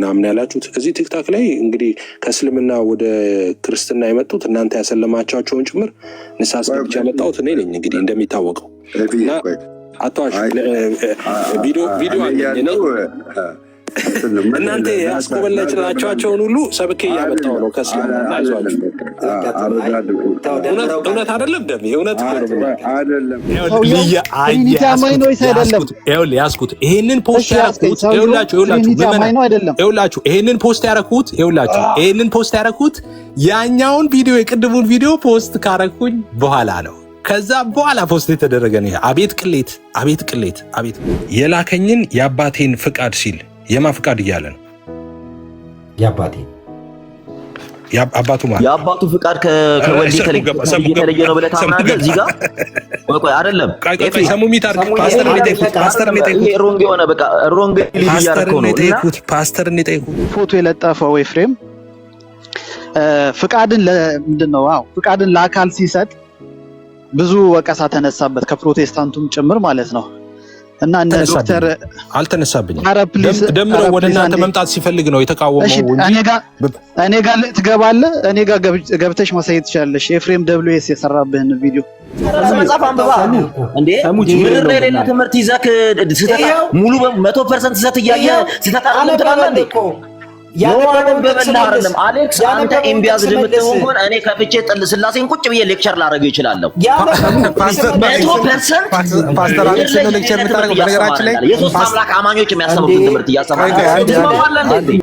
ምናምን ያላችሁት እዚህ ቲክታክ ላይ እንግዲህ ከእስልምና ወደ ክርስትና የመጡት እናንተ ያሰለማቻቸውን ጭምር ንስሐ አስገብቼ ያመጣሁት እኔ ነኝ። እንግዲህ እንደሚታወቀው እና አቷሽ ቪዲዮ አለኝ እናንተ ያስቆበለቻቸውን ሁሉ ሰብኬ እያመጣሁ ነው ከእስልምና። አይዟችሁ እውነት አይደለም ደም እውነት አይደለም። ያስኩት ይሄንን ፖስት ያረኩት ይሄንን ፖስት ያረኩት ያኛውን ቪዲዮ የቅድሙን ቪዲዮ ፖስት ካረኩኝ በኋላ ነው። ከዛ በኋላ ፖስት የተደረገ ነው። አቤት ቅሌት፣ አቤት ቅሌት፣ አቤት የላከኝን የአባቴን ፍቃድ ሲል የማ ፍቃድ እያለ ነው? አባቱ ማለት የአባቱ ፍቃድ ከወልድ የተለየ ነው ብለህ ታምናለህ? እዚህ ጋር ቆይ አይደለም ሰሙሚት አርግ ፓስተር ሮንግ የሆነ በቃ ሮንግ ያደረከው ነው። ፓስተር እንጠይቁት ፎቶ የለጠፈው ኤፍሬም ፍቃድን ለምንድነው? ፍቃድን ለአካል ሲሰጥ ብዙ ወቀሳ ተነሳበት ከፕሮቴስታንቱም ጭምር ማለት ነው። እና እነ ዶክተር አልተነሳብኝም ደምረው ወደ እናንተ መምጣት ሲፈልግ ነው የተቃወመው እንጂ እኔ ጋር ትገባለህ። እኔ ጋር ገብተሽ ማሳየት ትችላለሽ ኤፍሬም ደብሊውኤስ የሰራብህን ቪዲዮ። መጽሐፍ አንብባ እንዴ ምድር ላይ ሌላ ትምህርት ይዘክ ሙሉ 100% ስህተት እያየ ስህተት አይደለም ትላለህ እንዴ? ያለበለም በመናረለም አሌክስ አንተ ኤምቢያዝ ለምትሆን ሆነ እኔ ከፍቼ ጥል ስላሴን ቁጭ ብዬ ሌክቸር ላደርገው ይችላልው። ፓስተር አሌክስ ነው ሌክቸር የምታደርገው። በነገራችን ላይ የሶስት አምላክ አማኞች የሚያስተምሩት ትምህርት እያሰማህ እንዴ?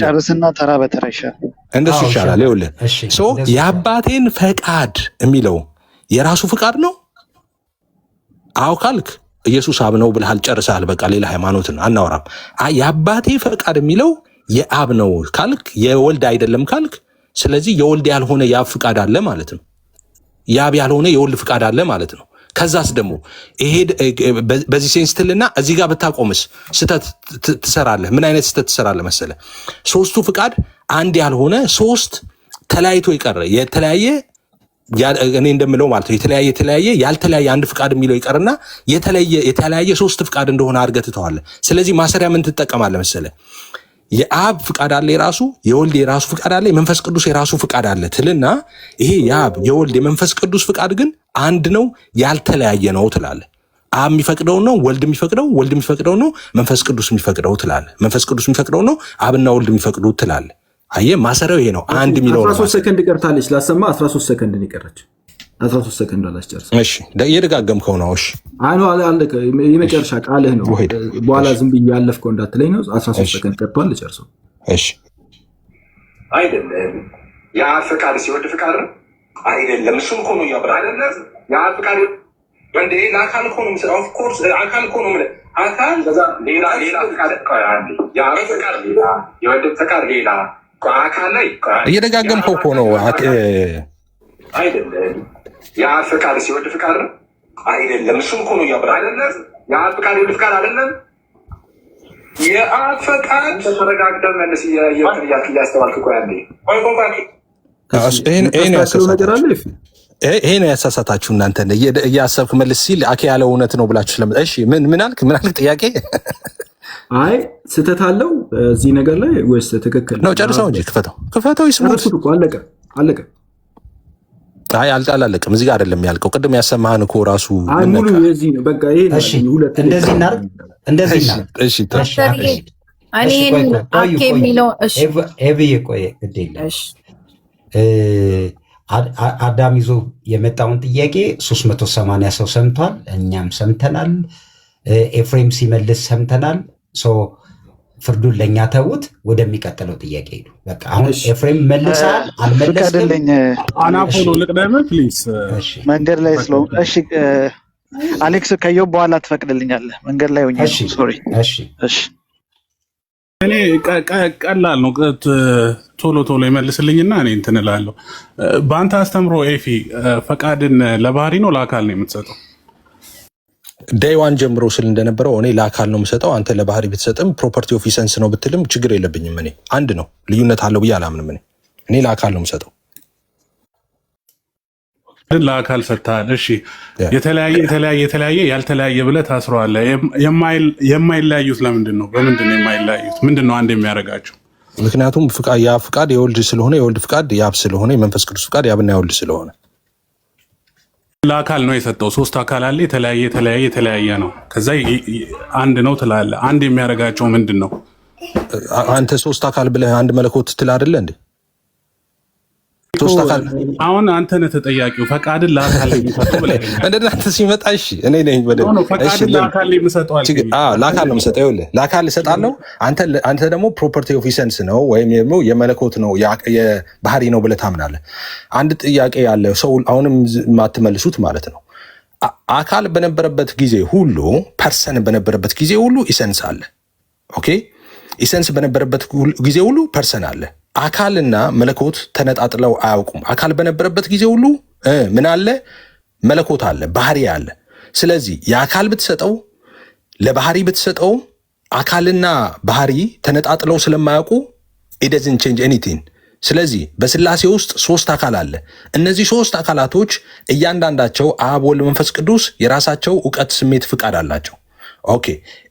ጨርስና ተራ በተራ ይሻላል። እንደሱ ይሻላል። ይኸውልህ የአባቴን ፈቃድ የሚለው የራሱ ፍቃድ ነው። አው ካልክ ኢየሱስ አብ ነው ብለሃል፣ ጨርሰሃል። በቃ ሌላ ሃይማኖትን አናወራም። የአባቴ ፈቃድ የሚለው የአብ ነው ካልክ የወልድ አይደለም ካልክ፣ ስለዚህ የወልድ ያልሆነ የአብ ፍቃድ አለ ማለት ነው። የአብ ያልሆነ የወልድ ፍቃድ አለ ማለት ነው። ከዛስ ደግሞ ይሄ በዚህ ሴንስ ትልና እዚህ ጋር ብታቆምስ ስተት ትሰራለህ። ምን አይነት ስተት ትሰራለህ መሰለ? ሶስቱ ፍቃድ አንድ ያልሆነ ሶስት ተለያይቶ ይቀር የተለያየ እኔ እንደምለው ማለት ነው የተለያየ ያልተለያየ አንድ ፍቃድ የሚለው ይቀርና የተለያየ ሶስት ፍቃድ እንደሆነ አድርገህ ትተዋለህ። ስለዚህ ማሰሪያ ምን ትጠቀማለህ መሰለህ? የአብ ፍቃድ አለ የራሱ፣ የወልድ የራሱ ፍቃድ አለ፣ የመንፈስ ቅዱስ የራሱ ፍቃድ አለ ትልና ይሄ የአብ የወልድ የመንፈስ ቅዱስ ፍቃድ ግን አንድ ነው ያልተለያየ ነው ትላለህ። አብ የሚፈቅደው ነው ወልድ የሚፈቅደው፣ ወልድ የሚፈቅደው ነው መንፈስ ቅዱስ የሚፈቅደው ትላለህ። መንፈስ ቅዱስ የሚፈቅደው ነው አብና ወልድ የሚፈቅዱት ትላለህ። አየህ ማሰሪያው ይሄ ነው። አንድ ሚሊዮን 13 ሰከንድ ቀርታለች ላሰማ 13 ሰከንድ ነው የቀረች። 13 ሰከንድ አላስጨርስ። እሺ እየደጋገምከው ነው። እሺ አይኖ አለቀ። የመጨረሻ ቃልህ ነው። በኋላ ዝም ብዬ ያለፍከው እንዳትለኝ ነው። 13 ሰከንድ ቀርቷል ልጨርሰው። እሺ አይደለም ያ ፍቃድ ሲወድ ፍቃድ ነው አይደለም። እሱም እኮ ነው ያብራ አይደለም ያ ፍቃድ ወንዴ ለአካል እኮ ነው ኦፍ ኮርስ አካል እኮ ነው አካል ሌላ ፍቃድ ያ ፍቃድ ሌላ የወድ ፍቃድ ሌላ አካል ላይ እየደጋገምከው እኮ ነው። አይደለም ያ ፍቃድ ሲወድ ፍቃድ ነው አይደለም። እሱም እኮ ነው ያብራ አይደለም ያ ፍቃድ የወድ ፍቃድ አይደለም። የአብ ፍቃድ ተረጋግተህ መልስ እያስተዋልክ እኮ ያለ ይሄን ያሳሳታችሁ እናንተ እያሰብክ መልስ ሲል አኬ ያለው እውነት ነው ብላችሁ ስለ እሺ ምን አልክ ጥያቄ? አይ ስህተት አለው እዚህ ነገር ላይ ወይስ ትክክል ነው? ጨርሰው እንጂ ክፈተው ይስሙት። አለቀ። አይ አላለቀም። እዚህ ጋር አይደለም ያልቀው። ቅድም ያሰማህን እኮ ራሱ ሙሉ የዚህ ነው። በቃ ይሄ ሁለት እንደዚህ እናድርግ። እሺ እኔ አኬ የሚለው እሺ ኤብዬ ቆይ ግድ የለም አዳም ይዞ የመጣውን ጥያቄ 380 ሰው ሰምቷል። እኛም ሰምተናል። ኤፍሬም ሲመልስ ሰምተናል። ፍርዱን ለእኛ ተዉት። ወደሚቀጥለው ጥያቄ ሄዱ። በቃ አሁን ኤፍሬም መልሳል አልመለስም። አናፖሎ ልቅደም ፕሊዝ መንገድ ላይ ስለው እሺ አሌክስ ከየው በኋላ ትፈቅድልኛለህ? መንገድ ላይ ሆኜ ሶሪ። እሺ እኔ ቀላል ነው። ቶሎ ይመልስልኝና እኔ እንትን እላለሁ። በአንተ አስተምሮ ኤፊ ፈቃድን ለባህሪ ነው ለአካል ነው የምትሰጠው? ዴይ ዋን ጀምሮ ስል እንደነበረው እኔ ለአካል ነው የምሰጠው። አንተ ለባህሪ ብትሰጥም ፕሮፐርቲ ኦፍ ኢሰንስ ነው ብትልም ችግር የለብኝም። እኔ አንድ ነው፣ ልዩነት አለው ብዬ አላምንም። እኔ ለአካል ነው የምሰጠው። ለአካል ሰጥተሃል። እሺ የተለያየ ያልተለያየ ብለህ ታስረዋለህ። የማይለያዩት ለምንድን ነው? በምንድን ነው የማይለያዩት? ምንድን ነው አንድ የሚያደርጋቸው? ምክንያቱም የአብ ፍቃድ የወልድ ስለሆነ የወልድ ፍቃድ የአብ ስለሆነ የመንፈስ ቅዱስ ፍቃድ የአብና የወልድ ስለሆነ ለአካል ነው የሰጠው። 3 አካል አለ። የተለያየ ነው። ከዛ አንድ ነው ትላለህ። አንድ የሚያደርጋቸው ምንድን ነው? አንተ 3 አካል ብለህ አንድ መለኮት ትል አይደለ እንዴ? 3 አካል አሁን አንተ ነህ ተጠያቂው። ፈቃድን ለአካል የሚሰጠው ብለኸኛል። እንደናንተ ሲመጣ እሺ እኔ ነኝ ፈቃድን ለአካል የሚሰጠው አልከኝ። ለአካል ነው የምሰጠው። ይኸውልህ ለአካል እሰጣለሁ። አንተ ደግሞ ፕሮፐርቲ ኦፍ ኢሰንስ ነው ወይም ደግሞ የመለኮት ነው የባህሪ ነው ብለህ ታምናለህ። አንድ ጥያቄ ያለ ሰው አሁንም የማትመልሱት ማለት ነው። አካል በነበረበት ጊዜ ሁሉ ፐርሰን በነበረበት ጊዜ ሁሉ ኢሰንስ አለ። ኦኬ ኢሰንስ በነበረበት ጊዜ ሁሉ ፐርሰን አለ። አካልና መለኮት ተነጣጥለው አያውቁም። አካል በነበረበት ጊዜ ሁሉ ምን አለ? መለኮት አለ፣ ባህሪ አለ። ስለዚህ የአካል ብትሰጠው ለባህሪ ብትሰጠው አካልና ባህሪ ተነጣጥለው ስለማያውቁ it doesn't change anything። ስለዚህ በስላሴ ውስጥ 3 አካል አለ። እነዚህ 3 አካላቶች እያንዳንዳቸው አብ፣ ወልድ፣ መንፈስ ቅዱስ የራሳቸው እውቀት፣ ስሜት፣ ፍቃድ አላቸው። ኦኬ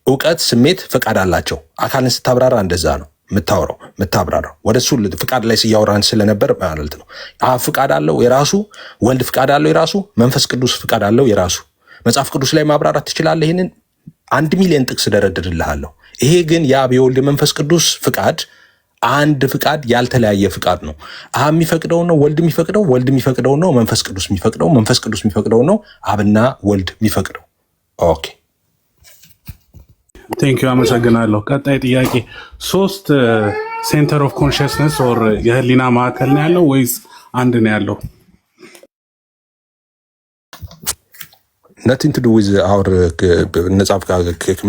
እውቀት፣ ስሜት፣ ፍቃድ አላቸው። አካልን ስታብራራ እንደዛ ነው የምታብራራው። ወደሱ ፍቃድ ላይ ሲያወራን ስለነበር ማለት ነው። አብ ፍቃድ አለው የራሱ፣ ወልድ ፍቃድ አለው የራሱ፣ መንፈስ ቅዱስ ፍቃድ አለው የራሱ። መጽሐፍ ቅዱስ ላይ ማብራራት ትችላለህ። ይህንን 1 ሚሊዮን ጥቅስ ደረድርልሃለሁ። ይሄ ግን የአብ የወልድ መንፈስ ቅዱስ ፍቃድ አንድ ፍቃድ ያልተለያየ ፍቃድ ነው። አብ የሚፈቅደው ነው ወልድ የሚፈቅደው፣ ወልድ የሚፈቅደው ነው መንፈስ ቅዱስ የሚፈቅደው፣ መንፈስ ቅዱስ የሚፈቅደው ነው አብና ወልድ የሚፈቅደው። ኦኬ ቴንክ ዩ አመሰግናለሁ። ቀጣይ ጥያቄ 3 ሴንተር ኦፍ ኮንሽስነስ ኦር የህሊና ማዕከል ነው ያለው ወይስ አንድ ነው ያለው? nothing to do with our ነጻፍ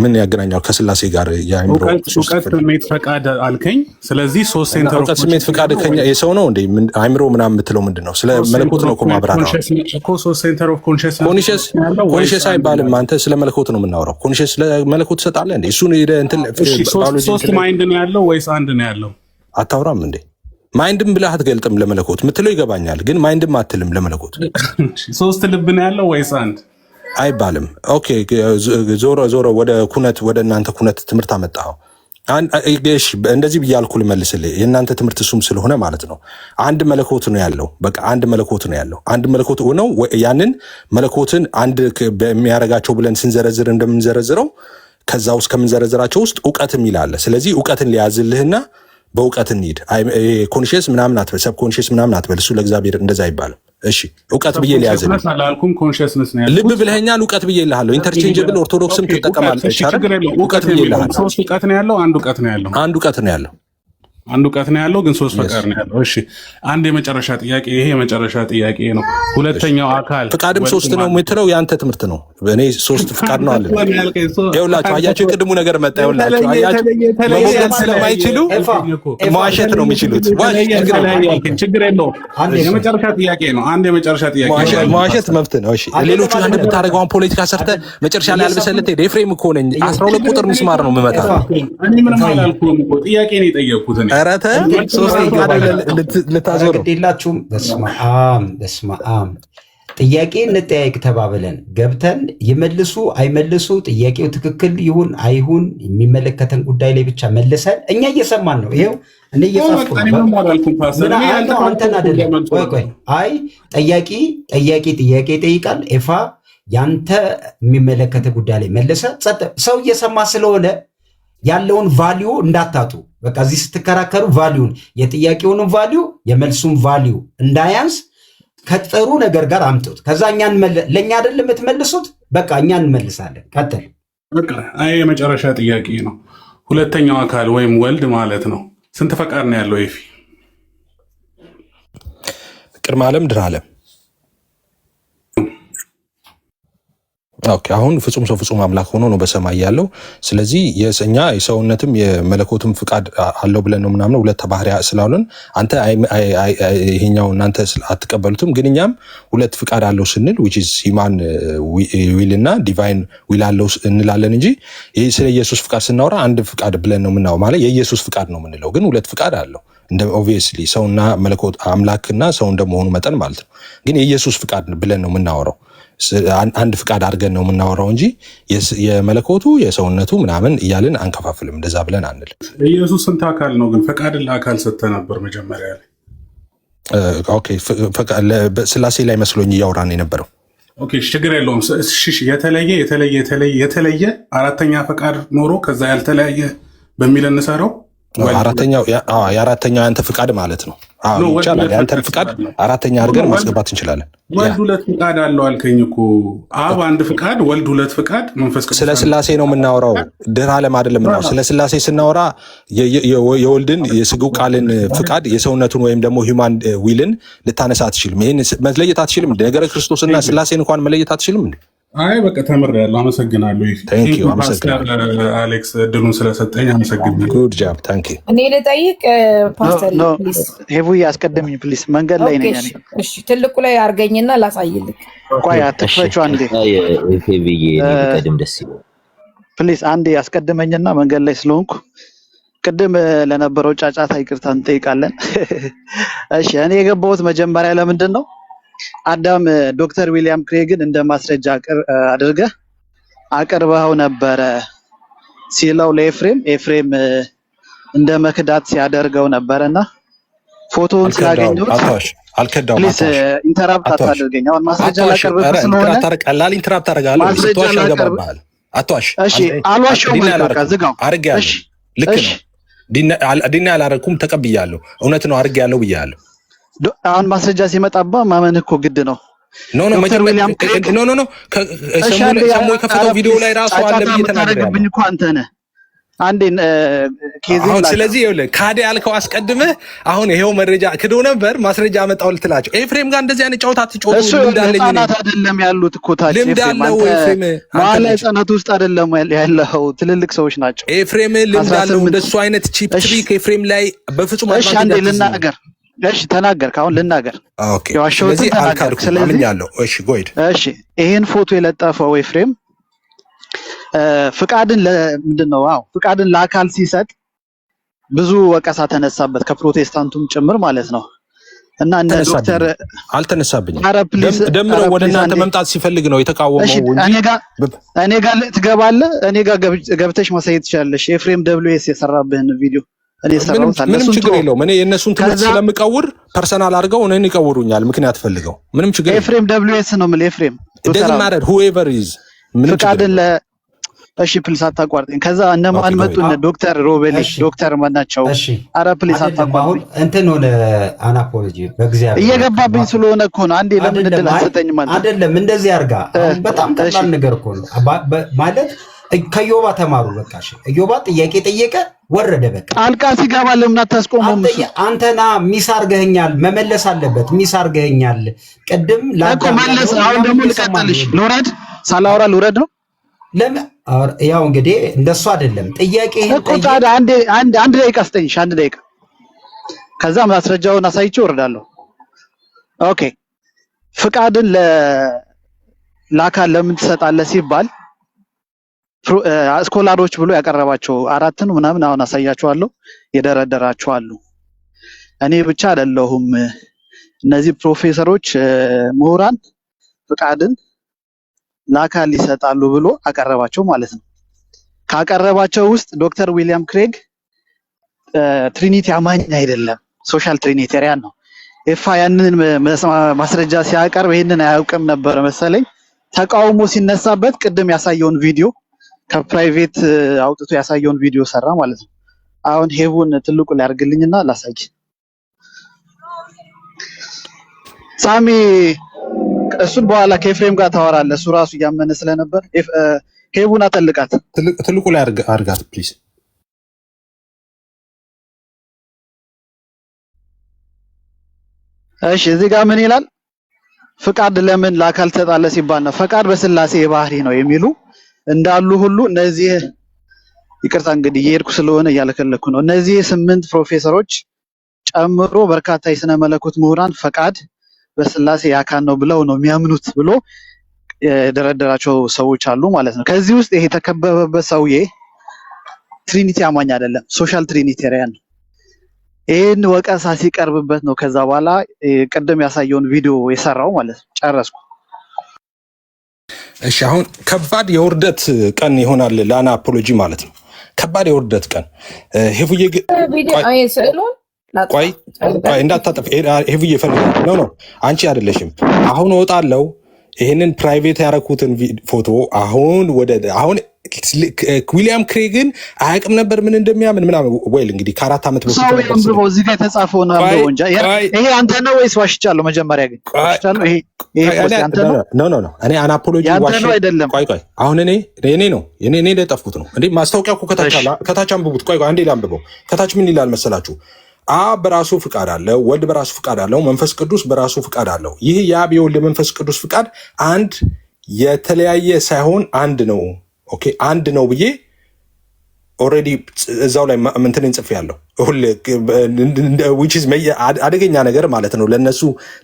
ምን ያገናኛው ከስላሴ ጋር? ያምሮ እውቀት፣ ስሜት፣ ፈቃድ አልከኝ። ስለዚህ 3 ሴንተር ኦፍ እውቀት፣ ስሜት፣ ፈቃድ ከኛ የሰው ነው እንዴ? አይምሮ ምናምን የምትለው ምንድነው? ስለ መለኮት ነው እኮ ማብራራት እኮ 3 ሴንተር ኦፍ ኮንሽስ አይባልም። አንተ ስለ መለኮት ነው የምናወራው። ኮንሽስ ስለ መለኮት ትሰጣለህ እንዴ? እሱን እንትን ባዮሎጂ 3 ማይንድ ነው ያለው ወይስ አንድ ነው ያለው? አታውራም እንዴ? ማይንድም ብለህ አትገልጥም። ለመለኮት የምትለው ይገባኛል፣ ግን ማይንድም አትልም ለመለኮት። 3 ልብ ነው ያለው ወይስ አንድ አይባልም። ኦኬ ዞሮ ወደ ኩነት ወደ እናንተ ኩነት ትምህርት አመጣኸው። እሺ እንደዚህ ብያልኩ ልመልስልህ። የእናንተ ትምህርት እሱም ስለሆነ ማለት ነው። አንድ መለኮት ነው ያለው። በቃ አንድ መለኮት ነው ያለው። አንድ መለኮት ነው። ያንን መለኮትን አንድ በሚያረጋቸው ብለን ስንዘረዝር እንደምንዘረዝረው ከዛ ውስጥ ከምንዘረዝራቸው ውስጥ እውቀትም ይላል። ስለዚህ እውቀትን ሊያዝልህና በእውቀት እንሂድ። ኮንሽስ ምናምን አትበል፣ ሰብ ኮንሽስ ምናምን አትበል። እሱ ለእግዚአብሔር እንደዛ አይባልም። እሺ እውቀት ብዬ ሊያዝልህ ልብ ብለኸኛል። እውቀት ብዬ ልሃለሁ። ኢንተርቼንጀብል ኦርቶዶክስም ትጠቀማለህ። እውቀት ብዬ ልሃለሁ። 3 እውቀት ነው ያለው፣ አንድ እውቀት ነው ያለው። አንድ እውቀት ነው ያለው። አንድ እውቀት ነው ያለው፣ ግን 3 ፈቃድ ነው ያለው። እሺ አንድ የመጨረሻ ጥያቄ፣ ይሄ የመጨረሻ ጥያቄ ነው። ሁለተኛው አካል ፍቃድም 3 ነው የምትለው የአንተ ትምህርት ነው። እኔ 3 ፍቃድ ነው አለ። ይኸውላችሁ አያችሁ፣ የቅድሙ ነገር መጣ። ይኸውላችሁ አያችሁ፣ መሞገት ስለማይችሉ መዋሸት ነው የሚችሉት። ችግር የለውም። የመጨረሻ ጥያቄ ነው። አንድ የመጨረሻ ጥያቄ መዋሸት መብት ነው። እሺ ሌሎቹ አንድ ብታደርገውን ፖለቲካ ሰርተህ መጨረሻ ላይ አልበሰለት ሄደ። ኤፍሬም እኮ ነኝ 12 ቁጥር ምስማር ነው የምመታ። እኔ ምንም አላልኩም እኮ ጥያቄ ነው የጠየቅኩት። ረተ 3 ልታዞር የላችሁም። በስመ አብ ጥያቄ እንጠያየቅ ተባብለን ገብተን ይመልሱ አይመልሱ፣ ጥያቄው ትክክል ይሁን አይሁን የሚመለከተን ጉዳይ ላይ ብቻ መልሰን እኛ እየሰማን ነው። ይሄው እኔ እየጻፍኩ ነው። አንተን አይደለም። ቆይ አይ ጥያቄ ይጠይቃል። ኤፋ ያንተ የሚመለከተ ጉዳይ ላይ መልሰ ሰው እየሰማ ስለሆነ ያለውን ቫልዩ እንዳታጡ። በቃ እዚህ ስትከራከሩ ቫልዩን የጥያቄውንም ቫልዩ የመልሱን ቫልዩ እንዳያንስ ከጥሩ ነገር ጋር አምጡት። ከዛ ለእኛ አይደለም የምትመልሱት፣ በቃ እኛ እንመልሳለን። ቀጥል። አይ የመጨረሻ ጥያቄ ነው። ሁለተኛው አካል ወይም ወልድ ማለት ነው ስንት ፈቃድ ነው ያለው? ኤፊ ቅድመ ዓለም ድህረ ዓለም። ኦኬ አሁን ፍጹም ሰው ፍጹም አምላክ ሆኖ ነው በሰማይ ያለው። ስለዚህ የኛ የሰውነትም የመለኮትም ፍቃድ አለው ብለን ነው ምናምን ሁለት ባህሪያ ስላሉን አንተ ይሄኛው እናንተ አትቀበሉትም፣ ግን እኛም ሁለት ፍቃድ አለው ስንል which is human will እና divine will አለው እንላለን እንጂ ይሄ ስለ ኢየሱስ ፍቃድ ስናወራ አንድ ፍቃድ ብለን ነው የምናወራው። ማለት የኢየሱስ ፍቃድ ነው የምንለው፣ ግን ሁለት ፍቃድ አለው። እንደ ኦብቪየስሊ ሰውና መለኮት አምላክና ሰው እንደመሆኑ መጠን ማለት ነው። ግን የኢየሱስ ፍቃድ ብለን ነው የምናወራው። አንድ ፍቃድ አድርገን ነው የምናወራው እንጂ የመለኮቱ የሰውነቱ ምናምን እያልን አንከፋፍልም። እንደዛ ብለን አንል። ኢየሱስ ስንት አካል ነው? ግን ፈቃድን ለአካል ሰጥተህ ነበር መጀመሪያ ላይ። ኦኬ ስላሴ ላይ መስሎኝ እያወራን የነበረው። ኦኬ ችግር የለውም። የተለየ አራተኛ ፈቃድ ኖሮ ከዛ ያልተለያየ በሚል እንሰራው። የአራተኛው ያንተ ፍቃድ ማለት ነው። ይቻላል። ያንተን ፍቃድ አራተኛ አድርገን ማስገባት እንችላለን። ወልድ ሁለት ፍቃድ አለው አልከኝ እኮ። አብ አንድ ፍቃድ፣ ወልድ ሁለት ፍቃድ፣ መንፈስ ቅዱስ። ስለ ስላሴ ነው የምናወራው፣ ድህረ ዓለም አይደለም የምናወራው። ስለ ስላሴ ስናወራ የወልድን የስግው ቃልን ፍቃድ የሰውነቱን ወይም ደግሞ ሂውማን ዊልን ልታነሳ አትችልም። ይህን መለየት አትችልም። ነገረ ክርስቶስና ስላሴን እንኳን መለየት አትችልም እንዴ? አይ በቃ ተምሬያለሁ። አመሰግናለሁ። አሌክስ እድሉን ስለሰጠኝ አመሰግናለሁ። ጉድ ጃብ ታንክ ዩ። እኔ ልጠይቅ ፓስተር ፕሊዝ። ሄቡዬ አስቀድምኝ ፕሊዝ። መንገድ ላይ ነኝ። እሺ ትልቁ ላይ አርገኝና ላሳይልክ። ቆይ አትክፈችው አንዴ። ኤፌቪዬ ቀድም ደስ ይላል። ፕሊዝ አንዴ አስቀድመኝና መንገድ ላይ ስለሆንኩ ቅድም ለነበረው ጫጫታ ይቅርታ እንጠይቃለን። እሺ እኔ የገባሁት መጀመሪያ ለምንድን ነው አዳም ዶክተር ዊሊያም ክሬግን እንደ ማስረጃ አድርገህ አቅርበው ነበረ ሲለው ለኤፍሬም እንደ መክዳት ሲያደርገው ነበረና ፎቶውን ስላገኘሁት አልከዳውም። ፕሊዝ ኢንተራፕት አታድርገኝ። አሁን ማስረጃ ላቀርብህ ስለሆነ ቀላል ኢንተራፕት አደርጋለሁ። ማስረጃ ላቀርብህ። አትዋሽ። እሺ አልዋሽም። በቃ ዝጋው። አርጌያለሁ። ልክ ነው። ዲና ያላረኩም ተቀብያለሁ። እውነት ነው አርጌያለሁ ብያለሁ። አሁን ማስረጃ ሲመጣባ ማመን እኮ ግድ ነው። ኖ ሰሙ የከፈተው ቪዲዮ ላይ ራሱ አለ ብዬ ተናግሬያለሁ እኮ አንተ ነህ አንዴ አሁን። ስለዚህ ይኸውልህ ካደ ያልከው አስቀድመህ አሁን ይሄው መረጃ ክዶ ነበር ማስረጃ አመጣው ልትላቸው ኤፍሬም ጋር እንደዚህ አይነት ጨዋታ አትጫወቱ። እሱ ህፃናት አይደለም ያሉት እኮ ታች ልምድ አለው ኤፍሬም። ማለ ህፃናት ውስጥ አይደለም ያለው ትልልቅ ሰዎች ናቸው። ኤፍሬም ልምድ አለው። እንደሱ አይነት ቺፕ ትሪክ ኤፍሬም ላይ በፍጹም እሺ አንዴ ልናገር። እሺ ተናገር። ካሁን ልናገር። ኦኬ ስለዚህ አልካድኩም አምኛለሁ። እሺ ጎይድ። እሺ ይሄን ፎቶ የለጠፈው ኤፍሬም ፍቃድን ለምንድነው? ፍቃድን ለአካል ሲሰጥ ብዙ ወቀሳ ተነሳበት ከፕሮቴስታንቱም ጭምር ማለት ነው። እና እነ ዶክተር አልተነሳብኝም። ደምሮ ወደ እናንተ መምጣት ሲፈልግ ነው የተቃወመው እንጂ እኔ ጋር ትገባለህ። እኔ ጋር ገብተሽ ማሳየት ትችላለሽ። ኤፍሬም ደብሊውኤስ የሰራብህን ቪዲዮ ምንም ችግር የለውም። እኔ የእነሱን ትምህርት ስለምቀውር ፐርሰናል አድርገው እኔን ይቀውሩኛል። ምክንያት ፈልገው ምንም ችግር የለም። ኤፍሬም ደብሊውኤስ ነው የምልህ። ኤፍሬም doesn't matter whoever is ምንም ችግር የለም። እሺ ፕሊስ አታቋርጠኝ። ከዛ እነማን መጡ? እነ ዶክተር ሮቤሊ ዶክተር ማናቸው? አረ ፕሊስ አታቋርጠኝ። እንትን ሆነ አናፖሎጂ በእግዚአብሔር እየገባብኝ ስለሆነ እኮ ነው። አንዴ ለምን እድል አትሰጠኝም? ማለት አይደለም እንደዚህ አርጋ በጣም ቀላል ነገር እኮ ነው ማለት ከዮባ ተማሩ። በቃ እሺ ዮባ ጥያቄ ጠየቀ ወረደ። በቃ ጣልቃ ሲገባ ለምን አታስቆመውም? አንተና ሚስ አርገኸኛል፣ መመለስ አለበት። ሚስ አርገኸኛል ቅድም እኮ መለስ። አሁን ደግሞ ልቀጥልሽ። ልውረድ? ሳላወራ ልውረድ ነው? ለምን ያው እንግዲህ እንደሱ አይደለም ጥያቄ እኮ ታዲያ አንድ ደቂቃ ስጠኝሽ። አንድ ደቂቃ ከዛ ማስረጃውን አሳይቼ ወርዳለሁ። ኦኬ ፍቃድን ለአካል ለምን ትሰጣለህ ሲባል ስኮላሮች ብሎ ያቀረባቸው አራትን ምናምን አሁን አሳያቸዋለሁ። የደረደራቸው አሉ። እኔ ብቻ አይደለሁም። እነዚህ ፕሮፌሰሮች ምሁራን ፍቃድን ለአካል ይሰጣሉ ብሎ አቀረባቸው ማለት ነው። ካቀረባቸው ውስጥ ዶክተር ዊሊያም ክሬግ ትሪኒቲ አማኝ አይደለም፣ ሶሻል ትሪኒቴሪያን ነው። ያንን ማስረጃ ሲያቀርብ ይሄንን አያውቅም ነበር መሰለኝ። ተቃውሞ ሲነሳበት ቅድም ያሳየውን ቪዲዮ ከፕራይቬት አውጥቶ ያሳየውን ቪዲዮ ሰራ ማለት ነው። አሁን ሄቡን ትልቁ ላይ አድርግልኝና ላሳይ። ሳሚ እሱን በኋላ ከኤፍሬም ጋር ታወራለህ። እሱ ራሱ እያመነ ስለነበር ሄቡን አጠልቃት። ትልቁ ላይ አድርጋት ፕሊዝ። እሺ እዚህ ጋር ምን ይላል? ፍቃድ ለምን ለአካል ትሰጣለህ ሲባል ነው ፈቃድ በስላሴ ባህሪ ነው የሚሉ እንዳሉ ሁሉ እነዚህ ይቅርታ እንግዲህ እየሄድኩ ስለሆነ እያለከለኩ ነው። እነዚህ 8 ፕሮፌሰሮች ጨምሮ በርካታ የስነ መለኮት ምሁራን ፈቃድ በስላሴ ያካን ነው ብለው ነው የሚያምኑት ብሎ የደረደራቸው ሰዎች አሉ ማለት ነው። ከዚህ ውስጥ ይሄ የተከበበበት ሰውዬ ትሪኒቲ አማኝ አይደለም፣ ሶሻል ትሪኒቴሪያን ነው። ይህን ወቀሳ ሲቀርብበት ነው ከዛ በኋላ ቅድም ያሳየውን ቪዲዮ የሰራው ማለት ነው። ጨረስኩ። እሺ አሁን ከባድ የውርደት ቀን ይሆናል ለአና አፖሎጂ ማለት ነው። ከባድ የውርደት ቀን ሄቡዬ ቆይ እንዳታጠፍ ሄቡዬ ፈልግ ነው አንቺ አይደለሽም። አሁን እወጣለሁ ይሄንን ፕራይቬት ያረኩትን ፎቶ አሁን ዊሊያም ክሬግን አያውቅም ነበር ምን እንደሚያምን ምናምን ወይል እንግዲህ ከ4 ዓመት በፊት ሰው አንብበው እዚህ ጋር የተጻፈው ነው አንብበው እንጂ ይሄ አንተ ነው ወይስ ዋሽቻለሁ? መጀመሪያ ግን ዋሽቻለሁ። ይሄ አንተ ነው ኖ እኔ አና አፖሎጂ ዋሽ ቆይ አሁን እኔ ነው እንደጠፍኩት ነው እንዴ? ማስታወቂያው እኮ ከታች አንብቡት። ቆይ አንዴ ላንብበው። ከታች ምን ይላል መሰላችሁ? አብ በራሱ ፍቃድ አለው፣ ወልድ በራሱ ፍቃድ አለው፣ መንፈስ ቅዱስ በራሱ ፍቃድ አለው። ይህ የአብ የወልድ መንፈስ ቅዱስ ፍቃድ አንድ የተለያየ ሳይሆን አንድ ነው። ኦኬ አንድ ነው ብዬ ኦልሬዲ እዛው ላይ እንትን ጽፌያለሁ። አደገኛ ነገር ማለት ነው ለነሱ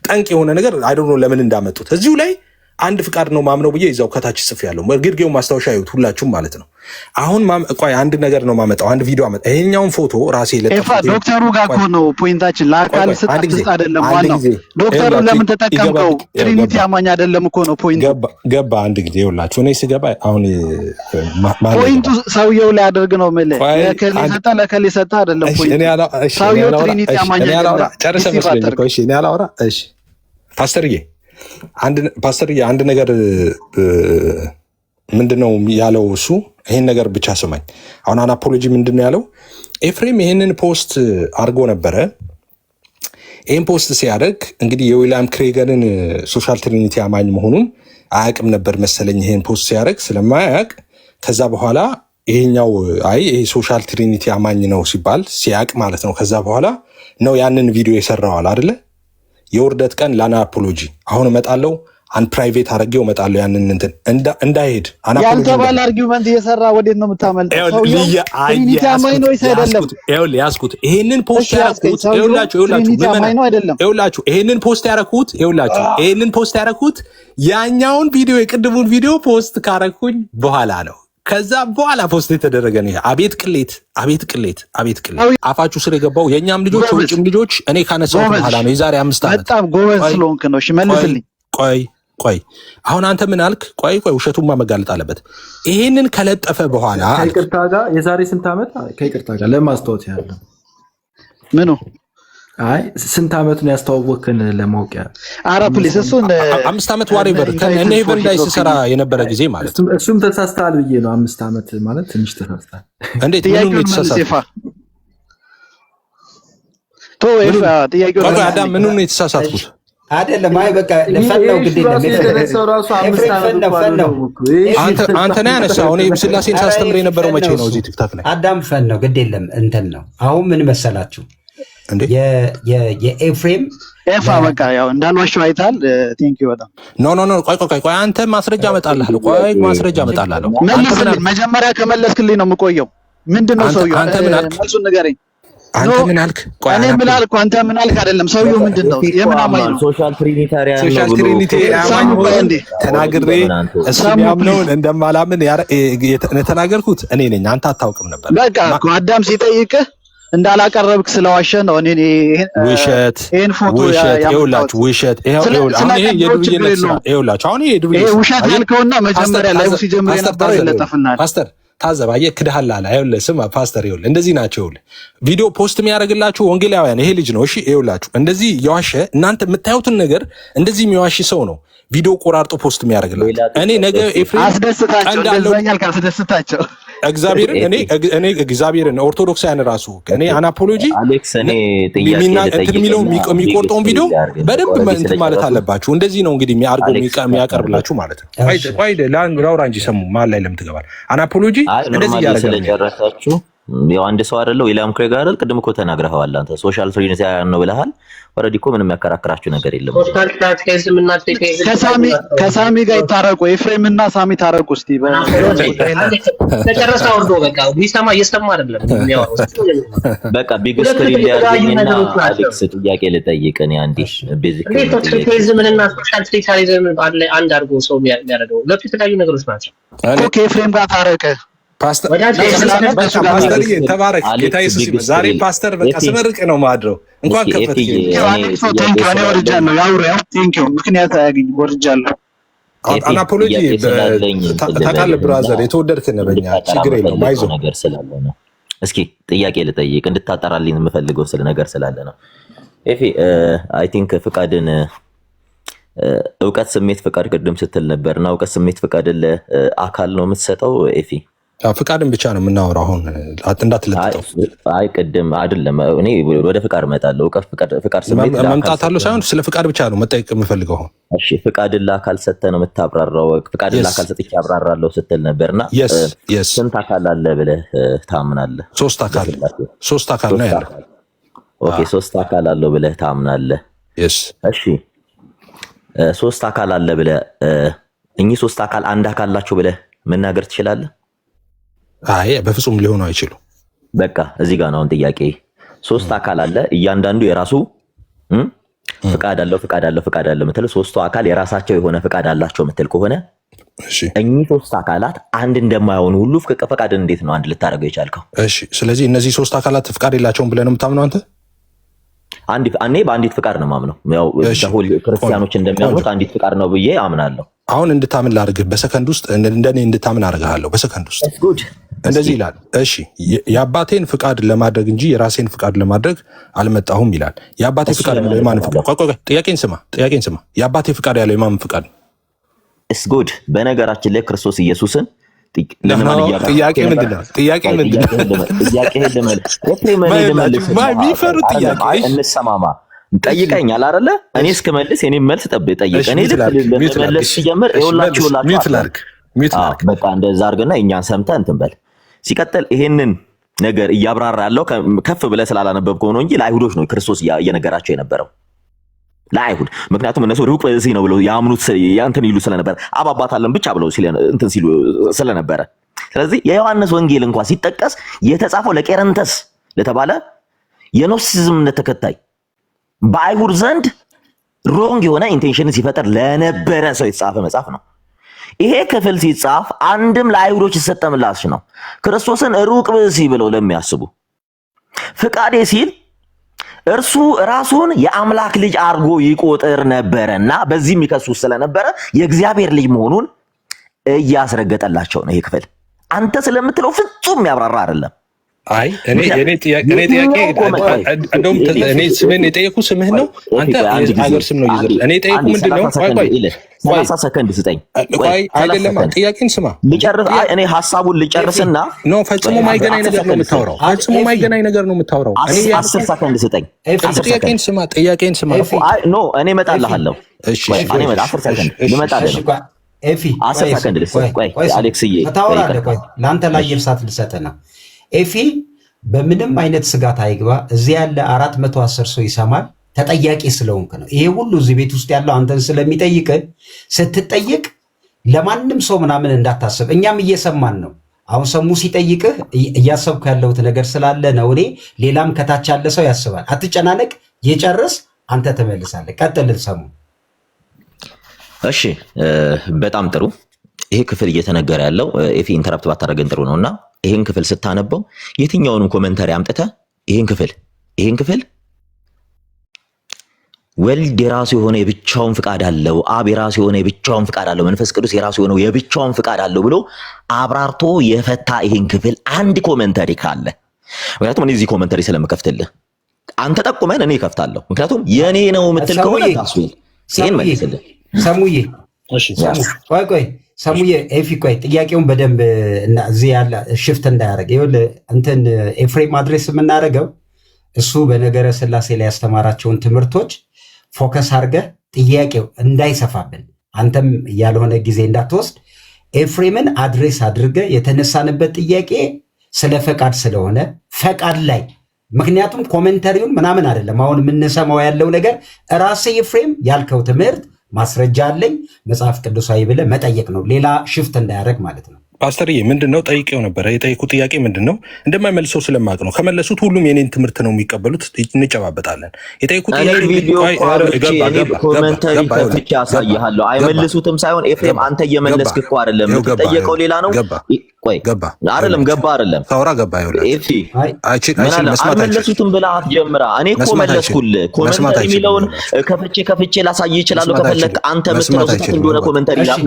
ጠንቅ የሆነ ነገር አይ ዶንት ኖ ለምን እንዳመጡት እዚሁ ላይ አንድ ፍቃድ ነው ማምነው ብዬ እዛው ከታች ጽፌያለሁ። ግርጌው ማስታወሻ ይሁት ሁላችሁም ማለት ነው። አሁን ቆይ አንድ ነገር ነው ማመጣው፣ አንድ ቪዲዮ አመጣ። ይሄኛውን ፎቶ ራሴ ለጠፋው ዶክተሩ ጋር እኮ ነው ፖይንታችን። ለአካል ስጥ አይደለም ዋናው ዶክተሩ ለምን ተጠቀምከው? ትሪኒቲ አማኝ አይደለም እኮ ነው ፖይንቱ። ገባ አንድ ጊዜ ይኸውላችሁ እኔ ስገባ አሁን ፖይንቱ ሰውየው ላይ አድርግ ነው ማለት ለከሌ ሰጣ አይደለም ፖይንቱ። ሰውየው ትሪኒቲ አማኝ አይደለም። ጨርሰህ መስለኝ እኮ እሺ እኔ አላወራ። እሺ ፓስተርዬ አንድ ነገር ምንድነው ያለው እሱ? ይሄን ነገር ብቻ ስማኝ። አሁን አና አፖሎጂ ምንድነው ያለው? ኤፍሬም ይሄንን ፖስት አድርጎ ነበረ። ይሄን ፖስት ሲያደርግ እንግዲህ የዊሊያም ክሬገንን ሶሻል ትሪኒቲ አማኝ መሆኑን አያውቅም ነበር መሰለኝ። ይሄን ፖስት ሲያደርግ ስለማያውቅ ከዛ በኋላ ይሄኛው ይሄ ሶሻል ትሪኒቲ አማኝ ነው ሲባል ሲያውቅ ማለት ነው። ከዛ በኋላ ነው ያንን ቪዲዮ የሰራዋል አይደለ? የውርደት ቀን ለአና አፖሎጂ አሁን እመጣለሁ አንድ ፕራይቬት አድርጌው እመጣለሁ። ያንን እንትን እንዳይሄድ ያልተባለ አርጊውመንት እየሰራ ወዴት ነው የምታመልጠው? ያስኩት ይሄንን ፖስት ያረኩት ይሄንን ፖስት ያረኩት ያኛውን ቪዲዮ የቅድሙን ቪዲዮ ፖስት ካረኩኝ በኋላ ነው። ከዛ በኋላ ፖስት የተደረገ ነው። አቤት ቅሌት! አፋችሁ ስር የገባው የኛም ልጆች ወጭም ልጆች እኔ ካነሳሁት በኋላ ነው። የዛሬ 5 ዓመት በጣም ጎበዝ ስለሆንክ ነው። እሺ መልስልኝ። ቆይ አሁን አንተ ምን አልክ? ቆይ ውሸቱማ መጋለጥ አለበት። ይሄንን ከለጠፈ በኋላ ከይቅርታ ጋር የዛሬ ስንት ዓመት ከይቅርታ ጋር ለማስታወስ ያለው ምኑ ስንት ዓመት ነው ያስተዋወቅን ለማወቅ ያ አራ ፕሊስ እሱን 5 ዓመት ዋሬቨር ከእኔ ሄቨን ላይ ስሰራ የነበረ ጊዜ ማለት እሱም ተሳስተሃል ብዬ ነው። 5 ዓመት ማለት ትንሽ ተሳስተሃል። እንዴት ምኑን ነው የተሳሳትኩት? አዳም ምኑን ነው የተሳሳትኩት? አይደለም በቃ ለፈለው ግዴ አንተ ነህ ያነሳው። እኔ ስላሴን ሳስተምር የነበረው መቼ ነው? እዚህ ቲክታክ ላይ አዳም ፈን ነው ግድ የለም እንትን ነው። አሁን ምን መሰላችሁ የኤፍሬም በቃ ያው እንዳልዋሸው አይታል። ቴንክ ዩ በጣም ኖ ቆይ አንተ ማስረጃ አመጣልሃለሁ። ማስረጃ አመጣልሃለሁ። መጀመሪያ ከመለስክልኝ ነው የምቆየው። ምንድነው ሰውየው? አንተ ምን አልክ? መልሱን ንገረኝ። አንተ ምን አልክ? እኔ ምን አልኩ? አንተ ምን አልክ? አይደለም ሰውየው ምንድነው? የምን አማኝ ነው? ሶሻል ትሪኒታሪያን ነው። ሶሻል ትሪኒቲ ተናግሬ እስሚያምነውን እንደማላምን የተናገርኩት እኔ ነኝ። አንተ አታውቅም ነበር። በቃ አዳም ሲጠይቅህ እንዳላቀረብክ ስለዋሸ ነው። እኔ ውሸት ይኸውላችሁ ውሸት አሁን ይሄ የዱብዬነት ስራ ይኸውላችሁ አሁን ይሄ የዱብዬነት ውሸት ያልከውና መጀመሪያ ላይ ሲጀምር የነበረው ይለጠፍናል። ፓስተር ታዘብ አየህ ክድሃል አለ። ይኸውልህ ስማ ፓስተር ይኸውልህ እንደዚህ ናቸው። ይኸውልህ ቪዲዮ ፖስት የሚያደርግላችሁ ወንጌላውያን ይሄ ልጅ ነው። እሺ ይኸውላችሁ እንደዚህ የዋሸ እናንተ የምታዩትን ነገር እንደዚህ የሚዋሽ ሰው ነው ቪዲዮ ቆራርጦ ፖስት የሚያደርግላችሁ። እኔ ነገ ኤፍሬም አስደስታቸው እንደዛኛል ካስደስታቸው እግዚአብሔርን እኔ እግዚአብሔርን ኦርቶዶክሳውያን ራሱ እኔ አና አፖሎጂ አሌክስ እኔ የሚለው የሚቆርጠውን ቪዲዮ በደንብ እንትን ማለት አለባችሁ። እንደዚህ ነው እንግዲህ የሚያቀርብላችሁ ማለት ነው። ቆይ ላውራ እንጂ ሰሙ መሀል ላይ ለምን ትገባል? አና አፖሎጂ እንደዚህ እያደረገ ስለጨረሳችሁ ያው አንድ ሰው አይደለው ዊሊያም ክሬግ አይደል? ቅድም እኮ ተናግረኸዋል አንተ ሶሻል ትሪኒታሪያን ነው ብለሃል። ኦልሬዲ እኮ ምንም ያከራክራችሁ ነገር የለም። ከሳሚ ጋር ይታረቁ። ኤፍሬምና ሳሚ ታረቁ። እስቲ ተጨረሰ ወርዶ በቃ ቢሰማ እየሰማ አይደለም የሚያወራው። በቃ ቢግ ስክሪን ላይ ያገኝና አሌክስ ጥያቄ ልጠይቅ እኔ አንዴ ቤዚክሊ ትሪኒታሪዝምና ሶሻል ትሪኒታሪዝም አንድ አድርጎ ሰው የሚያደርገው ሁለቱ የተለያዩ ነገሮች ናቸው። ከኤፍሬም ጋር ታረቀ ፓስተር ተባረክ። ጌታ ኢየሱስ ይመስገን። ዛሬ ፓስተር በቃ ስመርቅ ነው ማድረው። እንኳን ከፈት ምክንያት አያገኝ ወርጃለሁ። አናፖሎጂ ታውቃለህ ብራዘር፣ የተወደድክ ነህ በእኛ ችግር የለውም አይዞህ። ነገር ስላለ ነው። እስኪ ጥያቄ ልጠይቅ እንድታጠራልኝ የምፈልገው ስለ ነገር ስላለ ነው። ኤፊ አይ ቲንክ ፍቃድን እውቀት፣ ስሜት፣ ፍቃድ ቅድም ስትል ነበርና እውቀት፣ ስሜት፣ ፍቃድ ለአካል ነው የምትሰጠው ኤፊ? ፍቃድን ብቻ ነው የምናወራው አሁን እንዳትለጥጠው። አይ ቅድም አይደለም፣ እኔ ወደ ፍቃድ እመጣለሁ። እውቀት፣ ፍቃድ፣ ስሜት መምጣት አለው ሳይሆን ስለ ፍቃድ ብቻ ነው መጠየቅ የምፈልገው አሁን። እሺ ፍቃድን ለአካል ሰጥተህ ነው የምታብራራው። ፍቃድን ለአካል ሰጥቼ አብራራለሁ ስትል ነበርና ስንት አካል አለ ብለህ ታምናለህ? ሶስት አካል ነው ያለው። ኦኬ 3 አካል አለው ብለህ ታምናለህ? እሺ 3 አካል አለ ብለህ እኚህ 3 አካል አንድ አካል አላቸው ብለህ መናገር ትችላለህ? አይ በፍጹም ሊሆኑ አይችሉም። በቃ እዚህ ጋር ነው አሁን ጥያቄ። 3 አካል አለ፣ እያንዳንዱ የራሱ ፍቃድ አለው ምትል 3ቱ አካል የራሳቸው የሆነ ፍቃድ አላቸው ምትል ከሆነ እኚህ 3 አካላት አንድ እንደማይሆኑ ሁሉ ፍቃድን እንዴት ነው አንድ ልታደርገው የቻልከው? እሺ ስለዚህ እነዚህ 3 አካላት ፍቃድ የላቸውም ብለህ ነው የምታምነው አንተ? እኔ በአንዲት ፍቃድ ነው የማምነው። ያው ክርስቲያኖች እንደሚያምኑት አንዲት ፍቃድ ነው ብዬ አምናለሁ። አሁን እንድታምን ላድርግህ በሰከንድ ውስጥ እንደኔ እንድታምን አደርግሃለሁ በሰከንድ ውስጥ። እንደዚህ ይላል። እሺ የአባቴን ፍቃድ ለማድረግ እንጂ የራሴን ፍቃድ ለማድረግ አልመጣሁም ይላል። የአባቴ ፍቃድ ያለው የማን ፍቃድ? ቆይ ጥያቄን ስማ። የአባቴ ፍቃድ ያለው የማን ፍቃድ? እስ ጉድ። በነገራችን ላይ ክርስቶስ ኢየሱስን ጥያቄ ምንድን ነው? እንሰማማ ጠይቀኛል አይደለ? እኔ እስክመልስ የኔ መልስ ጠይቀ። እኔ ልመለስ ሲጀምር ይኸውላችሁ በቃ እንደዛ አድርግና እኛን ሰምተህ እንትን በል። ሲቀጥል ይሄንን ነገር እያብራራ ያለው ከፍ ብለህ ስላላነበብከው ነው እንጂ ለአይሁዶች ነው ክርስቶስ እየነገራቸው የነበረው ለአይሁድ። ምክንያቱም እነሱ ሩቅ ብእሲ ነው ብለው ያምኑት እንትን ይሉ ስለነበረ አባባታለን ብቻ ብለው እንትን ሲሉ ስለነበረ፣ ስለዚህ የዮሐንስ ወንጌል እንኳን ሲጠቀስ የተጻፈው ለቄረንተስ ለተባለ የኖስቲሲዝም ተከታይ በአይሁድ ዘንድ ሮንግ የሆነ ኢንቴንሽን ሲፈጠር ለነበረ ሰው የተጻፈ መጽሐፍ ነው። ይሄ ክፍል ሲጻፍ አንድም ለአይሁዶች የተሰጠ ምላሽ ነው። ክርስቶስን ሩቅ ብእሲ ብለው ለሚያስቡ ፍቃዴ ሲል እርሱ ራሱን የአምላክ ልጅ አርጎ ይቆጥር ነበረና በዚህ የሚከሱ ስለነበረ የእግዚአብሔር ልጅ መሆኑን እያስረገጠላቸው ነው። ይሄ ክፍል አንተ ስለምትለው ፍጹም ያብራራ አይደለም። አይ እኔ ጥያቄ እንደውም እኔ ስምህን የጠየኩ ስምህ ነው። አንተ አገር ስም ነው ይዘር። እኔ ጠየኩ ምንድነው? ቆይ 30 ሰከንድ ስጠኝ። ቆይ አይደለም ጥያቄን ስማ ልጨርስ። አይ እኔ ሐሳቡን ልጨርስና ነው። ፈጽሞ ማይገናኝ ነገር ነው የምታወራው። ፈጽሞ ማይገናኝ ነገር ነው የምታወራው። እኔ 10 ሰከንድ ስጠኝ። ጥያቄን ስማ። አይ ኖ እኔ እመጣልሃለሁ። እሺ እኔ 10 ሰከንድ ልመጣልህ ነው። ኤፊ 10 ሰከንድ ልሰጥ። ቆይ አሌክስዬ ታወራለህ። ቆይ ላንተ ላይ የርሳት ልሰጥህ ነው። ኤፊ በምንም አይነት ስጋት አይግባ። እዚህ ያለ 410 ሰው ይሰማል። ተጠያቂ ስለሆንክ ነው። ይሄ ሁሉ እዚህ ቤት ውስጥ ያለው አንተን ስለሚጠይቅ ስትጠይቅ ለማንም ሰው ምናምን እንዳታስብ። እኛም እየሰማን ነው። አሁን ሰሙ ሲጠይቅህ እያሰብኩ ያለሁት ነገር ስላለ ነው። እኔ ሌላም ከታች ያለ ሰው ያስባል። አትጨናነቅ። የጨርስ አንተ ትመልሳለህ። ቀጥልን ሰሙ። እሺ በጣም ጥሩ። ይሄ ክፍል እየተነገረ ያለው ኤፊ ኢንተራፕት ባታደርገን ጥሩ ነውና ይሄን ክፍል ስታነበው የትኛውንም ኮሜንታሪ አምጥተህ ይሄን ክፍል ወልድ የራሱ የሆነ የብቻውን ፍቃድ አለው፣ አብ የራሱ የሆነ የብቻውን ፍቃድ አለው፣ መንፈስ ቅዱስ የራሱ የሆነ የብቻውን ፍቃድ አለው ብሎ አብራርቶ የፈታ ይሄን ክፍል አንድ ኮሜንታሪ ካለ፣ ምክንያቱም እኔ እዚህ ኮሜንታሪ ስለምከፍትልህ አንተ ጠቁመን እኔ እከፍታለሁ። ምክንያቱም የኔ ነው የምትል ከሆነ ታስብል ይሄን መልስልህ። ሰሙዬ እሺ ቆይ ሰሙዬ ኤፊ ቆይ ጥያቄውን በደንብ እዚህ ያለ ሽፍት እንዳያደርግ ይኸውልህ እንትን ኤፍሬም አድሬስ የምናደርገው እሱ በነገረ ስላሴ ላይ ያስተማራቸውን ትምህርቶች ፎከስ አድርገህ ጥያቄው እንዳይሰፋብን አንተም ያልሆነ ጊዜ እንዳትወስድ ኤፍሬምን አድሬስ አድርገህ የተነሳንበት ጥያቄ ስለ ፈቃድ ስለሆነ ፈቃድ ላይ ምክንያቱም ኮሜንታሪውን ምናምን አይደለም አሁን የምንሰማው ያለው ነገር ራስህ ኤፍሬም ያልከው ትምህርት ማስረጃ አለኝ መጽሐፍ ቅዱሳዊ ብለህ መጠየቅ ነው። ሌላ ሽፍት እንዳያደርግ ማለት ነው። ፓስተርዬ ምንድነው ጠይቄው ነበረ። የጠየቁ ጥያቄ ምንድነው እንደማይመልሰው ስለማቅ ነው። ከመለሱት ሁሉም የኔን ትምህርት ነው የሚቀበሉት። እንጨባበጣለን። የጠየቁ ጥያቄ ኮሜንታሪ ከፍቼ አሳይሃለሁ። አይመልሱትም ሳይሆን ኤፍሬም አንተ እየመለስክ እኮ አይደለም የምትጠየቀው ሌላ ነው። ቆይ ገባ አይደለም ገባ አይደለም ሳውራ ገባ ይውላል ኤፊ አልመለሱትም ብለህ አትጀምራ። እኔ እኮ መለስኩልህ። ኮመንተሪ የሚለውን ከፍቼ ላሳይ ይችላል። ከፈለክ አንተ የምትለው ስህተት እንደሆነ ኮመንተሪ ላይ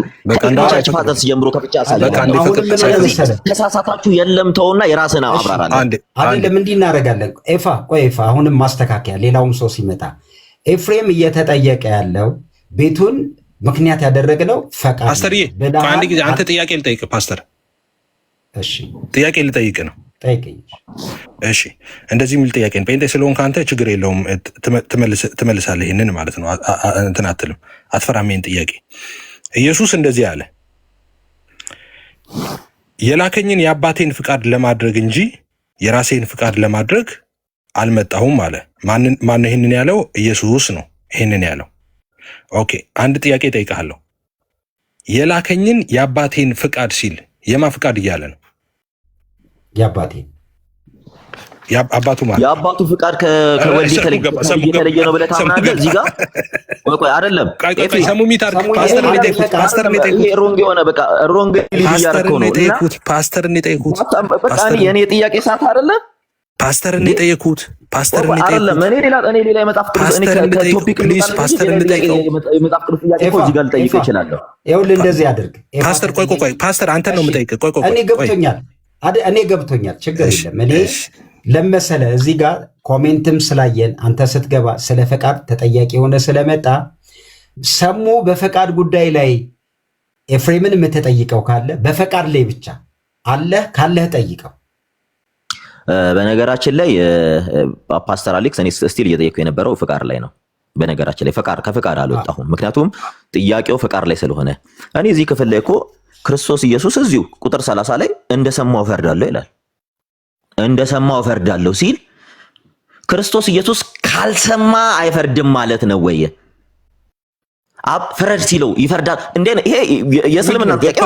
ከቻች ፋዘርስ ጀምሮ ከፍቼ አሳያለሁ። ተሳሳታችሁ የለም ተውና የራስህን አብራራለህ። አይደለም እንዲህ እናደርጋለን። ኤፋ አሁንም ማስተካከያ ሌላውም ሰው ሲመጣ ኤፍሬም እየተጠየቀ ያለው ቤቱን ምክንያት ያደረግነው ፈቃድ ፓስተርዬ አንድ ጊዜ አንተ ጥያቄ ልጠይቅ ፓስተር። እሺ ጥያቄ ልጠይቅ ነው። ጠይቀኝ። እሺ እንደዚህ የሚል ጥያቄ ነው። ጴንጤ ስለሆንክ አንተ ችግር የለውም ትመልሳለህ። ይህንን ማለት ነው እንትን አትልም፣ አትፈራም። ይህን ጥያቄ ኢየሱስ እንደዚህ አለ፣ የላከኝን የአባቴን ፍቃድ ለማድረግ እንጂ የራሴን ፍቃድ ለማድረግ አልመጣሁም አለ። ማን ይህንን ያለው? ኢየሱስ ነው ይህንን ያለው። ኦኬ አንድ ጥያቄ ጠይቃለሁ። የላከኝን የአባቴን ፍቃድ ሲል የማ ፍቃድ እያለ ነው? የአባቴን አባቱ ማለት የአባቱ ፍቃድ ከወልድ የተለየ ነው ብለህ ታምናለህ? እዚህ ጋር ቆይ አይደለም ሰሙ ሚታርክ ፓስተር ሮንግ የሆነ በቃ ሮንግ ሊድ እያደረከው ነው። ፓስተርን የጠየኩት በቃ የኔ ጥያቄ ሰዓት አይደለም። ፓስተርን የጠየኩት አይደለም። እኔ ሌላ የመጽሐፍ ቅዱስ ከቶፒክ ፓስተርን የጠየቀው የመጽሐፍ ቅዱስ ጥያቄ እኮ እዚህ ጋር ልጠይቅ እችላለሁ። ይኸውልህ እንደዚህ አድርግ ፓስተር። ቆይ ፓስተር አንተን ነው የምጠይቅህ። ቆይ እኔ ገብቶኛል። ችግር የለም። እኔ ለመሰለ እዚህ ጋር ኮሜንትም ስላየን አንተ ስትገባ ስለ ፈቃድ ተጠያቂ የሆነ ስለመጣ ሰሙ በፈቃድ ጉዳይ ላይ ኤፍሬምን የምትጠይቀው ካለ በፈቃድ ላይ ብቻ አለህ ካለህ ጠይቀው። በነገራችን ላይ ፓስተር አሌክስ እኔ ስቲል እየጠየቅኩ የነበረው ፍቃድ ላይ ነው። በነገራችን ላይ ከፍቃድ አልወጣሁም፣ ምክንያቱም ጥያቄው ፍቃድ ላይ ስለሆነ። እኔ እዚህ ክፍል ላይ እኮ ክርስቶስ ኢየሱስ እዚሁ ቁጥር 30 ላይ እንደሰማው እፈርዳለሁ ይላል። እንደሰማው እፈርዳለሁ ሲል ክርስቶስ ኢየሱስ ካልሰማ አይፈርድም ማለት ነው ወይ? ፍረድ ሲለው ይፈርዳል እንዴ? ይሄ የእስልምና ጥያቄ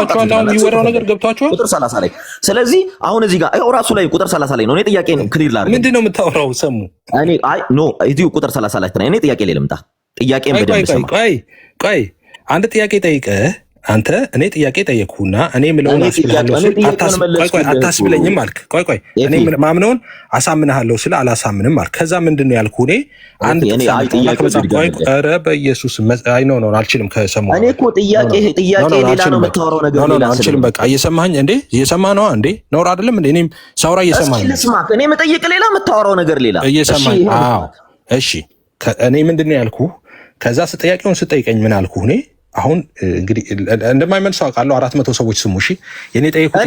የሚወራው ነገር ገብቷችኋል? ቁጥር 30 ላይ። ስለዚህ አሁን እዚህ ጋር ይኸው ራሱ ላይ ቁጥር 30 ላይ ነው። እኔ ጥያቄ ክሊር ላድርግ። ምንድን ነው የምታወራው? ሰሙ እዚሁ ቁጥር 30 ላይ እኔ ጥያቄ ላይ ልምጣ። ጥያቄን በደንብ ስማ። ቆይ አንድ ጥያቄ ጠይቀህ አንተ እኔ ጥያቄ ጠየቅሁና እኔ የምለውን አታስብለኝም አልክ። ቆይ እኔ ማምነውን አሳምንሃለሁ ስለ አላሳምንም አልክ። ከዛ ምንድን ነው ያልኩህ? እኔ አንድ ኧረ በኢየሱስ ነው አልችልም። ከሰሙ እኔ እኮ ጥያቄ ሌላ ነው የምታወራው ነገር ሌላ አልችልም። በቃ እየሰማኸኝ እንዴ? እየሰማህ ነዋ እንዴ? ነውር አይደለም እንዴ? እኔም ሳውራ እየሰማኸኝ እኔ የምጠይቅ ሌላ የምታወራው ነገር ሌላ እየሰማኸኝ። አዎ እሺ። እኔ ምንድን ነው ያልኩህ? ከዛ ጥያቄውን ስጠይቀኝ ምን አልኩህ? እኔ አሁን እንግዲህ እንደማይመልሰው አውቃለሁ። 400 ሰዎች ስሙ። እሺ የኔ ጠይቁት።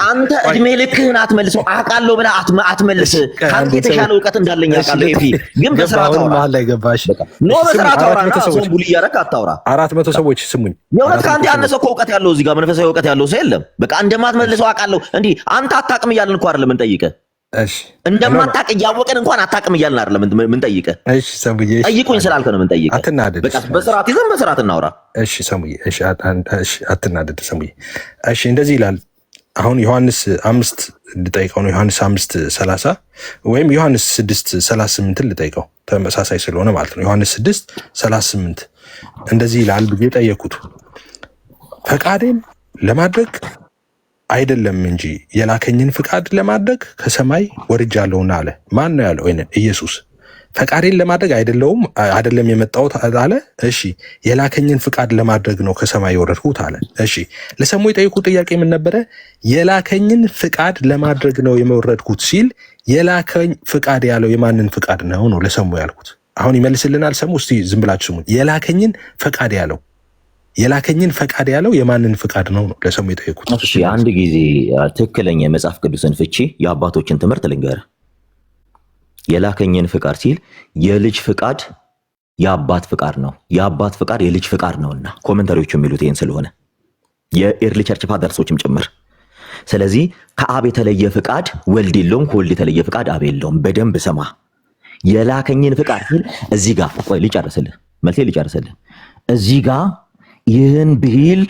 አንተ እድሜ ልክህን አትመልሰው። አውቃለሁ ብለህ አትመልስ። ካንተ የተሻለ እውቀት እንዳለኝ አውቃለሁ። ኤፊ ግን በስርዓት አውራ። መሀል ላይ ገባሽ? በስርዓት አውራና ሰውን ቡሊ እያደረክ አታውራ። 400 ሰዎች ስሙኝ። የእውነት ከአንተ ያነሰ እኮ እውቀት ያለው እዚህ ጋር መንፈሳዊ እውቀት ያለው ሰው የለም። በቃ እንደማትመልሰው አውቃለሁ። እንዲህ አንተ አታውቅም እያልን እኮ አይደለም እንጠይቅህ። እንደማታውቅ እያወቅን እንኳን አታውቅም እያልን አይደለም ምንጠይቅህ። እሺ ሰሙዬ፣ ጠይቁኝ ስላልከ ነው ምንጠይቅህ። አትናደድ። በቃ በስርዓት ይዘን በስርዓት እናውራ። እሺ ሰሙዬ፣ እሺ አትናደድ ሰሙዬ። እሺ እንደዚህ ይላል። አሁን ዮሐንስ 5 ልጠይቀው ነው። ዮሐንስ 5:30 ወይም ዮሐንስ 6:38 ልጠይቀው፣ ተመሳሳይ ስለሆነ ማለት ነው። ዮሐንስ 6:38 እንደዚህ ይላል ብዬ ጠየኩት። ፈቃዴን ለማድረግ አይደለም እንጂ የላከኝን ፍቃድ ለማድረግ ከሰማይ ወርጃለሁና አለ። ማን ነው ያለው? ኢየሱስ። ፈቃዴን ለማድረግ አይደለም የመጣሁት አለ። እሺ የላከኝን ፍቃድ ለማድረግ ነው ከሰማይ የወረድኩት አለ። እሺ ለሰሙ የጠየቁ ጥያቄ ምን ነበረ? የላከኝን ፍቃድ ለማድረግ ነው የወረድኩት ሲል የላከኝ ፍቃድ ያለው የማንን ፍቃድ ነው ነው ለሰሙ ያልኩት። አሁን ይመልስልናል ሰሙ። እስቲ ዝም ብላችሁ ስሙ። የላከኝን ፈቃድ ያለው የማንን ፍቃድ ነው ነው ለሰሙ የጠየቁት። እሺ አንድ ጊዜ ትክክለኛ የመጽሐፍ ቅዱስን ፍቺ የአባቶችን ትምህርት ልንገር። የላከኝን ፍቃድ ሲል የልጅ ፍቃድ የአባት ፍቃድ ነው፣ የአባት ፍቃድ የልጅ ፍቃድ ነውና ኮሜንታሪዎቹ የሚሉት ይሄን ስለሆነ የኤርሊ ቸርች ፋዘርሶችም ጭምር። ስለዚህ ከአብ የተለየ ፍቃድ ወልድ የለውም፣ ከወልድ የተለየ ፍቃድ አብ የለውም። በደንብ ስማ። የላከኝን ፍቃድ ሲል እዚህ ጋር ቆይ ልጨርስልህ፣ መልሴ ልጨርስልህ። እዚህ ጋር ይህን ብሂል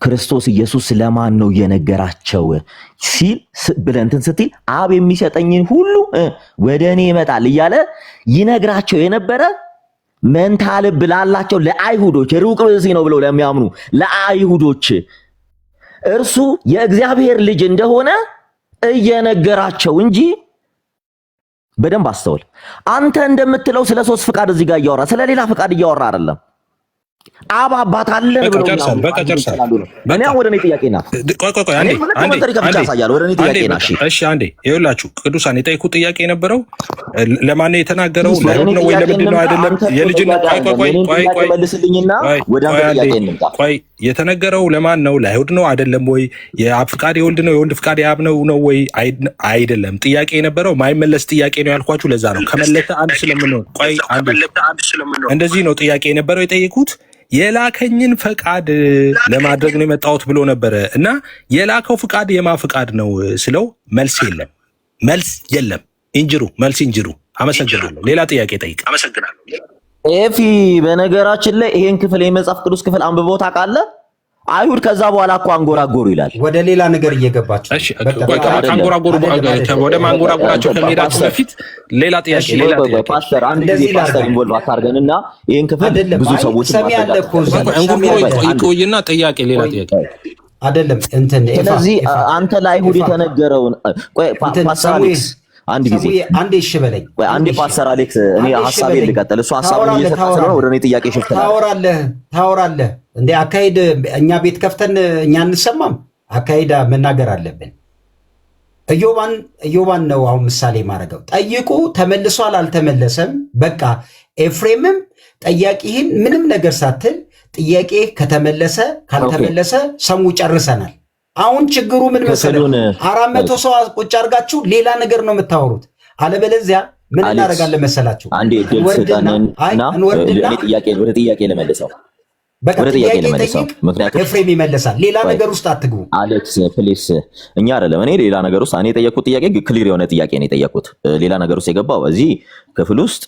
ክርስቶስ ኢየሱስ ለማን ነው የነገራቸው ሲል ብለህ እንትን ስትል አብ የሚሰጠኝን ሁሉ ወደ እኔ ይመጣል እያለ ይነግራቸው የነበረ መንታ ልብ ላላቸው ለአይሁዶች ሩቅ ብእሲ ነው ብለው ለሚያምኑ ለአይሁዶች እርሱ የእግዚአብሔር ልጅ እንደሆነ እየነገራቸው እንጂ በደንብ አስተውል። አንተ እንደምትለው ስለ ሶስት ፍቃድ እዚህ ጋር እያወራ ስለ ሌላ ፍቃድ እያወራ አይደለም። አብ አባት አለ ብለው በቃ ጨርሳል። እኔ ወደ እኔ ጥያቄና ቆይ እሺ አንዴ ይኸውላችሁ ቅዱሳን የጠየቁት ጥያቄ የነበረው ለማን ነው የተናገረው? ለአይሁድ ነው ወይ ለምንድን ነው? አይደለም የልጅነት ቆይ መልስልኝና ወደ አንተ ጥያቄ እንምጣ። ቆይ የተነገረው ለማን ነው? ለአይሁድ ነው አይደለም ወይ? የአብ ፍቃድ የወልድ ነው የወልድ ፍቃድ የአብ ነው ወይ? አይደለም። ጥያቄ የነበረው ማይመለስ ጥያቄ ነው ያልኳችሁ ለዛ ነው። ከመለሰ አንድ ስለምንሆን ቆይ እንደዚህ ነው ጥያቄ የነበረው የጠየቁት የላከኝን ፈቃድ ለማድረግ ነው የመጣሁት ብሎ ነበረ እና የላከው ፍቃድ የማ ፍቃድ ነው ስለው መልስ የለም። መልስ እንጅሩ። አመሰግናለሁ። ሌላ ጥያቄ ጠይቅ። ኤፊ በነገራችን ላይ ይሄን ክፍል የመጽሐፍ ቅዱስ ክፍል አንብቦ ታውቃለህ? አይሁድ ከዛ በኋላ እኮ አንጎራጎሩ ይላል። ወደ ሌላ ነገር እየገባችሁ እሺ፣ ወደ ማንጎራጎራቸው ከመሄዳችሁ በፊት ሌላ ጥያቄ ፓስተር አንድ ጊዜ ፓስተር ኢንቮልቭ አታርገንና ይሄን ክፍል ብዙ ሰዎች ይቆይና ጥያቄ ሌላ ጥያቄ አይደለም እንትን ስለዚህ አንተ ለአይሁድ የተነገረውን ቆይ ፓስተር አሌክስ አንድ ጊዜ እሺ በለኝ። አንዴ ፓስተር አሌክስ እኔ ሐሳቤን ልቀጥል። እሱ ሐሳቡን እየሰጠ ነው። ወደ እኔ ጥያቄ ሽፍት ታወራለህ እንዴ? አካሄድ እኛ ቤት ከፍተን እኛ እንሰማም። አካሄድ መናገር አለብን። ኢዮባን ነው አሁን ምሳሌ ማድረገው። ጠይቁ ተመልሷል አልተመለሰም። በቃ ኤፍሬምም ጠያቂህን ምንም ነገር ሳትል ጥያቄ ከተመለሰ ካልተመለሰ ሰሙ ጨርሰናል። አሁን ችግሩ ምን መሰለህ? 400 ሰው ቁጭ አድርጋችሁ ሌላ ነገር ነው የምታወሩት። አለበለዚያ ምን እናደርጋለን መሰላችሁ? አንዴ ወደ ጥያቄ ለመልሰው ወደ ጥያቄ ለመልሰው። ምክንያቱም ኤፍሬም ይመለሳል። ሌላ ነገር ውስጥ አትግቡ። አሌክስ ፕሊስ፣ እኛ አይደለም እኔ ሌላ ነገር ውስጥ እኔ የጠየኩት ጥያቄ ክሊር የሆነ ጥያቄ ነው የጠየኩት። ሌላ ነገር ውስጥ የገባው እዚህ ክፍል ውስጥ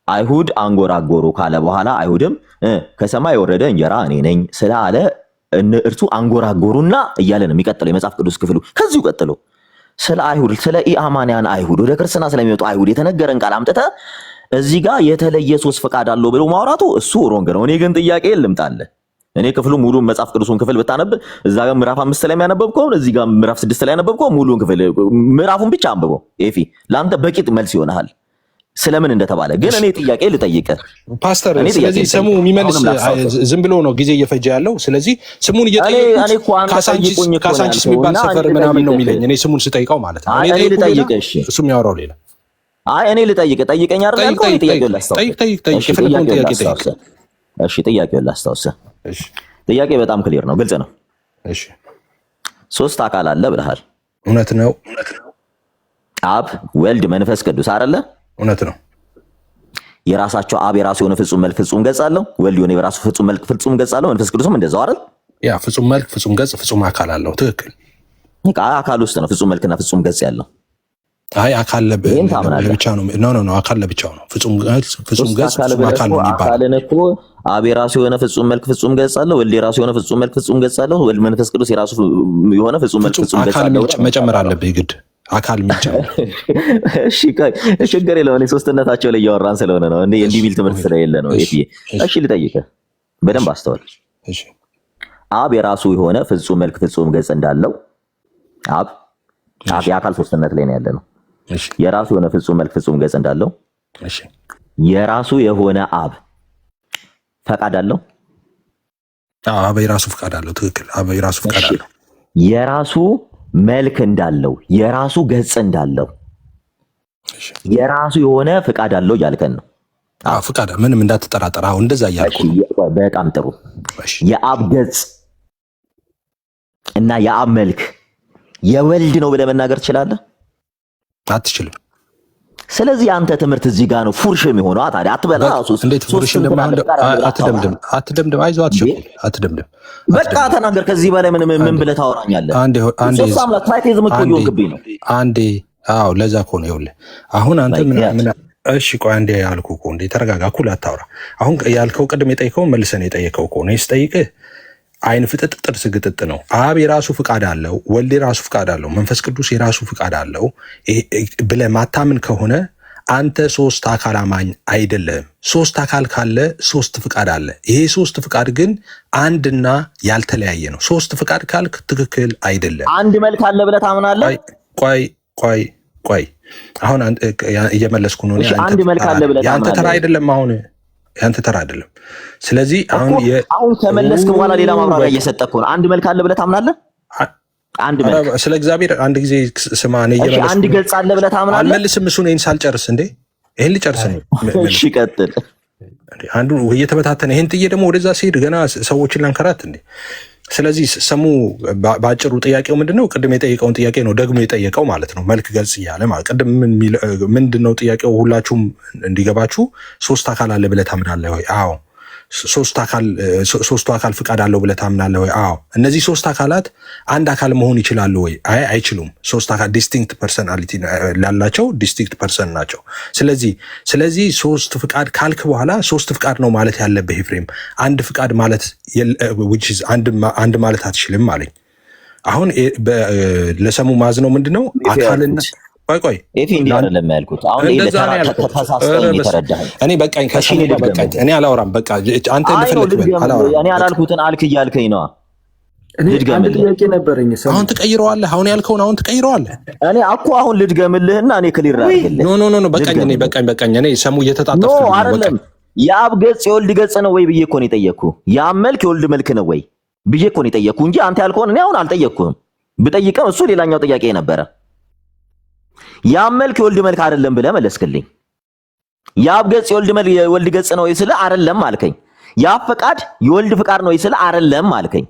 አይሁድ አንጎራጎሩ ካለ በኋላ አይሁድም ከሰማይ የወረደ እንጀራ እኔ ነኝ ስላለ እርሱ አንጎራጎሩና እያለ ነው የሚቀጥለው የመጽሐፍ ቅዱስ ክፍሉ። ከዚሁ ቀጥሎ ስለ አይሁድ ስለ ኢአማንያን አይሁድ ወደ ክርስትና ስለሚመጡ አይሁድ የተነገረን ቃል አምጥተ እዚህ ጋር የተለየ ሶስት ፈቃድ አለው ብሎ ማውራቱ እሱ ሮንግ ነው። እኔ ግን ጥያቄ ልምጣልህ። እኔ ክፍሉ ሙሉ መጽሐፍ ቅዱስን ክፍል ብታነብ እዛ ጋር ምዕራፍ 5 ላይ የሚያነበብከው እዚህ ጋር ምዕራፍ 6 ላይ ያነበብከው ሙሉን ክፍል ምዕራፉን ብቻ አንብበው ኤፊ ለአንተ በቂጥ መልስ ይሆናል ስለምን እንደተባለ። ግን እኔ ጥያቄ ልጠይቀ ፓስተር፣ ስለዚህ ስሙ የሚመልስ ዝም ብሎ ነው ጊዜ እየፈጀ ያለው። ስለዚህ ስሙን እየጠየቁ ካሳንቺስ የሚባል ሰፈር ምናምን ነው የሚለኝ። እኔ ስሙን ስጠይቀው ማለት ነው እኔ ልጠይቅ። እሺ እሱ የሚያወራው ሌላ። እኔ ልጠይቅ ጠይቀኝ አይደል ያልከው? ጥያቄውን ላስታውስ። የፈለከውን ጥያቄ ጠይቅ። እሺ ጥያቄውን ላስታውስ። እሺ ጥያቄ በጣም ክሊር ነው፣ ግልጽ ነው። እሺ ሶስት አካል አለ ብለሃል። እውነት ነው። አብ፣ ወልድ፣ መንፈስ ቅዱስ አይደለ? እውነት ነው። የራሳቸው አብ የራሱ የሆነ ፍጹም መልክ ፍጹም ገጽ አለው። ወልድ የሆነ የራሱ ፍጹም መልክ ፍጹም ገጽ አለው። መንፈስ ቅዱስም እንደዛው አይደል? ያ ፍጹም መልክ ፍጹም ገጽ ፍጹም አካል አለው። ትክክል። አካል ውስጥ ነው ፍጹም መልክና ፍጹም ገጽ ያለው። አይ አካል ለብቻ ነው። ኖ አካል ለብቻው ነው። ፍጹም ገጽ ፍጹም አካል ነው የሚባለው። አካልን እኮ አብ የራሱ የሆነ ፍጹም መልክ ፍጹም ገጽ አለው። ወልድ የራሱ የሆነ ፍጹም መልክ ፍጹም ገጽ አለው። ወልድ መንፈስ ቅዱስ የራሱ የሆነ ፍጹም መልክ ፍጹም ገጽ አለው። መጨመር አለብህ ግድ አካል የሚጨምር። እሺ ችግር የለውም። ሶስትነታቸው ላይ እያወራን ስለሆነ ነው። እንዲህ ቢል ትምህርት ስለሌለ ነው። እሺ ልጠይቅህ፣ በደንብ አስተዋል። አብ የራሱ የሆነ ፍጹም መልክ ፍጹም ገጽ እንዳለው አብ የአካል ሶስትነት ላይ ነው ያለ ነው። የራሱ የሆነ ፍጹም መልክ ፍጹም ገጽ እንዳለው የራሱ የሆነ አብ ፈቃድ አለው። አብ የራሱ ፈቃድ አለው። ትክክል። አብ የራሱ ፈቃድ አለው። የራሱ መልክ እንዳለው የራሱ ገጽ እንዳለው የራሱ የሆነ ፍቃድ አለው እያልከን ነው። ፍቃድ ምንም እንዳትጠራጠር። አሁን እንደዛ እያልኩ ነው። በጣም ጥሩ። የአብ ገጽ እና የአብ መልክ የወልድ ነው ብለህ መናገር ትችላለህ? አትችልም። ስለዚህ አንተ ትምህርት እዚህ ጋር ነው ፉርሽ የሚሆነው። ታዲያ አትበላ። እንዴት ፉርሽ አትደምድም። አይዞህ አትደምድም። በቃ ተናገር። ከዚህ በላይ ምን ብለህ ታወራኛለህ? ሶስት አምላክ ትራይቴዝም እኮ እየሆንክብኝ ነው። አንዴ ለዛ እኮ ነው። ይኸውልህ አሁን አንተ ምን እሺ ቆይ አንዴ ያልኩህ እኮ እንዴ ተረጋጋ። እኩል አታውራ። አሁን ያልከው ቅድም የጠየቀው መልሰን የጠየቀው እኮ ነው። ስጠይቅህ አይን ፍጥጥ ጥርስ ግጥጥ ነው። አብ የራሱ ፍቃድ አለው፣ ወልድ የራሱ ፍቃድ አለው፣ መንፈስ ቅዱስ የራሱ ፍቃድ አለው ብለህ ማታምን ከሆነ አንተ ሶስት አካል አማኝ አይደለም። ሶስት አካል ካለ ሶስት ፍቃድ አለ። ይሄ ሶስት ፍቃድ ግን አንድና ያልተለያየ ነው። ሶስት ፍቃድ ካልክ ትክክል አይደለም። አንድ መልክ አለ ብለህ ታምናለህ? ቆይ አሁን እየመለስኩ ነው። አንድ መልክ አለ ብለህ ታምናለህ? ያንተ ተራ አይደለም። አሁን ያንተ ተራ አይደለም። ስለዚህ አሁን ከመለስክ በኋላ ሌላ ማብራሪያ እየሰጠህ ነው። አንድ መልክ አለ ብለህ ታምናለህ? አንድ መልክ ስለ እግዚአብሔር አንድ ጊዜ ስማ። አንድ ገጽ አለ ብለህ ታምናለህ? አልመልስም። እሱን ይሄን ሳልጨርስ እንዴ ይሄን ልጨርስ ነው። እሺ ቀጥል። አንዱ እየተበታተነ ይሄን ጥዬ ደግሞ ወደዛ ሲሄድ ገና ሰዎችን ላንከራት እንዴ። ስለዚህ ሰሙ ባጭሩ ጥያቄው ምንድነው? ቅድም የጠየቀውን ጥያቄ ነው ደግሞ የጠየቀው ማለት ነው። መልክ ገጽ እያለ ማለት ቅድም ምንድነው ጥያቄው? ሁላችሁም እንዲገባችሁ ሶስት አካል አለ ብለህ ታምናለህ ወይ? አዎ። ሶስቱ አካል ፍቃድ አለው ብለህ ታምናለህ ወይ? አዎ። እነዚህ ሶስት አካላት አንድ አካል መሆን ይችላሉ ወይ? አይችሉም። ሶስት አካል ዲስቲንክት ፐርሰናሊቲ ላላቸው ዲስቲንክት ፐርሰን ናቸው። ስለዚህ ሶስት ፍቃድ ካልክ በኋላ ሶስት ፍቃድ ነው ማለት ያለብህ ኤፍሬም። አንድ ፍቃድ ማለት አንድ ማለት አትችልም አለኝ። አሁን ለሰሙ ማዝ ነው ምንድነው አካልና ቆይ ኤፊ እንዲህ አይደለም ያልኩት። አሁን ተሳስተኝ የተረዳኸኝ። እኔ በቃኝ ከሰሙ በቃኝ። እኔ አላወራም። በቃ አንተ እንደፈለክ አላወራም። እኔ አላልኩትን አልክ እያልከኝ ነው። አንድ ጥያቄ ነበረኝ። አሁን ትቀይረዋለህ። አሁን ያልከውን አሁን ትቀይረዋለህ። እኔ እኮ አሁን ልድገምልህና እኔ ክሊር አድርግልህ። ኖ በቃኝ። እኔ ሰሙ እየተጣጣፍኩ ነው። አይደለም የአብ ገጽ የወልድ ገጽ ነው ወይ ብዬ እኮ ነው የጠየቅኩህ። የአብ መልክ የወልድ መልክ ነው ወይ ብዬ እኮ ነው የጠየቅኩህ እንጂ አንተ ያልከውን እኔ አሁን አልጠየቅኩህም። ብጠይቀው እሱ ሌላኛው ጥያቄ ነበረ። የአብ መልክ የወልድ መልክ አይደለም ብለህ መለስክልኝ። የአብ ገጽ የወልድ ገጽ ነው ስለ አይደለም አልከኝ። የአብ ፈቃድ የወልድ ፈቃድ ነው ስለ አይደለም አልከኝ።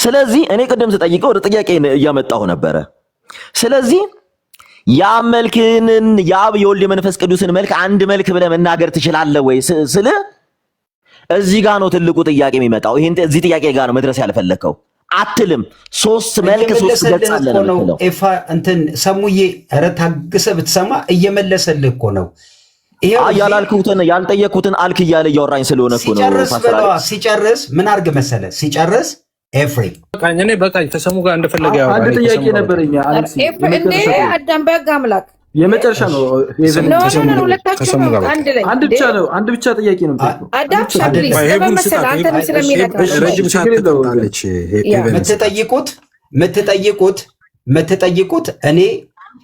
ስለዚህ እኔ ቅድም ስጠይቀው ወደ ጥያቄ እያመጣሁ ነበረ። ስለዚህ የአብ መልክን የአብ የወልድ የመንፈስ ቅዱስን መልክ አንድ መልክ ብለህ መናገር ትችላለህ ወይ ስለ እዚህ ጋር ነው ትልቁ ጥያቄ የሚመጣው። ይሄን እዚህ ጥያቄ ጋር ነው መድረስ ያልፈለከው። አትልም ሶስት መልክ ሶስት ገጽ አለ ነው ኤፋ እንትን ሰሙዬ ኧረ ታግሰህ ብትሰማ እየመለሰልህ እኮ ነው። ይሄው ያላልኩትን ያልጠየቅኩትን አልክ እያለ እያወራኝ ስለሆነ እኮ ነው። ሲጨርስ ምን አድርግ መሰለህ? ሲጨርስ ኤፍሬም በቃኝ ከሰሙ ጋር እንደፈለገ ያወራ። አንድ ጥያቄ ነበረኝ አሌክስ። እንዴ አዳም በግ አምላክ የመጨረሻ ነው። አንድ ብቻ ጥያቄ ነው። የምትጠይቁት እኔ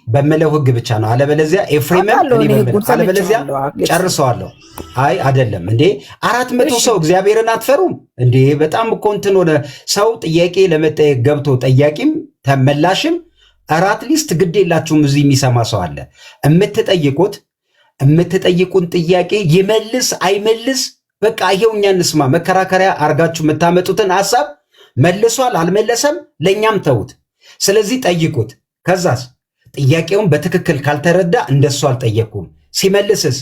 በምለው ህግ ብቻ ነው። አለበለዚያ ኤፍሬምም አለበለዚያ ጨርሰዋለሁ። አይ አይደለም እንዴ 400 ሰው እግዚአብሔርን አትፈሩም እንዴ? በጣም እኮ እንትን ሆነ። ሰው ጥያቄ ለመጠየቅ ገብቶ ጠያቂም ተመላሽም አራት ሊስት ግድ የላችሁም። እዚህ የሚሰማ ሰው አለ። የምትጠይቁን ጥያቄ ይመልስ አይመልስ በቃ ይሄው እኛ እንስማ። መከራከሪያ አርጋችሁ የምታመጡትን ሐሳብ መልሷል አልመለሰም ለኛም ተውት። ስለዚህ ጠይቁት። ከዛስ ጥያቄውን በትክክል ካልተረዳ እንደሱ አልጠየቅኩም ሲመልስስ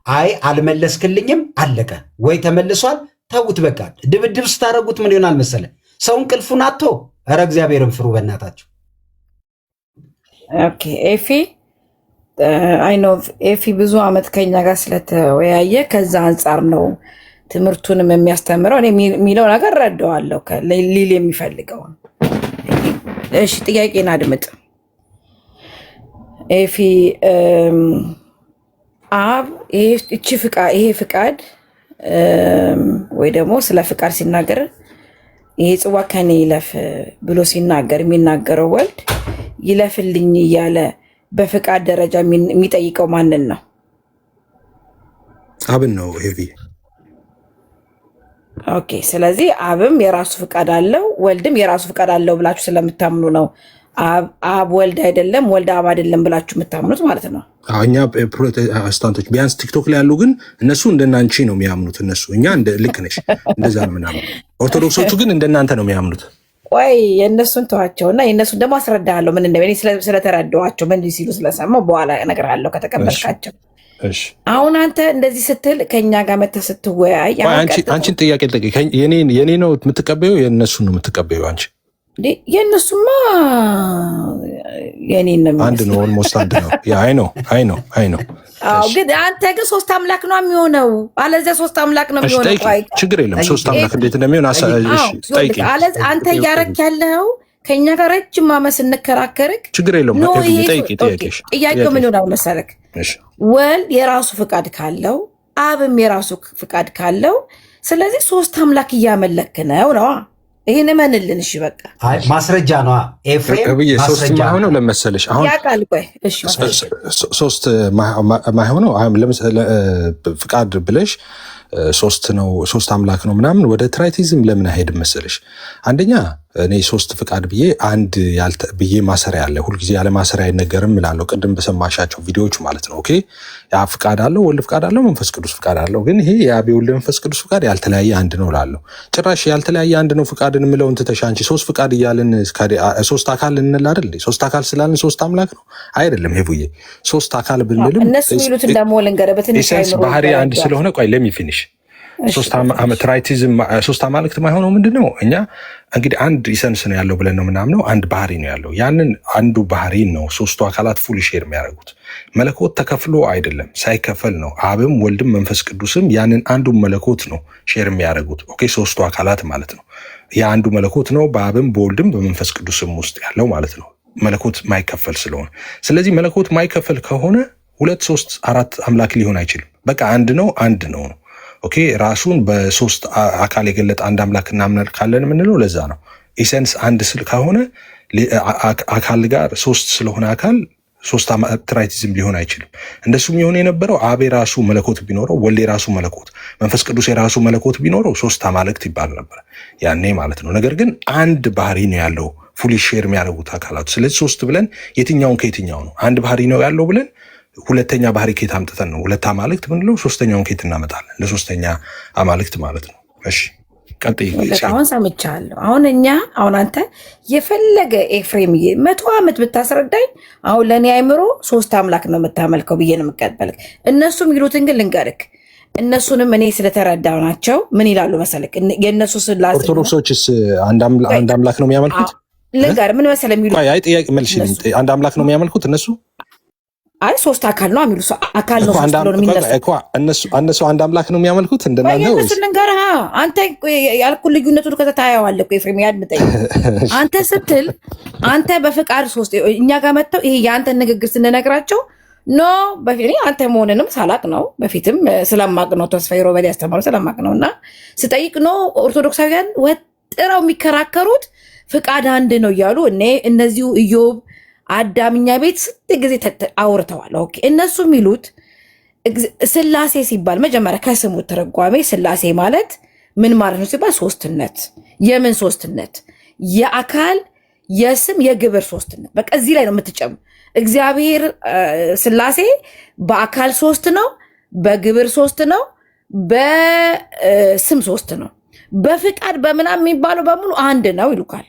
አይ አልመለስክልኝም አለቀ ወይ ተመልሷል ተውት። በቃ ድብድብ ስታረጉት ምን ይሆናል መሰለ ሰው እንቅልፉን አጥቶ ኧረ እግዚአብሔርን ፍሩ በእናታችሁ። ኦኬ ኤፊ አይ ኖ ኤፊ ብዙ አመት ከኛ ጋር ስለተወያየ ከዛ አንጻር ነው ትምህርቱንም የሚያስተምረው። እኔ የሚለው ነገር ረዳዋለሁ ሊል የሚፈልገው። እሺ ጥያቄን አድምጥ ኤፊ። አብ ይሄ ፍቃድ ወይ ደግሞ ስለ ፍቃድ ሲናገር ይሄ ጽዋ ከኔ ይለፍ ብሎ ሲናገር የሚናገረው ወልድ ይለፍልኝ እያለ በፍቃድ ደረጃ የሚጠይቀው ማንን ነው? አብን ነው ሄቪ። ኦኬ ስለዚህ አብም የራሱ ፍቃድ አለው ወልድም የራሱ ፍቃድ አለው ብላችሁ ስለምታምኑ ነው አብ ወልድ አይደለም ወልድ አብ አይደለም ብላችሁ የምታምኑት ማለት ነው። እኛ ፕሮቴስታንቶች ቢያንስ ቲክቶክ ላይ ያሉ ግን እነሱ እንደናንቺ ነው የሚያምኑት። እነሱ እኛ ልክ ነሽ እንደዛ ነው ምናምን። ኦርቶዶክሶቹ ግን እንደናንተ ነው የሚያምኑት። ወይ የእነሱን ተዋቸውና የእነሱን ደግሞ አስረዳሃለሁ ምን እንደሆነ ስለተረዳኋቸው ምን ሲሉ ስለሰማሁ በኋላ እነግርሃለሁ ከተቀበልካቸው። አሁን አንተ እንደዚህ ስትል ከኛ ጋር መተህ ስትወያይ አንቺን ጥያቄ ልጠይቅ። የኔ ነው የምትቀበዩ የእነሱን ነው የምትቀበዩ አንቺ? የእነሱማ የኔን ነው አንድ ነው ኦልሞስት አንድ ነው። አይ ነው ግን አንተ ግን ሶስት አምላክ ነው የሚሆነው። አለዚያ ሶስት አምላክ ነው የሚሆነው። ችግር የለም ሶስት አምላክ እንዴት እንደሚሆን ጠይቂ። አንተ እያረክ ያለው ከኛ ጋር ረጅም ዓመት ስንከራከርክ ችግር የለም ጠይቂ። ጥያቄው ምን ይሆናል መሰለክ ወልድ የራሱ ፍቃድ ካለው አብም የራሱ ፍቃድ ካለው ስለዚህ ሶስት አምላክ እያመለክ ነው ነዋ። ይሄን እመንልን። እሺ በቃ ማስረጃ ነው ኤፍሬም ሶስት ማይሆነው ለመሰለሽ አሁን ያቃል ቆይ እሺ ሶስት ማይሆነው ለምሳሌ ፍቃድ ብለሽ ሶስት ነው ሶስት አምላክ ነው ምናምን ወደ ትራይቲዝም ለምን አይሄድም መሰለሽ? አንደኛ እኔ ሶስት ፍቃድ ብዬ አንድ ብዬ ማሰሪያ አለ። ሁልጊዜ ያለ ማሰሪያ አይነገርም እላለሁ። ቅድም በሰማሻቸው ቪዲዮዎች ማለት ነው። ኦኬ ያ ፍቃድ አለው፣ ወልድ ፍቃድ አለው፣ መንፈስ ቅዱስ ፍቃድ አለው። ግን ይሄ የአብ የወልድ መንፈስ ቅዱስ ፍቃድ ያልተለያየ አንድ ነው እላለሁ። ጭራሽ ያልተለያየ አንድ ነው ፍቃድን የምለውን ትተሽ አንቺ ሶስት ፍቃድ እያልን ሶስት አካል እንል አይደል? ሶስት አካል ስላልን ሶስት አምላክ ነው አይደለም። ሄቡዬ ሶስት አካል ብንልም እነሱ የሚሉት እንደሞ ልንገረበት ባህሪ አንድ ስለሆነ ቆይ ለሚ ፊኒሽ ትራይቲዝም ሶስት አማልክት ማይሆነው ምንድነው? እኛ እንግዲህ አንድ ኢሰንስ ነው ያለው ብለን ነው ምናምነው። አንድ ባህሪ ነው ያለው። ያንን አንዱ ባህሪ ነው ሶስቱ አካላት ፉል ሼር የሚያደርጉት። መለኮት ተከፍሎ አይደለም ሳይከፈል ነው። አብም ወልድም መንፈስ ቅዱስም ያንን አንዱ መለኮት ነው ሼር የሚያደርጉት። ኦኬ ሶስቱ አካላት ማለት ነው። ያ አንዱ መለኮት ነው በአብም በወልድም በመንፈስ ቅዱስም ውስጥ ያለው ማለት ነው። መለኮት ማይከፈል ስለሆነ ስለዚህ መለኮት ማይከፈል ከሆነ ሁለት ሶስት አራት አምላክ ሊሆን አይችልም። በቃ አንድ ነው ነው። ኦኬ ራሱን በሶስት አካል የገለጠ አንድ አምላክ እናምናለን የምንለው ለዛ ነው። ኢሰንስ አንድ ስል ከሆነ አካል ጋር ሶስት ስለሆነ አካል ሶስት ትራይቲዝም ሊሆን አይችልም። እንደሱም የሆነ የነበረው አብ የራሱ መለኮት ቢኖረው ወልድ የራሱ መለኮት መንፈስ ቅዱስ የራሱ መለኮት ቢኖረው ሶስት አማልክት ይባል ነበር ያኔ ማለት ነው። ነገር ግን አንድ ባህሪ ነው ያለው ፉሊ ሼር የሚያደርጉት አካላቱ። ስለዚህ ሶስት ብለን የትኛውን ከየትኛው ነው? አንድ ባህሪ ነው ያለው ብለን ሁለተኛ ባህሪ ኬት አምጥተን ነው ሁለት አማልክት ምንለው? ሶስተኛውን ኬት እናመጣለን? ለሶስተኛ አማልክት ማለት ነው። እሺ ቀጥይ። አሁን ሰምቻለሁ። አሁን አንተ የፈለገ ኤፍሬም 100 ዓመት ብታስረዳኝ አሁን ለእኔ አይምሮ ሶስት አምላክ ነው የምታመልከው ብዬ ነው የምቀበልክ። እነሱ የሚሉትን ግን ልንገርክ፣ እነሱንም እኔ ስለተረዳው ናቸው። ምን ይላሉ መሰለክ? የእነሱ ስላሴ ኦርቶዶክሶችስ አንድ አምላክ ነው የሚያመልኩት። ልንገር ምን መሰለህ የሚሉት አይ ጥያቄ መልሽልኝ። አንድ አምላክ ነው የሚያመልኩት እነሱ አይ ሶስት አካል ነው የሚሉ አካል ነው እነሱ አንድ አምላክ ነው የሚያመልኩት እንደናንተ ወይስ ልንገርህ? አንተ ያልኩህ ልዩነቱን ከተታየዋለህ እኮ ኤፍሬም ያድምጠኝ። አንተ ስትል አንተ በፍቃድ ሶስት እኛ ጋር መጥተው ይሄ የአንተ ንግግር ስንነግራቸው ኖ በፊት አንተ መሆንንም ሳላቅ ነው በፊትም ስለማቅ ነው ተስፋዬ ሮበል ያስተማሩ ስለማቅ ነው። እና ስጠይቅ ኖ ኦርቶዶክሳውያን ወጥረው የሚከራከሩት ፍቃድ አንድ ነው እያሉ እነዚሁ ኢዮብ አዳምኛ ቤት ስንት ጊዜ አውርተዋል። ኦኬ እነሱ የሚሉት ስላሴ ሲባል መጀመሪያ ከስሙ ተረጓሜ ስላሴ ማለት ምን ማለት ነው ሲባል ሶስትነት። የምን ሶስትነት? የአካል የስም የግብር ሶስትነት። በቃ እዚህ ላይ ነው የምትጨምር። እግዚአብሔር ስላሴ በአካል ሶስት ነው፣ በግብር ሶስት ነው፣ በስም ሶስት ነው። በፍቃድ በምናም የሚባለው በሙሉ አንድ ነው ይሉካል።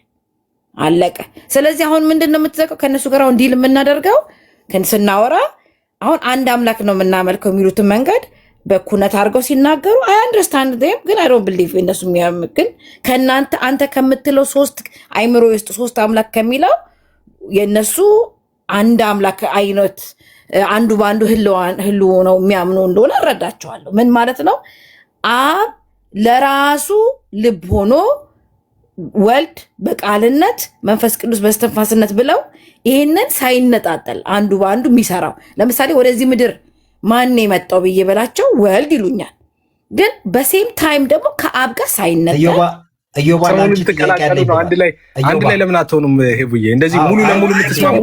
አለቀ። ስለዚህ አሁን ምንድን ነው የምትዘቀው? ከእነሱ ጋር አሁን ዲል የምናደርገው ስናወራ አሁን አንድ አምላክ ነው የምናመልከው የሚሉትን መንገድ በኩነት አድርገው ሲናገሩ አይ አንደርስታንድ ም ግን አይ ዶንት ቢሊቭ እነሱ ግን ከእናንተ አንተ ከምትለው ሶስት አይምሮ ውስጥ ሶስት አምላክ ከሚለው የእነሱ አንድ አምላክ አይነት አንዱ በአንዱ ህልው ነው የሚያምኑ እንደሆነ እረዳቸዋለሁ። ምን ማለት ነው? አብ ለራሱ ልብ ሆኖ ወልድ በቃልነት መንፈስ ቅዱስ በስተንፋስነት ብለው ይህንን ሳይነጣጠል አንዱ በአንዱ የሚሰራው። ለምሳሌ ወደዚህ ምድር ማን የመጣው ብዬ በላቸው ወልድ ይሉኛል። ግን በሴም ታይም ደግሞ ከአብ ጋር ሳይነጠል አንድ ላይ ለምን አትሆኑም? ሄቡዬ እንደዚህ ሙሉ ለሙሉ የምትስማሙ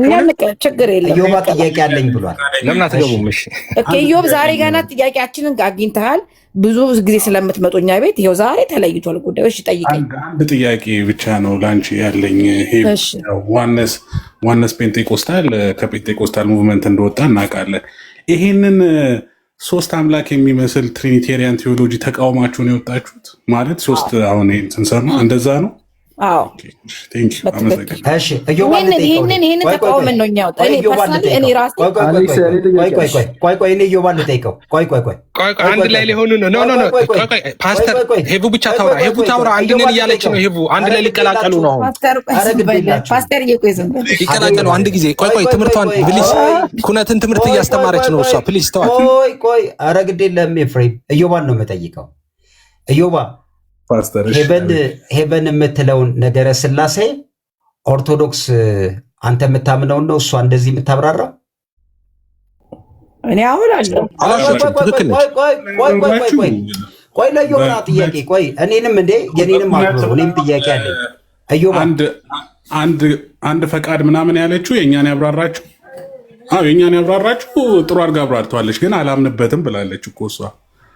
ችግር የለም። ኢዮብ ጥያቄ አለኝ ብሏል። ለምን አትገቡም? እሺ ኢዮብ ዛሬ ገና ጥያቄያችንን አግኝተሃል። ብዙ ጊዜ ስለምትመጡኛ ቤት ይኸው ዛሬ ተለይቷል ጉዳዮች። ጠይቀኝ። አንድ ጥያቄ ብቻ ነው ለአንቺ ያለኝ። ዋነስ ፔንቴኮስታል ከፔንቴኮስታል ሙቭመንት እንደወጣ እናውቃለን። ይሄንን ሶስት አምላክ የሚመስል ትሪኒቴሪያን ቴዎሎጂ ተቃውማችሁን የወጣችሁት ማለት ሶስት አሁን ስንሰማ እንደዛ ነው። ይህንን ተቃውመን ነው እኛ አንድ ላይ ሊሆኑ ነው። ፓስተር ሄቡ ብቻ ታውራ፣ ሄቡ ታውራ። አንድ ነን እያለች ነው። ሄቡ አንድ ላይ ሊቀላቀሉ ነው። ፓስተር ይቀላቀሉ አንድ ጊዜ። ቆይ ትምህርቷን ፕሊዝ፣ ኩነትን ትምህርት እያስተማረች ነው እሷ። ፕሊዝ ተዋት። ኧረ ግድ የለም ኤፍሬም፣ እዮባን ነው የምጠይቀው። እዮባ ሄቨን የምትለውን ነገረ ስላሴ ኦርቶዶክስ አንተ የምታምነውን ነው እሷ እንደዚህ የምታብራራው? እኔ አሁን አለው ቆይ ለዮና ጥያቄ ቆይ እኔንም እንዴ የኔንም አክብሩ። እኔም ጥያቄ አለኝ። እዮባ አንድ ፈቃድ ምናምን ያለችው የእኛን ያብራራችሁ። አዎ የእኛን ያብራራችሁ ጥሩ አድርጋ አብራርተዋለች፣ ግን አላምንበትም ብላለች እኮ እሷ።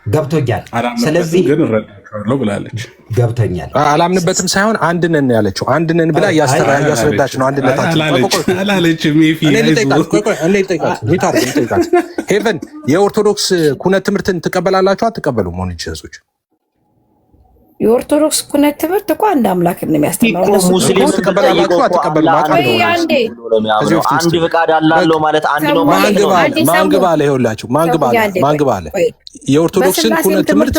ገብቶኛል። ስለዚህ ግን እረዳቸዋለሁ ብላለች። ገብቶኛል። አላምንበትም ሳይሆን አንድ ነን ያለችው፣ አንድ ነን ብላ እያስረዳች ነው። አንድነታችን አላለችም። ሄቨን የኦርቶዶክስ ኩነት ትምህርትን ትቀበላላችሁ አትቀበሉም? ሆን ጂሰሶች የኦርቶዶክስ ኩነት ትምህርት እኮ አንድ አምላክ ነው የሚያስተምረው። ሙስሊም ትቀበላላችሁ አትቀበሉም? አንድ ፍቃድ አላለው ማለት አንድ ነው ማለት ነው። ማንግባ አለ ይኸውላችሁ፣ ማንግባ አለ የኦርቶዶክስን ኩነት ትምህርት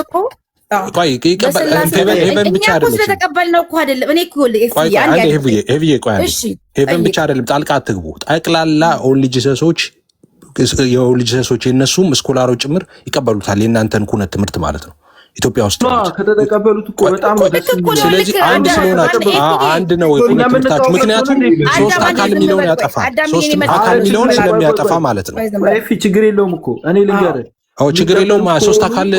ቆይ ይቀበል ሄቨን ብቻ አይደለም ስለተቀበልነው እኮ አይደለም። እኔ እኮ ሄቨን ብቻ አይደለም፣ ጣልቃ አትግቡ። ጠቅላላ ኦንሊ ጂሰሶች የኦንሊ የነሱም ስኮላሮች ጭምር ይቀበሉታል የእናንተን ኩነት ትምህርት ማለት ነው። ኢትዮጵያ ውስጥ ከተቀበሉት እኮ በጣም ስለዚህ አንድ ስለሆናችሁ አንድ ነው ኩነት ትምህርታችሁ። ምክንያቱም ሶስት አካል የሚለውን ያጠፋል፣ ሶስት አካል የሚለውን ስለሚያጠፋ ማለት ነው። ችግር የለውም እኮ እኔ ልንገርህ ችግር የለውም። ሶስት አካል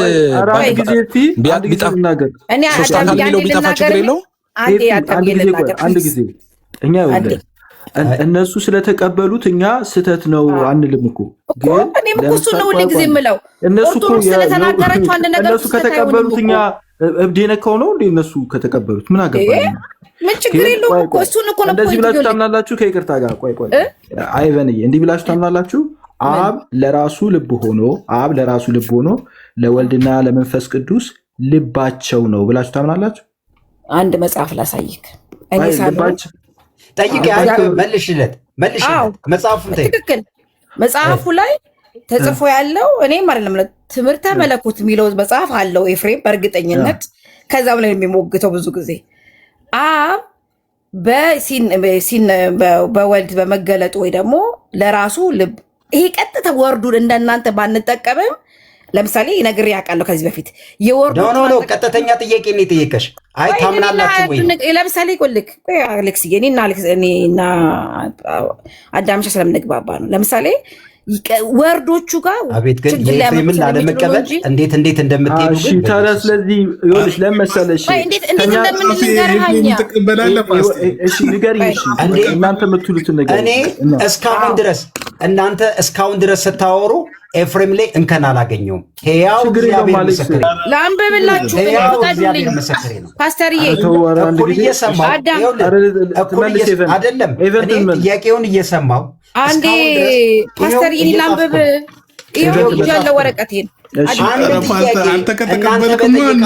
ሶስት አካል የሚለው ቢጠፋ ችግር የለውም። አንድ ጊዜ እኛ እነሱ ስለተቀበሉት እኛ ስህተት ነው አንልም እኮ። እኔም እኮ እሱን ነው ሁሌ ጊዜ የምለው። እነሱ ከተቀበሉት እኛ እብድ ነካው ነው እንዴ? እነሱ ከተቀበሉት ምን አገባኝ? ምን ችግር የለውም እኮ እሱን እኮ ነው። እንደዚህ ብላችሁ ታምናላችሁ? ከይቅርታ ጋር ቆይ አይበንዬ፣ እንዲህ ብላችሁ ታምናላችሁ? አብ ለራሱ ልብ ሆኖ ለወልድና ለመንፈስ ቅዱስ ልባቸው ነው ብላችሁ ታምናላችሁ? አንድ መጽሐፍ ላሳይክ። እኔ ልባቸው ጠይቅ መልሽለት። መጽሐፉን ትክክል መጽሐፉ ላይ ተጽፎ ያለው እኔም አይደለም ትምህርተ መለኮት የሚለው መጽሐፍ አለው ኤፍሬም በእርግጠኝነት። ከዛም ላይ የሚሞግተው ብዙ ጊዜ አብ በወልድ በመገለጡ ወይ ደግሞ ለራሱ ልብ፣ ይሄ ቀጥታ ወርዱን እንደናንተ ባንጠቀምም ለምሳሌ ነግሬ ያውቃለሁ ከዚህ በፊት የወርዱ ቀጥተኛ ጥያቄ ነው የጠየቀሽ። አይ ታምናላችሁ ወይ? ለምሳሌ ቆልክ አሌክስ እኔና አዳምሻ ስለምንግባባ ነው። ለምሳሌ ወርዶቹ ጋር አቤት ግን የኤፍሬምን ላለመቀበል እንዴት እንደምትሄዱ ግን ታዲያ ስለዚህ ይኸውልሽ ለመሰለሽ እንዴት እንደምንገርሃኛ እሺ ንገሪኝ። እናንተ የምትሉትን ነገር እኔ እናንተ እስካሁን ድረስ ስታወሩ ኤፍሬም ላይ እንከን አላገኘውም። ሕያው እግዚአብሔር ምስክሬ ነው። ለአንብብላችሁ ምስክሬ ነው። ፓስተርዬ እኩል እየሰማሁ አይደለም ጥያቄውን እየሰማሁ አንዴ ፓስተርዬ ላንብብ ያለው ወረቀቴን አንተ ከተቀበልክማ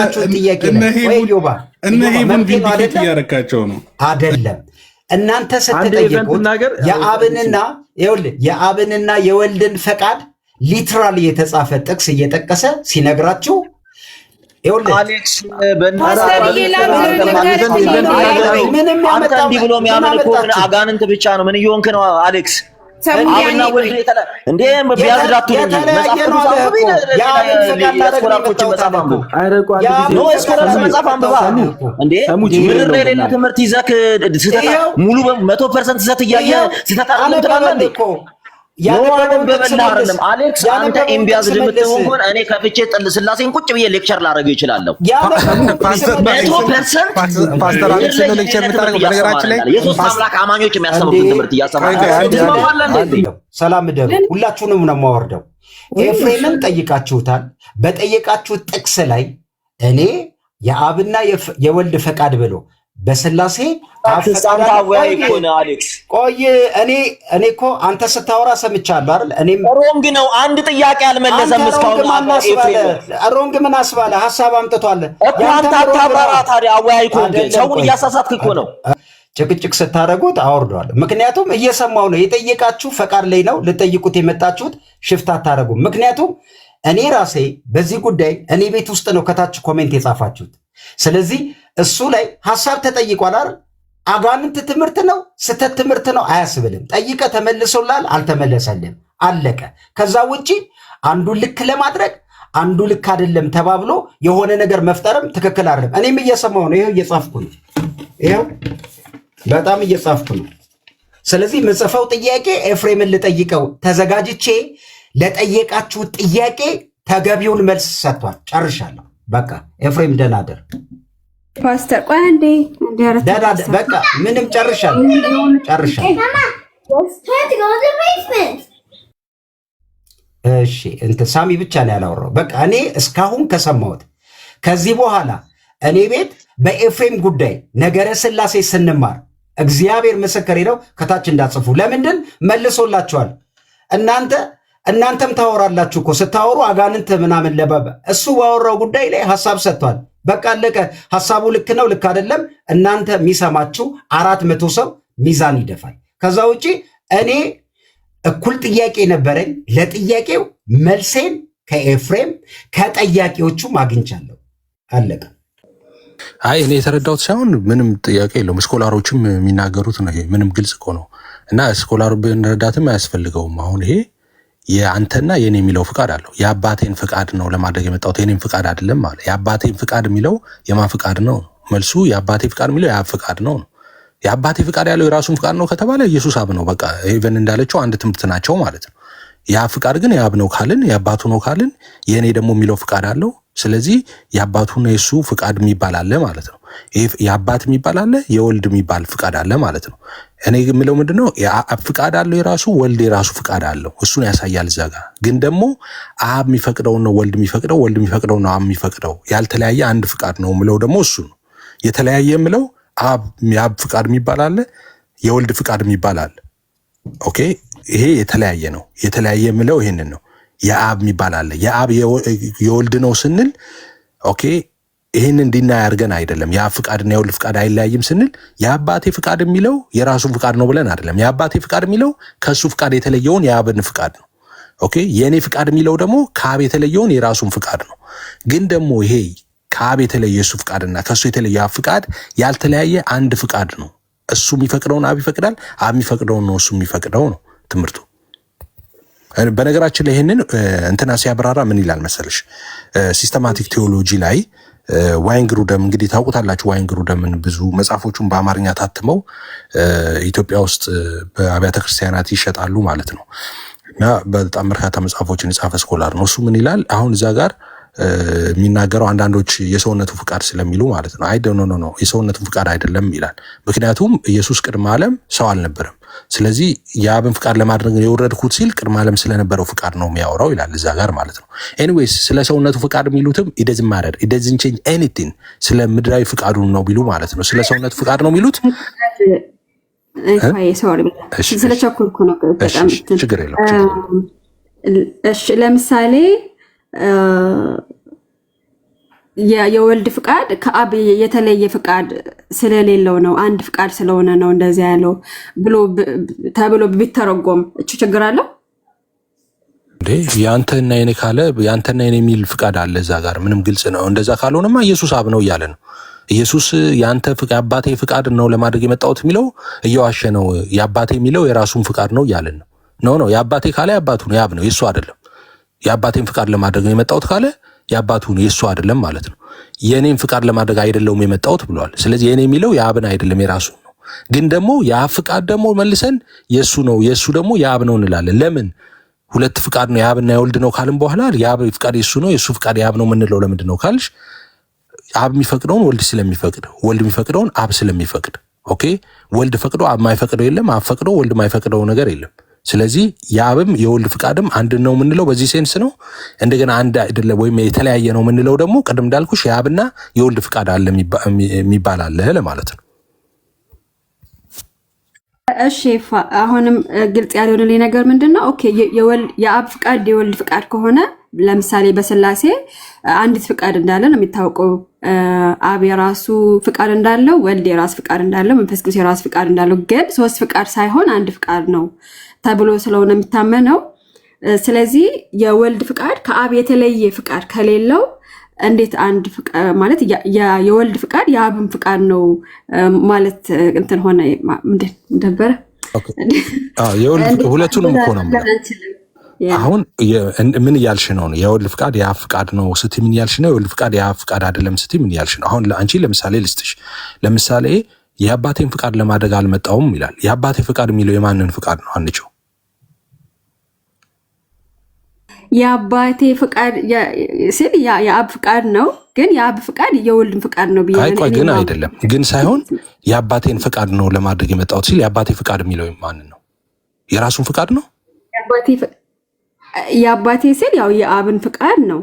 እነሄቡን ቪንዲኬት እያረካቸው ነው አይደለም። እናንተ ስትጠይቁት የአብንና የወልድን ፈቃድ ሊትራሊ የተጻፈ ጥቅስ እየጠቀሰ ሲነግራችሁ አሌክስ ምንም ያመጣው እንዲህ ብሎ የሚያምን እኮ አጋንንት ብቻ ነው። ምን እየሆንክ ነው አሌክስ? አብና ወልድ እንዴ ቢያዝዳቱ መጽሐፍ አንብባ እንዴ ምድር የሌለ ትምህርት ይዘህ ሙሉ 100% ስህተት እያየህ ስህተት አይደለም ትላለህ እንዴ? በበላህ አሌክስ አንተ ኤምቢያዝድ የምትሆን ከሆነ እኔ ከፍቼ ጥል ስላሴን ቁጭ ብዬ ሌክቸር ላደርገው ይችላለሁ። ፓስተር አሌክስ ነው ሌክቸር የምታደርገው። በነገራችን ላይ የሶስት አምላክ አማኞች የሚያስተምሩትን ትምህርት እያስተማራችሁ ሰላም ደሩ ሁላችሁንም ነው የማወርደው። ኤፍሬምን ጠይቃችሁታል። በጠየቃችሁት ጥቅስ ላይ እኔ የአብና የወልድ ፈቃድ ብሎ በስላሴ አሌክስ ቆይ እኔ እኮ አንተ ስታወራ ሰምቻለሁ አይደል? እኔም ሮንግ ነው። አንድ ጥያቄ አልመለሰም እስካሁን። ሮንግ ምን አስባለ? ሐሳብ አምጥቷል እኮ አንተ አታብራራ። ታዲያ አወያይ እኮ ግን ሰውን እያሳሳትክ እኮ ነው። ጭቅጭቅ ስታደርጉት አወርደዋል። ምክንያቱም እየሰማው ነው። የጠየቃችሁ ፈቃድ ላይ ነው ልጠይቁት የመጣችሁት። ሽፍታ አታደርጉም። ምክንያቱም እኔ ራሴ በዚህ ጉዳይ እኔ ቤት ውስጥ ነው ከታች ኮሜንት የጻፋችሁት። ስለዚህ እሱ ላይ ሐሳብ ተጠይቋል አይደል? አጋንንት ትምህርት ነው ስተት ትምህርት ነው አያስብልም። ጠይቀ ተመልሶላል አልተመለሰልም፣ አለቀ። ከዛ ውጪ አንዱ ልክ ለማድረግ አንዱ ልክ አይደለም ተባብሎ የሆነ ነገር መፍጠርም ትክክል አይደለም። እኔም እየሰማሁ ነው። ይሄው እየጻፍኩ ነው። ይሄው በጣም እየጻፍኩ ነው። ስለዚህ ምጽፈው ጥያቄ ኤፍሬምን ልጠይቀው ተዘጋጅቼ ለጠየቃችሁ ጥያቄ ተገቢውን መልስ ሰጥቷል። ጨርሻለሁ። በቃ ኤፍሬም ደህና ደር ፓስተር። ቆይ አንዴ በቃ ምንም ጨርሻለሁ። እሺ እንትን ሳሚ ብቻ ነው ያላወራው። በቃ እኔ እስካሁን ከሰማሁት ከዚህ በኋላ እኔ ቤት በኤፍሬም ጉዳይ ነገረ ስላሴ ስንማር እግዚአብሔር ምስክሬ ነው፣ ከታች እንዳጽፉ። ለምንድን መልሶላችኋል? እናንተም ታወራላችሁ እኮ ስታወሩ አጋንንት ምናምን ለበበ እሱ ባወራው ጉዳይ ላይ ሐሳብ ሰጥቷል። በቃ አለቀ። ሐሳቡ ልክ ነው ልክ አይደለም እናንተ የሚሰማችሁ 400 ሰው ሚዛን ይደፋል። ከዛ ውጪ እኔ እኩል ጥያቄ ነበረኝ። ለጥያቄው መልሴን ከኤፍሬም ከጠያቂዎቹም አግኝቻለሁ። አለቀ። አይ እኔ የተረዳሁት ሳይሆን ምንም ጥያቄ የለውም። ስኮላሮችም የሚናገሩት ነው። ይሄ ምንም ግልጽ እኮ ነው እና ስኮላሩ ብንረዳትም አያስፈልገውም። አሁን ይሄ የአንተና የኔ የሚለው ፍቃድ አለው። የአባቴን ፍቃድ ነው ለማድረግ የመጣሁት የኔም ፍቃድ አይደለም ማለት። የአባቴን ፍቃድ የሚለው የማን ፍቃድ ነው? መልሱ የአባቴ ፍቃድ የሚለው የአብ ፍቃድ ነው። የአባቴ ፍቃድ ያለው የራሱን ፍቃድ ነው ከተባለ ኢየሱስ አብ ነው። በቃ ኢቨን እንዳለችው አንድ ትምህርት ናቸው ማለት ነው። የአብ ፍቃድ ግን የአብ ነው ካልን የአባቱ ነው ካልን የኔ ደግሞ የሚለው ፍቃድ አለው። ስለዚህ የአባቱና የሱ ፍቃድ የሚባል አለ ማለት ነው። የአባት የሚባል አለ፣ የወልድ የሚባል ፍቃድ አለ ማለት ነው። እኔ የምለው ምንድነው የአብ ፍቃድ አለው የራሱ፣ ወልድ የራሱ ፍቃድ አለው። እሱን ያሳያል እዛ ጋር። ግን ደግሞ አብ የሚፈቅደው ነው ወልድ የሚፈቅደው፣ ወልድ የሚፈቅደው ነው አብ የሚፈቅደው። ያልተለያየ አንድ ፍቃድ ነው የምለው ደግሞ እሱ ነው። የተለያየ የምለው የአብ ፍቃድ የሚባል አለ፣ የወልድ ፍቃድ የሚባል አለ። ኦኬ ይሄ የተለያየ ነው። የተለያየ የምለው ይሄንን ነው። የአብ የሚባል አለ። የአብ የወልድ ነው ስንል ኦኬ ይህን እንዲና ያርገን አይደለም። የአብ ፍቃድና የወልድ ፍቃድ አይለያይም ስንል የአባቴ ፍቃድ የሚለው የራሱን ፍቃድ ነው ብለን አይደለም። የአባቴ ፍቃድ የሚለው ከሱ ፍቃድ የተለየውን የአብን ፍቃድ ነው። ኦኬ የኔ ፍቃድ የሚለው ደግሞ ከአብ የተለየውን የራሱን ፍቃድ ነው። ግን ደግሞ ይሄ ከአብ የተለየ የሱ ፍቃድና ከሱ የተለየ የአብ ፍቃድ ያልተለያየ አንድ ፍቃድ ነው። እሱ የሚፈቅደውን አብ ይፈቅዳል፣ አብ የሚፈቅደውን ነው እሱ የሚፈቅደው ነው ትምህርቱ። በነገራችን ላይ ይህንን እንትና ሲያብራራ ምን ይላል መሰለሽ? ሲስተማቲክ ቴዎሎጂ ላይ ዋይንግሩደም እንግዲህ ታውቁታላችሁ። ዋይንግሩደምን ብዙ መጽሐፎቹን በአማርኛ ታትመው ኢትዮጵያ ውስጥ በአብያተ ክርስቲያናት ይሸጣሉ ማለት ነው። እና በጣም በርካታ መጽሐፎችን የጻፈ ስኮላር ነው። እሱ ምን ይላል አሁን እዛ ጋር የሚናገረው አንዳንዶች የሰውነቱ ፍቃድ ስለሚሉ ማለት ነው። አይ ኖ የሰውነቱ ፍቃድ አይደለም ይላል። ምክንያቱም ኢየሱስ ቅድመ ዓለም ሰው አልነበረም። ስለዚህ የአብን ፍቃድ ለማድረግ የወረድኩት ሲል ቅድመ ዓለም ስለነበረው ፍቃድ ነው የሚያወራው ይላል እዛ ጋር ማለት ነው። ኤኒዌይስ ስለ ሰውነቱ ፍቃድ የሚሉትም ኢደዝን ማረር ኢደዝን ቼንጅ ኤኒቲንግ ስለ ምድራዊ ፍቃዱ ነው ቢሉ ማለት ነው። ስለ ሰውነቱ ፍቃድ ነው የሚሉት። ስለቸኮልኩ ነው። ችግር የለውም። ለምሳሌ የወልድ ፍቃድ ከአብ የተለየ ፍቃድ ስለሌለው ነው፣ አንድ ፍቃድ ስለሆነ ነው እንደዚያ ያለው ተብሎ ቢተረጎም ችግር አለው እንዴ? ያንተና የኔ ካለ ያንተና የኔ የሚል ፍቃድ አለ እዛ ጋር ምንም ግልጽ ነው። እንደዛ ካልሆነማ ኢየሱስ አብ ነው እያለ ነው። ኢየሱስ ያንተ ፍቃድ አባቴ ፍቃድ ነው ለማድረግ የመጣሁት የሚለው እየዋሸ ነው። የአባቴ የሚለው የራሱን ፍቃድ ነው እያለን ነው። የአባቴ ካለ የአባቱ ነው፣ የአብ ነው፣ የእሱ አይደለም። የአባቴን ፍቃድ ለማድረግ ነው የመጣሁት ካለ የአባቱ ነው፣ የእሱ አይደለም ማለት ነው። የእኔን ፍቃድ ለማድረግ አይደለውም የመጣሁት ብለዋል። ስለዚህ የእኔ የሚለው የአብን አይደለም የራሱ ነው። ግን ደግሞ የአብ ፍቃድ ደግሞ መልሰን የእሱ ነው፣ የእሱ ደግሞ የአብ ነው እንላለን። ለምን? ሁለት ፍቃድ ነው የአብና የወልድ ነው ካልም በኋላ የአብ ፍቃድ የእሱ ነው፣ የእሱ ፍቃድ የአብ ነው የምንለው ለምንድን ነው ካልሽ አብ የሚፈቅደውን ወልድ ስለሚፈቅድ፣ ወልድ የሚፈቅደውን አብ ስለሚፈቅድ። ኦኬ ወልድ ፈቅዶ አብ ማይፈቅደው የለም፣ አብ ፈቅዶ ወልድ ማይፈቅደው ነገር የለም። ስለዚህ የአብም የወልድ ፍቃድም አንድ ነው የምንለው በዚህ ሴንስ ነው። እንደገና አንድ አይደለም ወይም የተለያየ ነው የምንለው ደግሞ ቅድም እንዳልኩሽ የአብና የወልድ ፍቃድ አለ የሚባል አለ ለማለት ነው። እሺ አሁንም ግልጽ ያልሆነልኝ ነገር ምንድነው? ኦኬ የአብ ፍቃድ የወልድ ፍቃድ ከሆነ ለምሳሌ በስላሴ አንዲት ፍቃድ እንዳለ ነው የሚታወቀው። አብ የራሱ ፍቃድ እንዳለው፣ ወልድ የራሱ ፍቃድ እንዳለው፣ መንፈስ ቅዱስ የራሱ ፍቃድ እንዳለው፣ ግን ሶስት ፍቃድ ሳይሆን አንድ ፍቃድ ነው ተብሎ ስለሆነ የሚታመነው። ስለዚህ የወልድ ፍቃድ ከአብ የተለየ ፍቃድ ከሌለው እንዴት አንድ ማለት የወልድ ፍቃድ የአብን ፍቃድ ነው ማለት እንትን ሆነ? ምንድን ነበረ? ሁለቱንም እኮ ነው። አሁን ምን እያልሽ ነው? የወልድ ፍቃድ የአብ ፍቃድ ነው ስትይ ምን እያልሽ ነው? የወልድ ፍቃድ የአብ ፍቃድ አይደለም ስትይ ምን እያልሽ ነው? አሁን አንቺ ለምሳሌ ልስጥሽ። ለምሳሌ የአባቴን ፍቃድ ለማድረግ አልመጣውም ይላል። የአባቴ ፍቃድ የሚለው የማንን ፍቃድ ነው? አንቺው የአባቴ ፍቃድ ሲል የአብ ፍቃድ ነው፣ ግን የአብ ፍቃድ የወልድን ፍቃድ ነው ብዬ ቆይ ግን አይደለም ግን ሳይሆን የአባቴን ፍቃድ ነው ለማድረግ የመጣሁት ሲል የአባቴ ፍቃድ የሚለው ማንን ነው? የራሱን ፍቃድ ነው። የአባቴ ሲል ያው የአብን ፍቃድ ነው።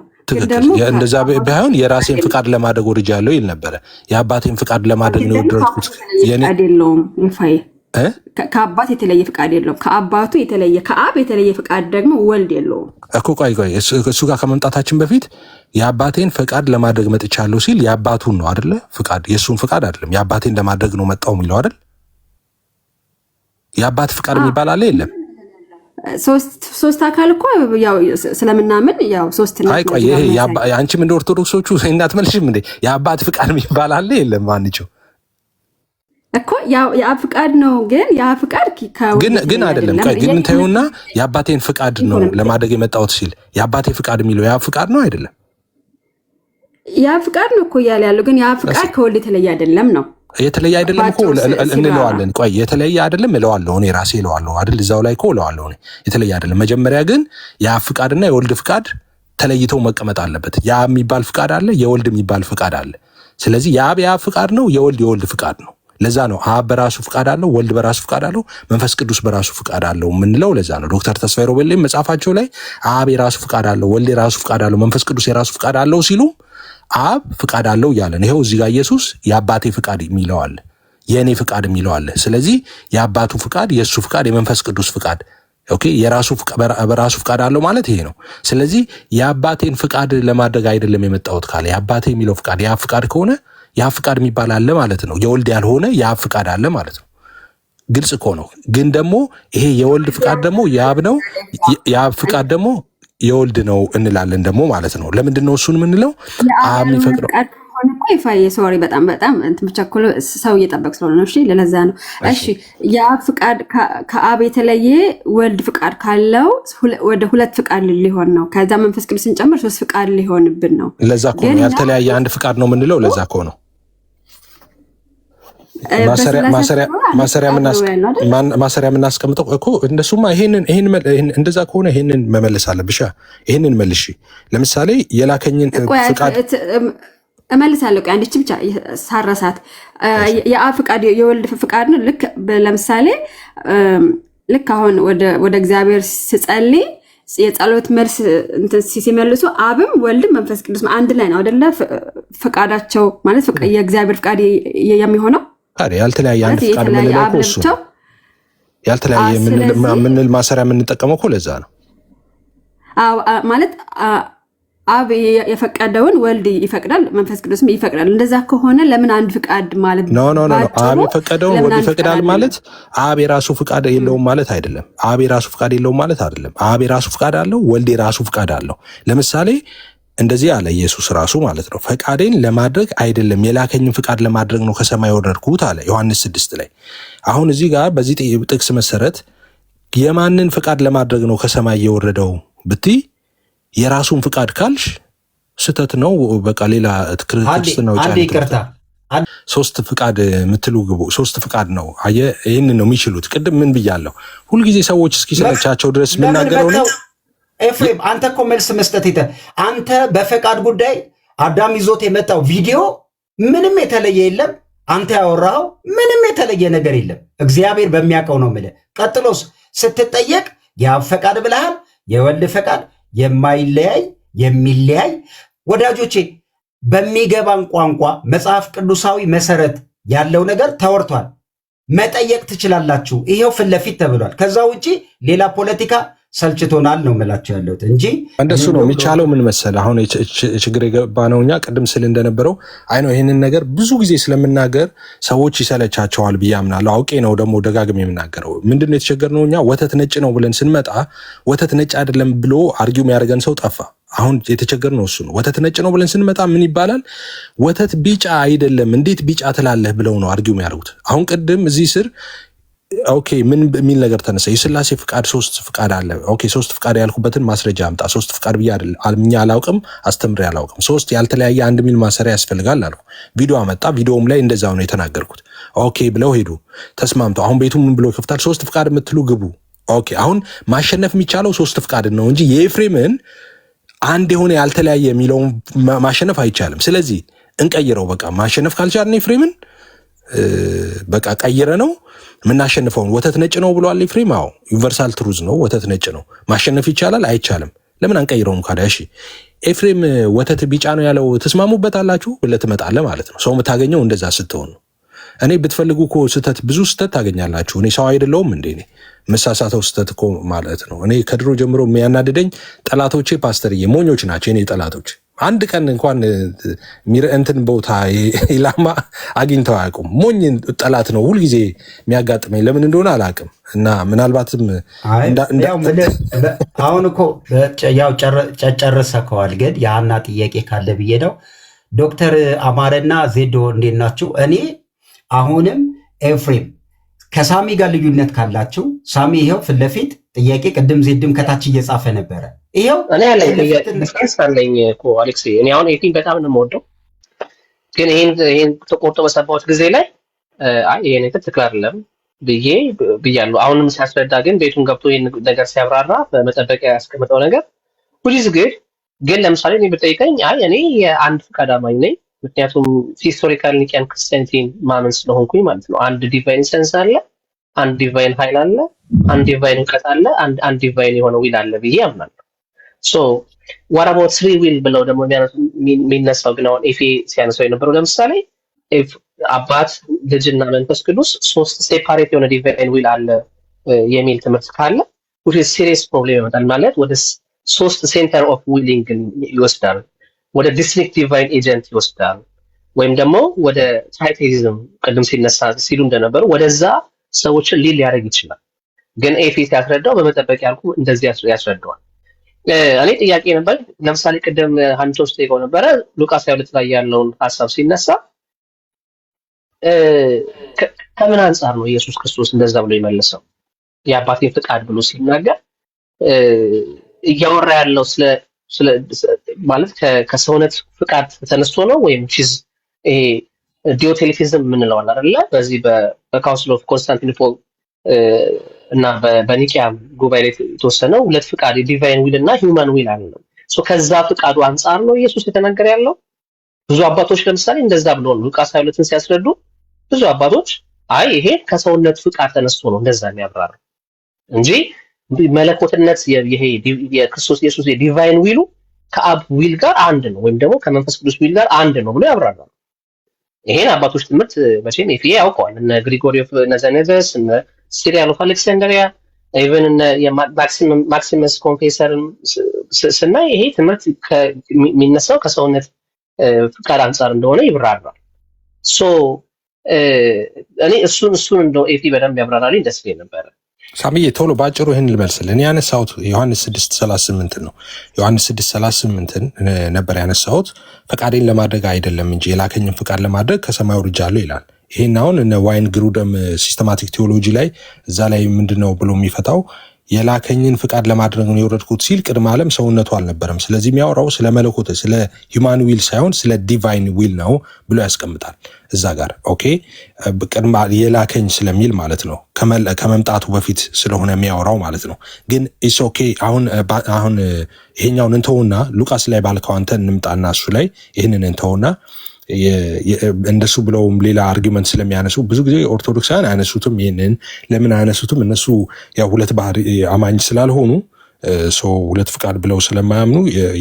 እንደዛ ባይሆን የራሴን ፍቃድ ለማድረግ ወርጃለሁ ይል ነበረ። የአባቴን ፍቃድ ለማድረግ ነው ወደድኩት። የለውም ይፋይ ከአባት የተለየ ፍቃድ የለውም። ከአባቱ የተለየ ከአብ የተለየ ፍቃድ ደግሞ ወልድ የለውም እኮ። ቆይ እሱ ጋር ከመምጣታችን በፊት የአባቴን ፍቃድ ለማድረግ መጥቻለሁ ሲል የአባቱን ነው አይደለ? ፍቃድ የእሱን ፍቃድ አይደለም። የአባቴን ለማድረግ ነው መጣው የሚለው አይደል? የአባት ፍቃድ የሚባል አለ የለም? ሶስት አካል እኮ ያው ስለምናምን ያው ሶስት ነው። አይ ቆይ ይሄ አንቺም እንደ ኦርቶዶክሶቹ እናትመልሽም እንዴ? የአባት ፍቃድ የሚባል አለ የለም? አንቺው እኮ ያው የአብ ፍቃድ ነው፣ ግን የአብ ፍቃድ ግን አይደለም። ቆይ ግን እንታዩና የአባቴን ፍቃድ ነው ለማድረግ የመጣሁት ሲል የአባቴ ፍቃድ የሚለው የአብ ፍቃድ ነው አይደለም? የአብ ፍቃድ ነው እኮ እያለ ያለው፣ ግን የአብ ፍቃድ ከወልድ የተለየ አይደለም ነው። የተለየ አይደለም እኮ እንለዋለን። ቆይ የተለየ አይደለም እለዋለሁ እኔ ራሴ እለዋለሁ አይደል? እዛው ላይ እኮ እለዋለሁ እኔ የተለየ አይደለም። መጀመሪያ ግን የአብ ፍቃድና የወልድ ፍቃድ ተለይተው መቀመጥ አለበት። የአብ የሚባል ፍቃድ አለ፣ የወልድ የሚባል ፍቃድ አለ። ስለዚህ የአብ ፍቃድ ነው፣ የወልድ ፍቃድ ነው። ለዛ ነው አብ በራሱ ፍቃድ አለው፣ ወልድ በራሱ ፍቃድ አለው፣ መንፈስ ቅዱስ በራሱ ፍቃድ አለው የምንለው። ለዛ ነው ዶክተር ተስፋዬ ሮቤሌም መጽሐፋቸው ላይ አብ የራሱ ፍቃድ አለው፣ ወልድ የራሱ ፍቃድ አለው፣ መንፈስ ቅዱስ የራሱ ፍቃድ አለው ሲሉ አብ ፍቃድ አለው እያለን ይኸው እዚህ ጋር ኢየሱስ የአባቴ ፍቃድ የሚለው አለ፣ የእኔ ፍቃድ የሚለው አለ። ስለዚህ የአባቱ ፍቃድ፣ የእሱ ፍቃድ፣ የመንፈስ ቅዱስ ፍቃድ ኦኬ፣ በራሱ ፍቃድ አለው ማለት ይሄ ነው። ስለዚህ የአባቴን ፍቃድ ለማድረግ አይደለም የመጣሁት ካለ የአባቴ የሚለው ፍቃድ የአብ ፍቃድ ከሆነ የአብ ፍቃድ የሚባል አለ ማለት ነው። የወልድ ያልሆነ የአብ ፍቃድ አለ ማለት ነው። ግልጽ እኮ ነው። ግን ደግሞ ይሄ የወልድ ፍቃድ ደግሞ የአብ ነው፣ የአብ ፍቃድ ደግሞ የወልድ ነው እንላለን ደግሞ ማለት ነው። ለምንድን ነው እሱን የምንለው? አብ የሚፈቅደው ሶሪ በጣም ብቻኮሎ ሰው እየጠበቅ ስለሆነ ነው። እሺ ለዛ ነው። እሺ የአብ ፍቃድ ከአብ የተለየ ወልድ ፍቃድ ካለው ወደ ሁለት ፍቃድ ሊሆን ነው። ከዛ መንፈስ ቅዱስ ስንጨምር ሶስት ፍቃድ ሊሆንብን ነው። ለዛ እኮ ነው ያልተለያየ አንድ ፍቃድ ነው የምንለው። ለዛ እኮ ነው ማሰሪያ የምናስቀምጠው እኮ እንደሱማ። እንደዛ ከሆነ ይሄንን መመለስ አለብሽ። ይሄንን መልሽ። ለምሳሌ የላከኝን ፍቃድ እመልሳለሁ። አንዲች ብቻ ሳረሳት የአብ ፍቃድ የወልድ ፍቃድ ነው። ልክ ለምሳሌ ልክ አሁን ወደ እግዚአብሔር ስጸልይ የጸሎት መልስ ሲመልሱ አብም ወልድም መንፈስ ቅዱስ አንድ ላይ ነው አይደለ? ፍቃዳቸው ማለት የእግዚአብሔር ፍቃድ የሚሆነው ያልተለያየ አንድ ፍቃድ የምንለው እኮ እሱ ያልተለያየ የምንል ማሰሪያ የምንጠቀመው እኮ ለዛ ነው ማለት አብ የፈቀደውን ወልድ ይፈቅዳል፣ መንፈስ ቅዱስም ይፈቅዳል። እንደዛ ከሆነ ለምን አንድ ፍቃድ ማለት ኖ አብ የፈቀደውን ወልድ ይፈቅዳል ማለት አብ የራሱ ፍቃድ የለውም ማለት አይደለም። አብ የራሱ ፍቃድ የለውም ማለት አይደለም። አብ የራሱ ፍቃድ አለው፣ ወልድ የራሱ ፍቃድ አለው። ለምሳሌ እንደዚህ አለ ኢየሱስ ራሱ ማለት ነው። ፈቃዴን ለማድረግ አይደለም የላከኝን ፍቃድ ለማድረግ ነው ከሰማይ ወረድኩት አለ ዮሐንስ 6 ላይ። አሁን እዚህ ጋር በዚህ ጥቅስ መሰረት የማንን ፍቃድ ለማድረግ ነው ከሰማይ የወረደው ብትይ የራሱን ፍቃድ ካልሽ ስተት ነው። በቃ ሌላ ክርስትናው ሶስት ፍቃድ የምትሉ ግቡ። ሶስት ፍቃድ ነው። አየህ፣ ይህንን ነው የሚችሉት። ቅድም ምን ብያለሁ? ሁልጊዜ ሰዎች እስኪሰለቻቸው ድረስ የምናገረው ነው። ኤፍሬም አንተ እኮ መልስ መስጠት አንተ በፈቃድ ጉዳይ አዳም ይዞት የመጣው ቪዲዮ ምንም የተለየ የለም። አንተ ያወራኸው ምንም የተለየ ነገር የለም። እግዚአብሔር በሚያውቀው ነው የምልህ። ቀጥሎስ ስትጠየቅ የአብ ፈቃድ ብለሃል፣ የወልድ ፈቃድ የማይለያይ የሚለያይ። ወዳጆቼ በሚገባን ቋንቋ መጽሐፍ ቅዱሳዊ መሰረት ያለው ነገር ተወርቷል። መጠየቅ ትችላላችሁ። ይሄው ፊት ለፊት ተብሏል። ከዛ ውጪ ሌላ ፖለቲካ ሰልችቶናል ነው የምላቸው ያለሁት እንጂ እንደሱ ነው የሚቻለው። ምን መሰለህ አሁን ችግር የገባ ነው። እኛ ቅድም ስል እንደነበረው አይ ነው ይህንን ነገር ብዙ ጊዜ ስለምናገር ሰዎች ይሰለቻቸዋል ብዬ አምናለሁ። አውቄ ነው ደግሞ ደጋግሜ የምናገረው። ምንድነው የተቸገርነው እኛ ወተት ነጭ ነው ብለን ስንመጣ ወተት ነጭ አይደለም ብሎ አርጊው የሚያደርገን ሰው ጠፋ። አሁን የተቸገርነው እሱ ነው። ወተት ነጭ ነው ብለን ስንመጣ ምን ይባላል? ወተት ቢጫ አይደለም እንዴት ቢጫ ትላለህ ብለው ነው አርጊው የሚያደርጉት። አሁን ቅድም እዚህ ስር ኦኬ ምን የሚል ነገር ተነሳ። የሥላሴ ፍቃድ ሶስት ፍቃድ አለ። ኦኬ ሶስት ፍቃድ ያልኩበትን ማስረጃ አምጣ። ሶስት ፍቃድ ብዬ አይደል አልምኛ አላውቅም፣ አስተምሬ አላውቅም። ሶስት ያልተለያየ አንድ ሚል ማሰሪያ ያስፈልጋል አልኩ። ቪዲዮ አመጣ። ቪዲዮም ላይ እንደዛው ነው የተናገርኩት። ኦኬ ብለው ሄዱ፣ ተስማምተው። አሁን ቤቱ ምን ብሎ ይከፍታል? ሶስት ፍቃድ የምትሉ ግቡ። ኦኬ አሁን ማሸነፍ የሚቻለው ሶስት ፍቃድን ነው እንጂ የኤፍሬምን አንድ የሆነ ያልተለያየ የሚለውን ማሸነፍ አይቻልም። ስለዚህ እንቀይረው። በቃ ማሸነፍ ካልቻልን ኤፍሬምን በቃ ቀይረ ነው የምናሸንፈውን። ወተት ነጭ ነው ብሏል ኤፍሬም። አዎ ዩኒቨርሳል ትሩዝ ነው፣ ወተት ነጭ ነው። ማሸነፍ ይቻላል አይቻልም? ለምን አንቀይረውም ካዳ? እሺ ኤፍሬም ወተት ቢጫ ነው ያለው ትስማሙበታላችሁ ብለህ ትመጣለህ ማለት ነው። ሰው የምታገኘው እንደዛ ስትሆን ነው። እኔ ብትፈልጉ እኮ ስህተት ብዙ ስህተት ታገኛላችሁ። እኔ ሰው አይደለሁም እንዴ? እኔ መሳሳተው ስህተት እኮ ማለት ነው። እኔ ከድሮ ጀምሮ የሚያናድደኝ ጠላቶቼ ፓስተርዬ ሞኞች ናቸው። እኔ ጠላቶች አንድ ቀን እንኳን እንትን ቦታ ኢላማ አግኝተው አያውቁም። ሞኝ ጠላት ነው ሁልጊዜ የሚያጋጥመኝ፣ ለምን እንደሆነ አላውቅም። እና ምናልባትም አሁን እኮ ያው ጨርሰከዋል፣ ግን የሀና ጥያቄ ካለ ብዬ ነው። ዶክተር አማረና ዜዶ እንዴት ናችሁ? እኔ አሁንም ኤፍሬም ከሳሚ ጋር ልዩነት ካላችሁ ሳሚ ይኸው ፊት ለፊት ጥያቄ ቅድም ዜድም ከታች እየጻፈ ነበረ። ይኸው እኔ ያለኝ ዲፌንስ አለኝ እኮ አሌክስ። እኔ አሁን ኤቲን በጣም ነው የምወደው፣ ግን ይሄን ተቆርጦ በሰባዎች ጊዜ ላይ አይ ይሄ ነገር ትክክል አይደለም ብያለሁ። አሁንም ሲያስረዳ ግን ቤቱን ገብቶ ይሄን ነገር ሲያብራራ በመጠበቂያ ያስቀምጠው ነገር ሁሊዝ ግን ለምሳሌ እኔ ብጠይቀኝ አይ እኔ የአንድ ፍቃድ አማኝ ነኝ፣ ምክንያቱም ሂስቶሪካል ኒቂያን ክርስቲያኒቲን ማመን ስለሆንኩኝ ማለት ነው። አንድ ዲቫይን ሰንስ አለ፣ አንድ ዲቫይን ኃይል አለ፣ አንድ ዲቫይን እውቀት አለ፣ አንድ ዲቫይን የሆነ ዊል አለ ብዬ አምናለሁ። ሶ ዋት አባውት ትሪ ዊል ብለው ደግሞ የሚነሳው ግን አሁን ኤፌ ሲያነሳው የነበረው ለምሳሌ አባት ልጅና መንፈስ ቅዱስ ሶስት ሴፓሬት የሆነ ዲቫይን ዊል አለ የሚል ትምህርት ካለ ሲሪየስ ፕሮብሌም ይመጣል። ማለት ወደ ሶስት ሴንተር ኦፍ ዊሊንግ ይወስዳል፣ ወደ ዲስቲንክት ዲቫይን ኤጀንት ይወስዳል፣ ወይም ደግሞ ወደ ትራይቴይዝም ቅድም ሲነሳ ሲሉ እንደነበሩ ወደዛ ሰዎችን ሊል ሊያደርግ ይችላል። ግን ኤፌ ሲያስረዳው በመጠበቅ ያልኩ እንደዚህ ያስረዳዋል። እኔ ጥያቄ ነበር። ለምሳሌ ቅድም ሀንቾስ ጠይቀው ነበረ ሉቃስ 22 ላይ ያለውን ሀሳብ ሲነሳ ከምን አንጻር ነው ኢየሱስ ክርስቶስ እንደዛ ብሎ የመለሰው? የአባቴን ፍቃድ ብሎ ሲናገር እያወራ ያለው ስለ ማለት ከሰውነት ፍቃድ ተነስቶ ነው ወይም ቺዝ ይሄ ዲዮቴሊቲዝም የምንለው አይደለ? በዚህ በካውንስል ኦፍ ኮንስታንቲኖፕል እና በኒቂያ ጉባኤ ላይ የተወሰነው ሁለት ፍቃድ ዲቫይን ዊል እና ሂውማን ዊል አለ። ሶ ከዛ ፍቃዱ አንጻር ነው ኢየሱስ የተናገረ ያለው። ብዙ አባቶች ለምሳሌ እንደዛ ብሎ ነው ሉቃስ 22ን ሲያስረዱ ብዙ አባቶች አይ ይሄ ከሰውነት ፍቃድ ተነስቶ ነው እንደዛ የሚያብራራው እንጂ መለኮትነት ይሄ የክርስቶስ ኢየሱስ የዲቫይን ዊሉ ከአብ ዊል ጋር አንድ ነው ወይም ደግሞ ከመንፈስ ቅዱስ ዊል ጋር አንድ ነው ብሎ ያብራራል። ይሄን አባቶች ትምህርት መቼም ኤፍኤ ያውቀዋል። እነ ግሪጎሪ ኦፍ ናዛሬትስ እነ ሲሪያል ኦፍ አሌክሳንድሪያ ኢቨን እነ ማክሲመስ ኮንፌሰርም ስናይ ይሄ ትምህርት የሚነሳው ከሰውነት ፍቃድ አንጻር እንደሆነ ይብራራል። ሶ እኔ እሱን እንደው ኤፍኤ በደንብ ያብራራልኝ ደስ ይለኝ ነበር። ሳሚዬ ቶሎ ባጭሩ ይህን ልመልስልህ። እኔ ያነሳሁት ዮሐንስ 6:38 ነው። ዮሐንስ 6:38 ነበር ያነሳሁት። ፈቃዴን ለማድረግ አይደለም እንጂ የላከኝን ፈቃድ ለማድረግ ከሰማይ ወርጃለሁ ይላል። ይሄን አሁን እነ ዋይን ግሩደም ሲስተማቲክ ቴዎሎጂ ላይ እዛ ላይ ምንድነው ብሎ የሚፈታው የላከኝን ፍቃድ ለማድረግ ነው የወረድኩት ሲል ቅድመ ዓለም ሰውነቱ አልነበረም። ስለዚህ የሚያወራው ስለ መለኮት ስለ ሂውማን ዊል ሳይሆን ስለ ዲቫይን ዊል ነው ብሎ ያስቀምጣል እዛ ጋር። ኦኬ ቅድመ የላከኝ ስለሚል ማለት ነው ከመምጣቱ በፊት ስለሆነ የሚያወራው ማለት ነው። ግን ኢስ ኦኬ አሁን ይሄኛውን እንተውና ሉቃስ ላይ ባልከው አንተ እንምጣና እሱ ላይ ይህንን እንተውና እንደሱ ብለውም ሌላ አርጊመንት ስለሚያነሱ ብዙ ጊዜ ኦርቶዶክሳውያን አያነሱትም። ይህንን ለምን አያነሱትም? እነሱ ያው ሁለት ባህሪ አማኝ ስላልሆኑ ሁለት ፍቃድ ብለው ስለማያምኑ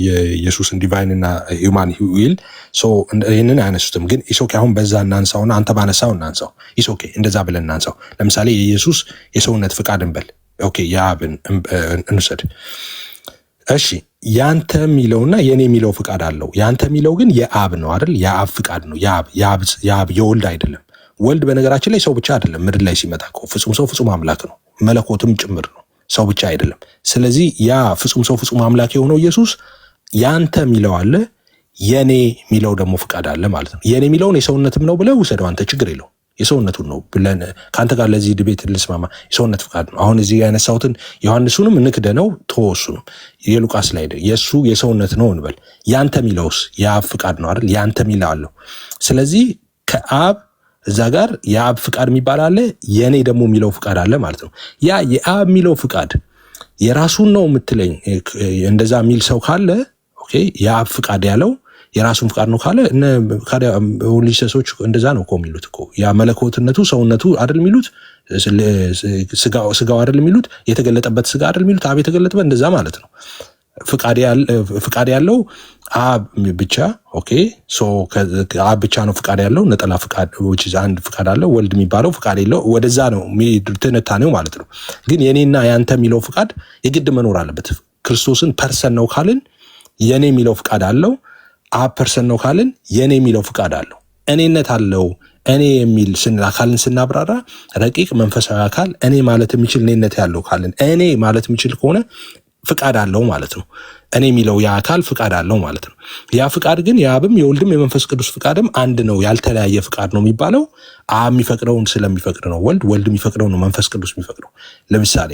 የኢየሱስን ዲቫይን እና ሂውማን ዊል ይህንን አያነሱትም። ግን ኢሶኬ አሁን በዛ እናንሳውና አንተ ባነሳው እናንሳው። ኢሶኬ እንደዛ ብለን እናንሳው። ለምሳሌ የኢየሱስ የሰውነት ፍቃድ እንበል። ኦኬ የአብን እንውሰድ። እሺ ያንተ የሚለውና የኔ የሚለው ፍቃድ አለው። ያንተ የሚለው ግን የአብ ነው አይደል? የአብ ፍቃድ ነው። የአብ የወልድ አይደለም። ወልድ በነገራችን ላይ ሰው ብቻ አይደለም። ምድር ላይ ሲመጣ ፍጹም ሰው ፍጹም አምላክ ነው። መለኮትም ጭምር ነው። ሰው ብቻ አይደለም። ስለዚህ ያ ፍጹም ሰው ፍጹም አምላክ የሆነው ኢየሱስ ያንተ የሚለው አለ፣ የኔ የሚለው ደግሞ ፍቃድ አለ ማለት ነው። የኔ የሚለውን የሰውነትም ነው ብለህ ውሰደው አንተ፣ ችግር የለው። የሰውነቱን ነው ብለን ከአንተ ጋር ለዚህ ድቤት ልስማማ። የሰውነት ፍቃድ ነው። አሁን እዚህ ያነሳሁትን ዮሐንሱንም እንክደነው ተወሱንም የሉቃስ ላይ የእሱ የሰውነት ነው እንበል። ያንተ የሚለውስ የአብ ፍቃድ ነው አይደል? ያንተ የሚለው አለው። ስለዚህ ከአብ እዛ ጋር የአብ ፍቃድ የሚባል አለ፣ የእኔ ደግሞ የሚለው ፍቃድ አለ ማለት ነው። ያ የአብ የሚለው ፍቃድ የራሱን ነው የምትለኝ እንደዛ የሚል ሰው ካለ ኦኬ፣ የአብ ፍቃድ ያለው የራሱን ፍቃድ ነው ካለ ሊሰሶች እንደዛ ነው እኮ የሚሉት እኮ ያ መለኮትነቱ ሰውነቱ አይደል የሚሉት ስጋው አይደል የሚሉት የተገለጠበት ስጋ አይደል የሚሉት አብ የተገለጠበት እንደዛ ማለት ነው። ፍቃድ ያለው አብ ብቻ ኦኬ። ሶ አብ ብቻ ነው ፍቃድ ያለው ነጠላ ፍቃድ አንድ ፍቃድ አለው። ወልድ የሚባለው ፍቃድ የለው። ወደዛ ነው ትንታኔው ማለት ነው። ግን የኔና ያንተ የሚለው ፍቃድ የግድ መኖር አለበት። ክርስቶስን ፐርሰን ነው ካልን የኔ የሚለው ፍቃድ አለው። አብ ፐርሰን ነው ካልን የኔ የሚለው ፍቃድ አለው። እኔነት አለው። እኔ የሚል አካልን ስናብራራ ረቂቅ መንፈሳዊ አካል እኔ ማለት የሚችል እኔነት ያለው ካልን እኔ ማለት የሚችል ከሆነ ፍቃድ አለው ማለት ነው። እኔ የሚለው ያ አካል ፍቃድ አለው ማለት ነው። ያ ፍቃድ ግን የአብም የወልድም የመንፈስ ቅዱስ ፍቃድም አንድ ነው፣ ያልተለያየ ፍቃድ ነው የሚባለው አብ የሚፈቅደውን ስለሚፈቅድ ነው። ወልድ የሚፈቅደው ነው፣ መንፈስ ቅዱስ የሚፈቅደው። ለምሳሌ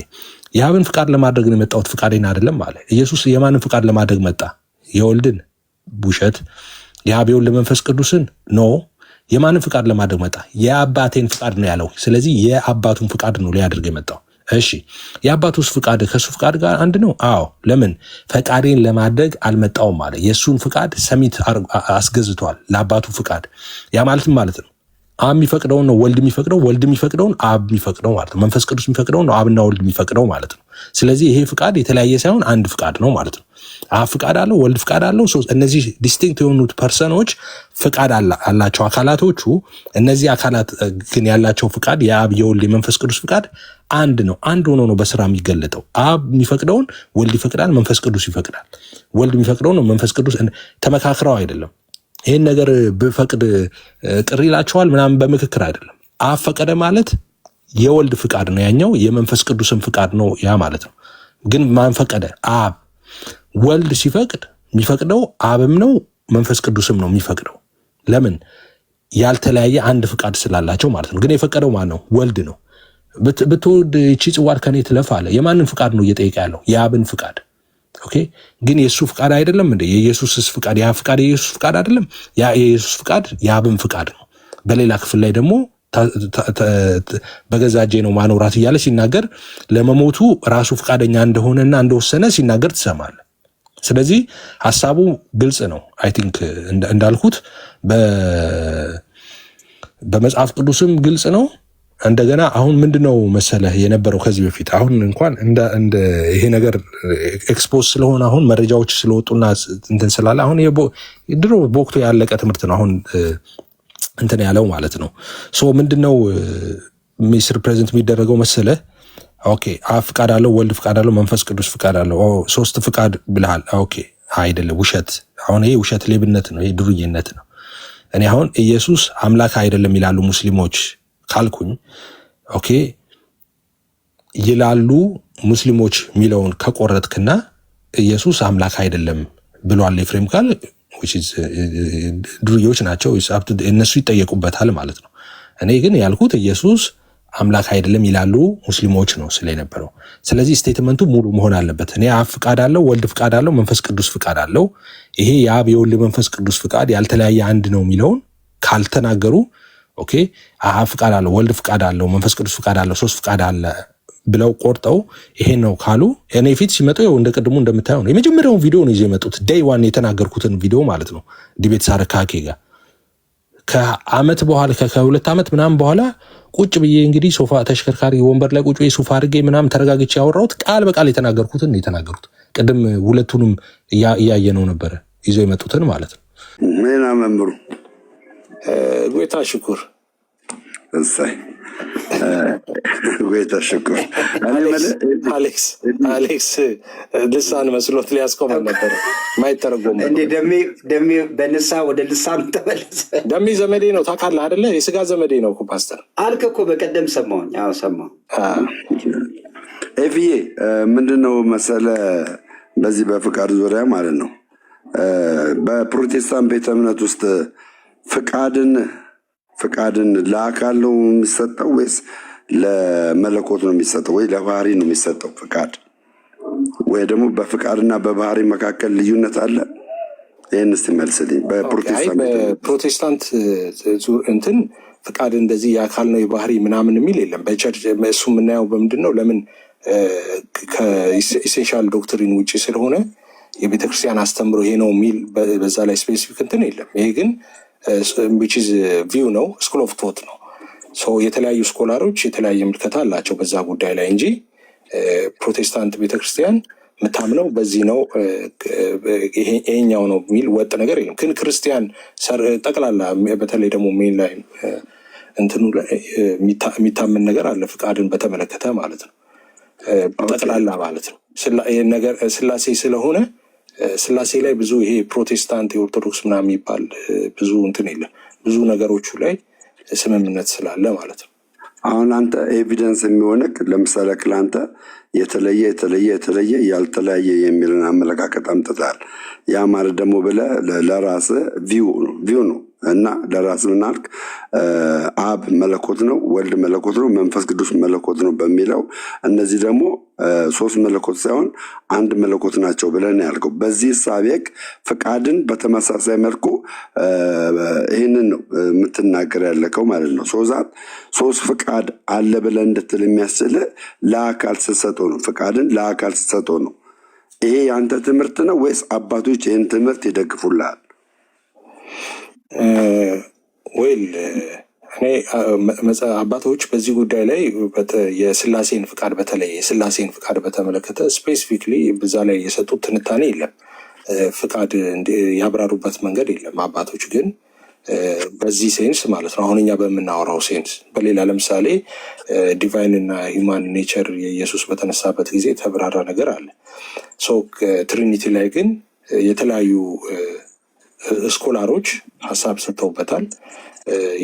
የአብን ፍቃድ ለማድረግ ነው የመጣሁት ፍቃዴን አይደለም አለ ኢየሱስ። የማንን ፍቃድ ለማድረግ መጣ? የወልድን ውሸት። የአብ የወልድ መንፈስ ቅዱስን ኖ። የማንን ፍቃድ ለማድረግ መጣ? የአባቴን ፍቃድ ነው ያለው። ስለዚህ የአባቱን ፍቃድ ነው ሊያደርግ የመጣው። እሺ የአባቱስ ፍቃድ ከሱ ፍቃድ ጋር አንድ ነው? አዎ። ለምን ፈቃዴን ለማድረግ አልመጣውም አለ። የእሱን ፍቃድ ሰሚት አስገዝቷል ለአባቱ ፍቃድ። ያ ማለትም ማለት ነው አብ የሚፈቅደውን ነው ወልድ የሚፈቅደው፣ ወልድ የሚፈቅደውን አብ የሚፈቅደው ማለት ነው። መንፈስ ቅዱስ የሚፈቅደውን ነው አብና ወልድ የሚፈቅደው ማለት ነው። ስለዚህ ይሄ ፍቃድ የተለያየ ሳይሆን አንድ ፍቃድ ነው ማለት ነው። አብ ፍቃድ አለው፣ ወልድ ፍቃድ አለው። እነዚህ ዲስቲንክት የሆኑት ፐርሰኖች ፍቃድ አላቸው አካላቶቹ። እነዚህ አካላት ግን ያላቸው ፍቃድ የአብ የወልድ የመንፈስ ቅዱስ ፍቃድ አንድ ነው። አንድ ሆኖ ነው በስራ የሚገለጠው። አብ የሚፈቅደውን ወልድ ይፈቅዳል፣ መንፈስ ቅዱስ ይፈቅዳል። ወልድ የሚፈቅደውን ነው መንፈስ ቅዱስ ተመካክረው አይደለም። ይህን ነገር ብፈቅድ ቅር ይላቸዋል ምናምን በምክክር አይደለም። አብ ፈቀደ ማለት የወልድ ፍቃድ ነው፣ ያኛው የመንፈስ ቅዱስን ፍቃድ ነው ያ ማለት ነው። ግን ማን ፈቀደ? አብ። ወልድ ሲፈቅድ የሚፈቅደው አብም ነው መንፈስ ቅዱስም ነው የሚፈቅደው። ለምን? ያልተለያየ አንድ ፍቃድ ስላላቸው ማለት ነው። ግን የፈቀደው ማን ነው? ወልድ ነው። ብትወድ ይቺ ጽዋር ከኔ ትለፍ አለ። የማንን ፍቃድ ነው እየጠየቀ ያለው? የአብን ፍቃድ። ኦኬ። ግን የእሱ ፍቃድ አይደለም እንዴ? የኢየሱስስ ፍቃድ ያ ፍቃድ የኢየሱስ ፍቃድ አይደለም? ያ የኢየሱስ ፍቃድ የአብን ፍቃድ ነው። በሌላ ክፍል ላይ ደግሞ በገዛ እጄ ነው ማኖራት እያለ ሲናገር ለመሞቱ ራሱ ፍቃደኛ እንደሆነና እንደወሰነ ሲናገር ትሰማለህ። ስለዚህ ሀሳቡ ግልጽ ነው። አይ ቲንክ እንዳልኩት በመጽሐፍ ቅዱስም ግልጽ ነው። እንደገና አሁን ምንድነው መሰለህ የነበረው ከዚህ በፊት አሁን እንኳን ይሄ ነገር ኤክስፖዝ ስለሆነ አሁን መረጃዎች ስለወጡና እንትን ስላለ አሁን ድሮ በወቅቱ ያለቀ ትምህርት ነው አሁን እንትን ያለው ማለት ነው። ሶ ምንድነው ሚስር ፕሬዘንት የሚደረገው መሰለህ? ኦኬ አብ ፍቃድ አለው፣ ወልድ ፍቃድ አለው፣ መንፈስ ቅዱስ ፍቃድ አለው። ሶስት ፍቃድ ብለሃል። ኦኬ አይደለም፣ ውሸት። አሁን ይሄ ውሸት ሌብነት ነው፣ ይሄ ዱርዬነት ነው። እኔ አሁን ኢየሱስ አምላክ አይደለም ይላሉ ሙስሊሞች ካልኩኝ ኦኬ ይላሉ ሙስሊሞች የሚለውን ከቆረጥክና ኢየሱስ አምላክ አይደለም ብሏል ኤፍሬም ካል ዱርዬዎች ናቸው፣ እነሱ ይጠየቁበታል ማለት ነው። እኔ ግን ያልኩት ኢየሱስ አምላክ አይደለም ይላሉ ሙስሊሞች ነው ስለነበረው። ስለዚህ ስቴትመንቱ ሙሉ መሆን አለበት። እኔ አብ ፍቃድ አለው፣ ወልድ ፍቃድ አለው፣ መንፈስ ቅዱስ ፍቃድ አለው። ይሄ የአብ የወልድ መንፈስ ቅዱስ ፍቃድ ያልተለያየ አንድ ነው የሚለውን ካልተናገሩ ኦኬ አብ ፍቃድ አለው፣ ወልድ ፍቃድ አለው፣ መንፈስ ቅዱስ ፍቃድ አለው፣ ሶስት ፍቃድ አለ ብለው ቆርጠው ይሄን ነው ካሉ እኔ ፊት ሲመጡ ያው እንደ ቅድሙ እንደምታየው ነው። የመጀመሪያውን ቪዲዮ ነው ይዘው የመጡት ዴይ ዋን የተናገርኩትን ቪዲዮ ማለት ነው። ዲቤት ሳረካኬ ጋር ከአመት በኋላ ከሁለት ዓመት ምናምን በኋላ ቁጭ ብዬ እንግዲህ ሶፋ ተሽከርካሪ ወንበር ላይ ቁጭ ብዬ ሶፋ አድርጌ ምናምን ተረጋግቼ ያወራሁት ቃል በቃል የተናገርኩትን ነው የተናገርኩት። ቅድም ሁለቱንም እያየነው ነበረ ይዘው የመጡትን ማለት ነው። ምን አመምሩ ጌታ ሽኩር እሰይ ጌታ ሽኩር አሌክስ ልሳን መስሎት ሊያስቆም ነበር ማይተረጎም እንዴ ደሜ በልሳ ወደ ልሳን ተመለሰ። ደሜ ዘመዴ ነው ታውቃለህ አይደለ? የስጋ ዘመዴ ነው እኮ ፓስተር አልክ እኮ በቀደም ሰማሁኝ። አዎ ሰማሁ። ኤፍዬ ምንድነው መሰለ በዚህ በፍቃድ ዙሪያ ማለት ነው በፕሮቴስታንት ቤተ እምነት ውስጥ ፍቃድን ለአካል ነው የሚሰጠው ወይስ ለመለኮት ነው የሚሰጠው ወይ ለባህሪ ነው የሚሰጠው? ፍቃድ ወይ ደግሞ በፍቃድና በባህሪ መካከል ልዩነት አለ? ይህን እስቲ መልስልኝ። በፕሮቴስታንት እንትን ፍቃድ እንደዚህ የአካል ነው የባህሪ ምናምን የሚል የለም በቸርች። እሱ የምናየው በምንድን ነው? ለምን ከኢሴንሻል ዶክትሪን ውጭ ስለሆነ የቤተክርስቲያን አስተምሮ ይሄ ነው የሚል በዛ ላይ ስፔሲፊክ እንትን የለም። ይሄ ግን ዊችዝ ቪው ነው፣ ስኩል ኦፍ ቶት ነው። የተለያዩ ስኮላሮች የተለያየ ምልከታ አላቸው በዛ ጉዳይ ላይ እንጂ ፕሮቴስታንት ቤተክርስቲያን የምታምነው በዚህ ነው ይሄኛው ነው የሚል ወጥ ነገር የለም። ግን ክርስቲያን ጠቅላላ በተለይ ደግሞ ሜን ላይ እንትኑ ላይ የሚታምን ነገር አለ ፍቃድን በተመለከተ ማለት ነው። ጠቅላላ ማለት ነው ነገር ስላሴ ስለሆነ ስላሴ ላይ ብዙ ይሄ ፕሮቴስታንት የኦርቶዶክስ ምናምን የሚባል ብዙ እንትን የለም። ብዙ ነገሮቹ ላይ ስምምነት ስላለ ማለት ነው። አሁን አንተ ኤቪደንስ የሚሆንክ ለምሳሌ ለአንተ የተለየ ያልተለያየ የሚልን አመለካከት አምጥታል። ያ ማለት ደግሞ ብለህ ለራስህ ቪው ነው እና ለራስህ ምን አልክ? አብ መለኮት ነው፣ ወልድ መለኮት ነው፣ መንፈስ ቅዱስ መለኮት ነው በሚለው እነዚህ ደግሞ ሶስት መለኮት ሳይሆን አንድ መለኮት ናቸው ብለን ያልከው በዚህ ሳቤክ ፍቃድን በተመሳሳይ መልኩ ይህንን ነው የምትናገር ያለከው ማለት ነው። ሶዛት ሶስት ፍቃድ አለ ብለን እንድትል የሚያስችል ለአካል ስትሰጠው ነው። ፍቃድን ለአካል ስትሰጠው ነው። ይሄ የአንተ ትምህርት ነው ወይስ አባቶች ይህን ትምህርት ይደግፉልሃል? ወይል እኔ አባቶች በዚህ ጉዳይ ላይ የስላሴን ፍቃድ በተለይ የስላሴን ፍቃድ በተመለከተ ስፔሲፊክሊ በዛ ላይ የሰጡት ትንታኔ የለም። ፍቃድ ያብራሩበት መንገድ የለም። አባቶች ግን በዚህ ሴንስ ማለት ነው አሁን እኛ በምናወራው ሴንስ በሌላ ለምሳሌ ዲቫይን እና ሂውማን ኔቸር የኢየሱስ በተነሳበት ጊዜ ተብራራ ነገር አለ። ትሪኒቲ ላይ ግን የተለያዩ ስኮላሮች ሀሳብ ሰጥተውበታል።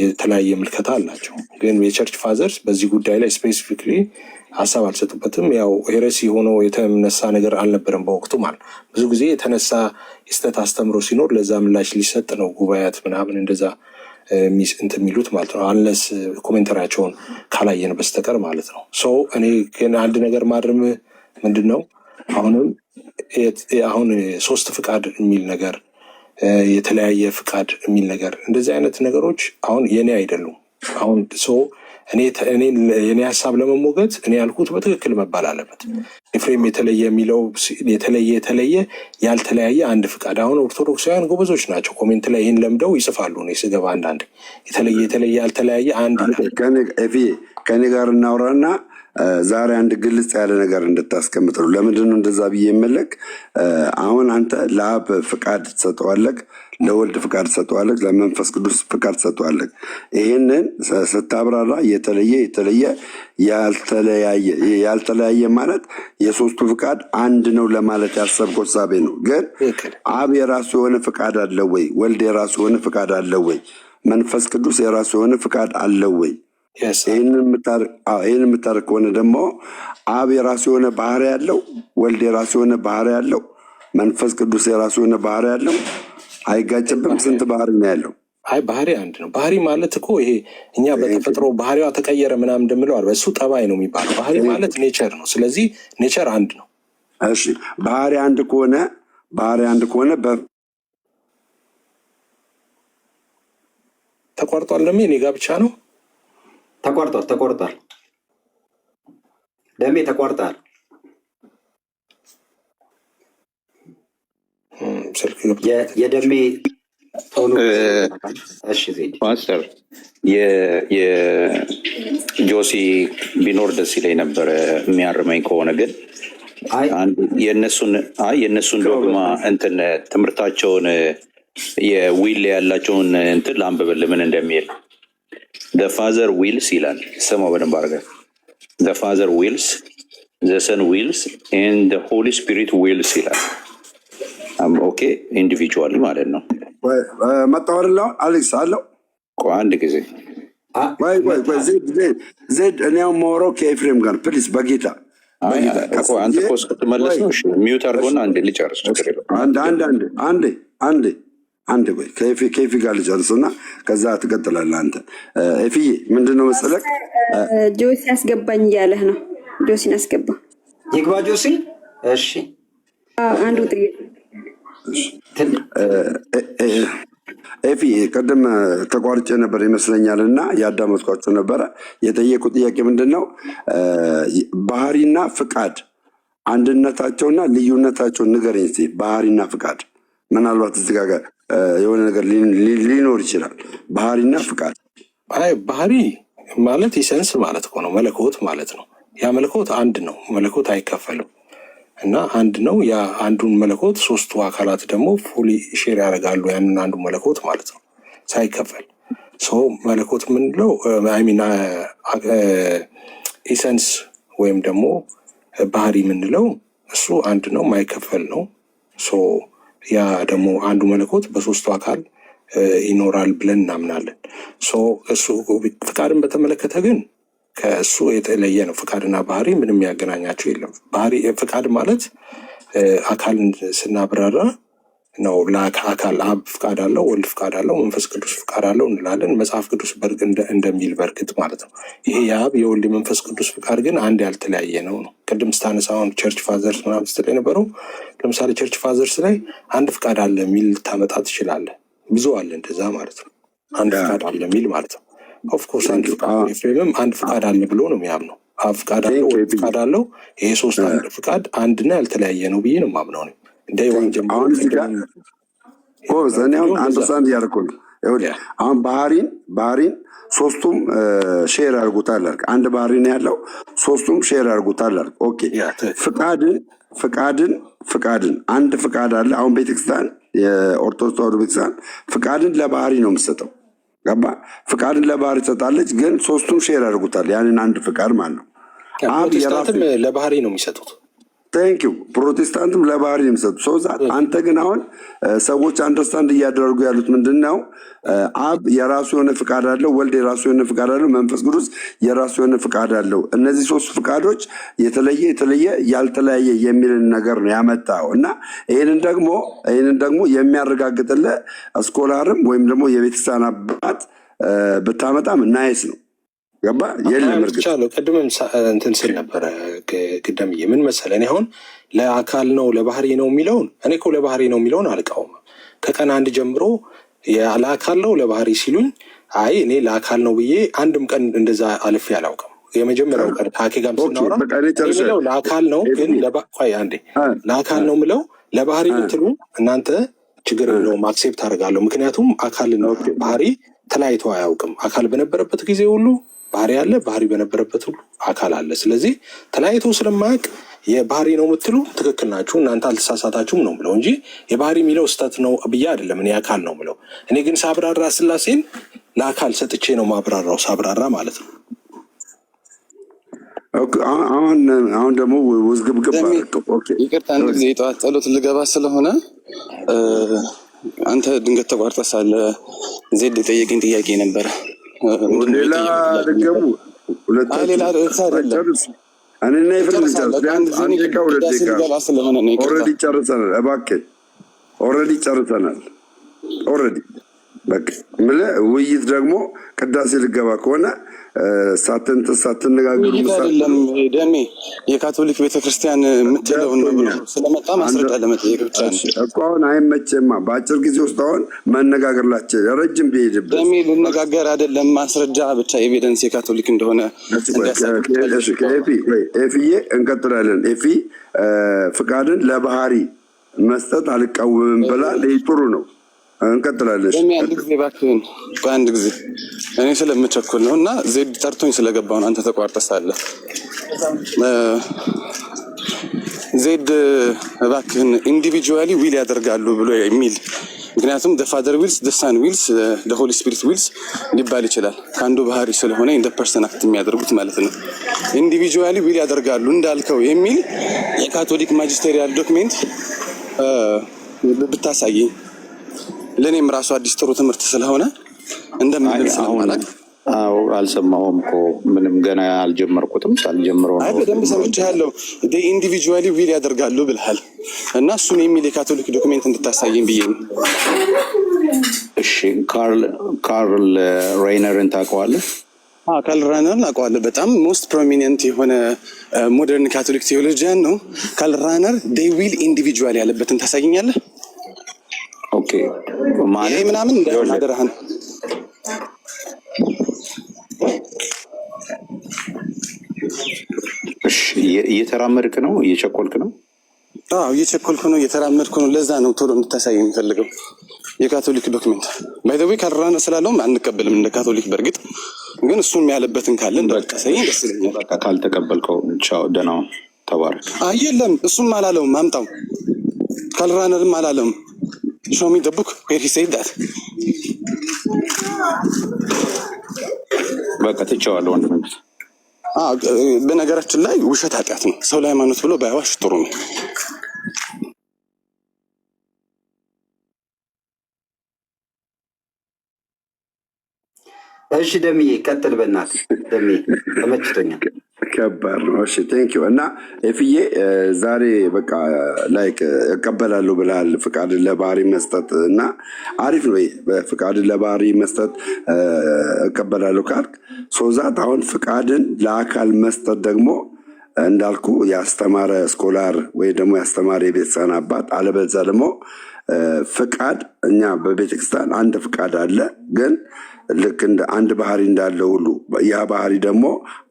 የተለያየ ምልከታ አላቸው። ግን የቸርች ፋዘርስ በዚህ ጉዳይ ላይ ስፔሲፊክሊ ሀሳብ አልሰጡበትም። ያው ሄረሲ ሆኖ የተነሳ ነገር አልነበረም በወቅቱ ማለት ብዙ ጊዜ የተነሳ የስተት አስተምሮ ሲኖር ለዛ ምላሽ ሊሰጥ ነው ጉባኤያት ምናምን እንደዛ እንትን የሚሉት ማለት ነው። አንለስ ኮሜንተሪያቸውን ካላየን በስተቀር ማለት ነው። እኔ ግን አንድ ነገር ማድረም ምንድን ነው አሁን ሶስት ፍቃድ የሚል ነገር የተለያየ ፍቃድ የሚል ነገር እንደዚህ አይነት ነገሮች አሁን የኔ አይደሉም። አሁን የኔ ሀሳብ ለመሞገት እኔ ያልኩት በትክክል መባል አለበት። ኤፍሬም የተለየ የሚለው የተለየ ያልተለያየ አንድ ፍቃድ። አሁን ኦርቶዶክሳውያን ጎበዞች ናቸው፣ ኮሜንት ላይ ይህን ለምደው ይጽፋሉ። እኔ ስገባ አንዳንድ የተለየ ያልተለያየ አንድ ከኔ ጋር እናውራና ዛሬ አንድ ግልጽ ያለ ነገር እንድታስቀምጥ ነው። ለምንድነው እንደዛ ብዬ የምልክ? አሁን አንተ ለአብ ፍቃድ ትሰጠዋለህ፣ ለወልድ ፍቃድ ትሰጠዋለህ፣ ለመንፈስ ቅዱስ ፍቃድ ትሰጠዋለህ። ይህንን ስታብራራ ያልተለያየ ማለት የሶስቱ ፍቃድ አንድ ነው ለማለት ያሰብከው ሳቤ ነው። ግን አብ የራሱ የሆነ ፍቃድ አለው ወይ? ወልድ የራሱ የሆነ ፍቃድ አለው ወይ? መንፈስ ቅዱስ የራሱ የሆነ ፍቃድ አለው ወይ? ይህን የምታደርግ ከሆነ ደግሞ አብ የራሱ የሆነ ባህሪ ያለው፣ ወልድ የራሱ የሆነ ባህሪ ያለው፣ መንፈስ ቅዱስ የራሱ የሆነ ባህሪ ያለው። አይጋጭብም? ስንት ባህሪ ነው ያለው? አይ ባህሪ አንድ ነው። ባህሪ ማለት እኮ ይሄ እኛ በተፈጥሮ ባህሪዋ ተቀየረ ምናምን እንደምለዋል በእሱ ጠባይ ነው የሚባለው። ባህሪ ማለት ኔቸር ነው። ስለዚህ ኔቸር አንድ ነው። እሺ ባህሪ አንድ ከሆነ ተቋርጧል። ደግሞ እኔ ጋ ብቻ ነው ተቆርጧል። ደሜ ተቋርጧል። የደሜ ማስተር የጆሲ ቢኖር ደስ ይለኝ ነበረ የሚያርመኝ ከሆነ ግን የእነሱን ዶግማ እንትን ትምህርታቸውን የዊል ያላቸውን እንትን ላንብብል ምን እንደሚል the father wills ይላል። ስማው በደንብ አድርገህ the father wills, the son wills and the holy spirit wills ይላል። ኦኬ ኢንዲቪጁዋሊ ማለት ነው። መጣወርላው አሌክስ አለው አንድ ጊዜ ዜድ እኔው ሞሮ ከኤፍሬም ጋር ፕሊስ በጌታ አንተ እኮ እስክትመለስ ነው። ሚዩት አድርጎና አንዴ ልጨርስ። ችግር የለውም። አንድ ቆይ ከኤፊ ጋር ልጨርስና ከዛ ትቀጥላለህ አንተ። ኤፊዬ ምንድነው መሰለህ ጆሲ አስገባኝ እያለህ ነው። ጆሲን አስገባ። ይግባ ጆሲ። እሺ አንዱ ጥያቄ ኤፊ ቅድም ተቋርጬ ነበር ይመስለኛል እና ያዳመጥኳቸው ነበረ። የጠየቁ ጥያቄ ምንድን ነው? ባህሪና ፍቃድ አንድነታቸውና ልዩነታቸውን ንገረኝ እስኪ። ባህሪና ፍቃድ ምናልባት እዚህ ጋር የሆነ ነገር ሊኖር ይችላል። ባህሪና ፍቃድ። አይ ባህሪ ማለት ኢሰንስ ማለት እኮ ነው፣ መለኮት ማለት ነው። ያ መለኮት አንድ ነው፣ መለኮት አይከፈልም እና አንድ ነው። ያ አንዱን መለኮት ሶስቱ አካላት ደግሞ ፉሊ ሼር ያደርጋሉ ያንን አንዱ መለኮት ማለት ነው ሳይከፈል። ሰው መለኮት ምንለው አይሚን ኢሰንስ ወይም ደግሞ ባህሪ ምንለው እሱ አንድ ነው፣ ማይከፈል ነው። ያ ደግሞ አንዱ መለኮት በሶስቱ አካል ይኖራል ብለን እናምናለን። እሱ ፍቃድን በተመለከተ ግን ከእሱ የተለየ ነው። ፍቃድና ባህሪ ምንም ያገናኛቸው የለም። ፍቃድ ማለት አካልን ስናብራራ ነው። ለአካል አብ ፍቃድ አለው፣ ወልድ ፍቃድ አለው፣ መንፈስ ቅዱስ ፍቃድ አለው እንላለን። መጽሐፍ ቅዱስ እንደሚል በእርግጥ ማለት ነው። ይሄ የአብ የወልድ የመንፈስ ቅዱስ ፍቃድ ግን አንድ ያልተለያየ ነው ነው። ቅድም ስታነሳውን ቸርች ፋዘርስ ምናምን ስትል የነበረው ለምሳሌ ቸርች ፋዘርስ ላይ አንድ ፍቃድ አለ የሚል ልታመጣ ትችላለህ። ብዙ አለ እንደዛ ማለት ነው። አንድ ፍቃድ አለ የሚል ማለት ነው። ኦፍኮርስ አንድ ፍቃድ ኤፍሬምም አንድ ፍቃድ አለ ብሎ ነው የሚያምነው። አብ ፍቃድ አለው፣ ወልድ ፍቃድ አለው። ይሄ ሶስት አንድ ፍቃድ አንድና ያልተለያየ ነው ብዬ ነው የማምነው ነው። አሁን እዚህ ጋር እኔ አሁን አንደርስታንድ እያደረኩ ነው። አሁን ባህሪን ሶስቱም ሼር ያርጉታል አልክ። አንድ ባህሪ ነው ያለው፣ ሶስቱም ሼር ያርጉታል አልክ። ኦኬ ፍቃድን አንድ ፍቃድ አለ። አሁን ቤተክርስቲያን የኦርቶዶክስ ተዋሕዶ ቤተክርስቲያን ፍቃድን ለባህሪ ነው የምትሰጠው። ገባ? ፍቃድን ለባህሪ ትሰጣለች፣ ግን ሶስቱም ሼር ያርጉታል ያንን አንድ ፍቃድ ማለት ነው። ፕሮቴስታንትም ለባህሪ ነው የሚሰጡት። ቴንኪው ፕሮቴስታንትም ለባህሪ ነው የሚሰጡት። ሰው አንተ ግን አሁን ሰዎች አንደርስታንድ እያደረጉ ያሉት ምንድን ነው? አብ የራሱ የሆነ ፍቃድ አለው፣ ወልድ የራሱ የሆነ ፍቃድ አለው፣ መንፈስ ቅዱስ የራሱ የሆነ ፍቃድ አለው። እነዚህ ሶስት ፍቃዶች የተለየ ያልተለያየ የሚልን ነገር ነው ያመጣው እና ይህንን ደግሞ የሚያረጋግጥልህ ስኮላርም ወይም ደግሞ የቤተክርስቲያን አባት ብታመጣም ናይስ ነው። ገባ? የለም እርግጥ ቅድምም እንትን ስል ነበረ ግደምዬ፣ ምን መሰለህ እኔ አሁን ለአካል ነው ለባህሪ ነው የሚለውን እኔ እኮ ለባህሪ ነው የሚለውን አልቃወምም። ከቀን አንድ ጀምሮ ለአካል ነው ለባህሪ ሲሉኝ አይ እኔ ለአካል ነው ብዬ አንድም ቀን እንደዛ አልፌ አላውቅም። የመጀመሪያው ቀን ከአኬ ጋር ስናወራ ምለው ለአካል ነው ግን አንዴ ለአካል ነው ምለው ለባህሪ ምትሉ እናንተ ችግር የለውም አክሴፕት አደርጋለሁ። ምክንያቱም አካልና ባህሪ ተለያይቶ አያውቅም። አካል በነበረበት ጊዜ ሁሉ ባህሪ አለ፣ ባህሪ በነበረበት ሁሉ አካል አለ። ስለዚህ ተለያይቶ ስለማያውቅ የባህሪ ነው የምትሉ ትክክል ናችሁ፣ እናንተ አልተሳሳታችሁም ነው ብለው እንጂ የባህሪ የሚለው ስህተት ነው ብዬ አይደለም። እኔ አካል ነው ብለው እኔ ግን ሳብራራ ስላሴን ለአካል ሰጥቼ ነው ማብራራው፣ ሳብራራ ማለት ነው። አሁን ደግሞ ውዝግብግብ ይቅርታ፣ አንድ ጊዜ የጠዋት ጸሎት ልገባ ስለሆነ አንተ ድንገት ተቋርጠህ ሳለ ዜድ የጠየቀኝ ጥያቄ ነበረ። ሌላ ደገሙ ሌላ ርዕስ አይደለም። እኔና ይፍርድ ኦልሬዲ ጨርሰናል። እባክህ ኦልሬዲ ጨርሰናል። ኦልሬዲ በቃ የምልህ ውይይት ደግሞ ቅዳሴ ልገባ ከሆነ ሳትነጋገሩ አይደለም ደሜ የካቶሊክ ቤተክርስቲያን የምትለውን ስለመጣ ማስረዳ ለመጠየቅ ብቻ ነው እኮ። አሁን አይመቸማ በአጭር ጊዜ ውስጥ አሁን መነጋገር ላቸው ረጅም ቢሄድበት ደሜ ልነጋገር አይደለም ማስረጃ ብቻ ኤቪደንስ የካቶሊክ እንደሆነ ኤፍዬ እንቀጥላለን። ኤፊ ፍቃድን ለባህሪ መስጠት አልቃወምም ብላል። ይህ ጥሩ ነው። እንቀጥላለን። አንድ ጊዜ እባክህን በአንድ ጊዜ እኔ ስለምቸኩል ነው እና ዜድ ጠርቶኝ ስለገባውን አንተ ተቋርጠህ ሳለ ዜድ እባክህን ኢንዲቪጁዋሊ ዊል ያደርጋሉ ብሎ የሚል ምክንያቱም ፋዘር ዊልስ ሳን ዊልስ ሆሊ ስፒሪት ዊልስ ሊባል ይችላል። ከአንዱ ባህሪ ስለሆነ ኢንደ ፐርሰን አክት የሚያደርጉት ማለት ነው። ኢንዲቪጁዋሊ ዊል ያደርጋሉ እንዳልከው የሚል የካቶሊክ ማጅስቴሪያል ዶክሜንት ብታሳየኝ ለእኔም ራሱ አዲስ ጥሩ ትምህርት ስለሆነ እንደምንል ስለማላቅ አልሰማሁም እኮ ምንም ገና አልጀመርኩትም። ሳልጀምረው ነው በደንብ ሰምቻለሁ። ኢንዲቪጁዋሊ ዊል ያደርጋሉ ብልሃል እና እሱን የሚል የካቶሊክ ዶክሜንት እንድታሳየኝ ብዬ ነው። እሺ ካርል ሬይነርን ታውቀዋለህ? ካርል ራነርን አውቀዋለሁ። በጣም ሞስት ፕሮሚኒየንት የሆነ ሞደርን ካቶሊክ ቴዎሎጂያን ነው። ካርል ራነር ዴይ ዊል ኢንዲቪጁዋል ያለበትን ታሳየኛለህ? ኦኬ ይሄ ምናምን አደረህን እየተራመድክ ነው? እየቸኮልክ ነው? እየቸኮልኩ ነው፣ እየተራመድኩ ነው። ለዛ ነው ቶሎ እንድታሳይ የሚፈልገው የካቶሊክ ዶክመንት። ባይ ዘ ዌይ ካልራነ ስላለውም አንቀበልም እንደ ካቶሊክ። በእርግጥ ግን እሱም ያለበትን ካለ እንደቀሰኝ ደስ ይለኛል። በቃ ካልተቀበልከው ቻው፣ ደህና ሁን፣ ተባረክ። የለም እሱም አላለውም፣ አምጣው። ካልራነርም አላለውም። ሾሚ ደቡክ ዌር ሂ ሴድ ዳት። በቃ ትቼዋለሁ ወንድም። በነገራችን ላይ ውሸት ኃጢአት ነው። ሰው ለሃይማኖት ብሎ ባይዋሽ ጥሩ ነው። እሺ ደምዬ ቀጥል፣ በእናትህ ደምዬ ተመችቶኛል። ከባድ ነው። እሺ ቴንኪው። እና ኤፍዬ ዛሬ በቃ ላይክ እቀበላለሁ ብለሃል ፍቃድን ለባህሪ መስጠት እና አሪፍ ነው። ፍቃድን ለባህሪ መስጠት እቀበላለሁ ካልክ ሶዛት አሁን ፍቃድን ለአካል መስጠት ደግሞ እንዳልኩ ያስተማረ ስኮላር ወይ ደግሞ ያስተማረ የቤተክርስቲያን አባት አለበለዚያ ደግሞ ፍቃድ እኛ በቤተክርስቲያን አንድ ፍቃድ አለ ግን ልክ እንደ አንድ ባህሪ እንዳለ ሁሉ ያ ባህሪ ደግሞ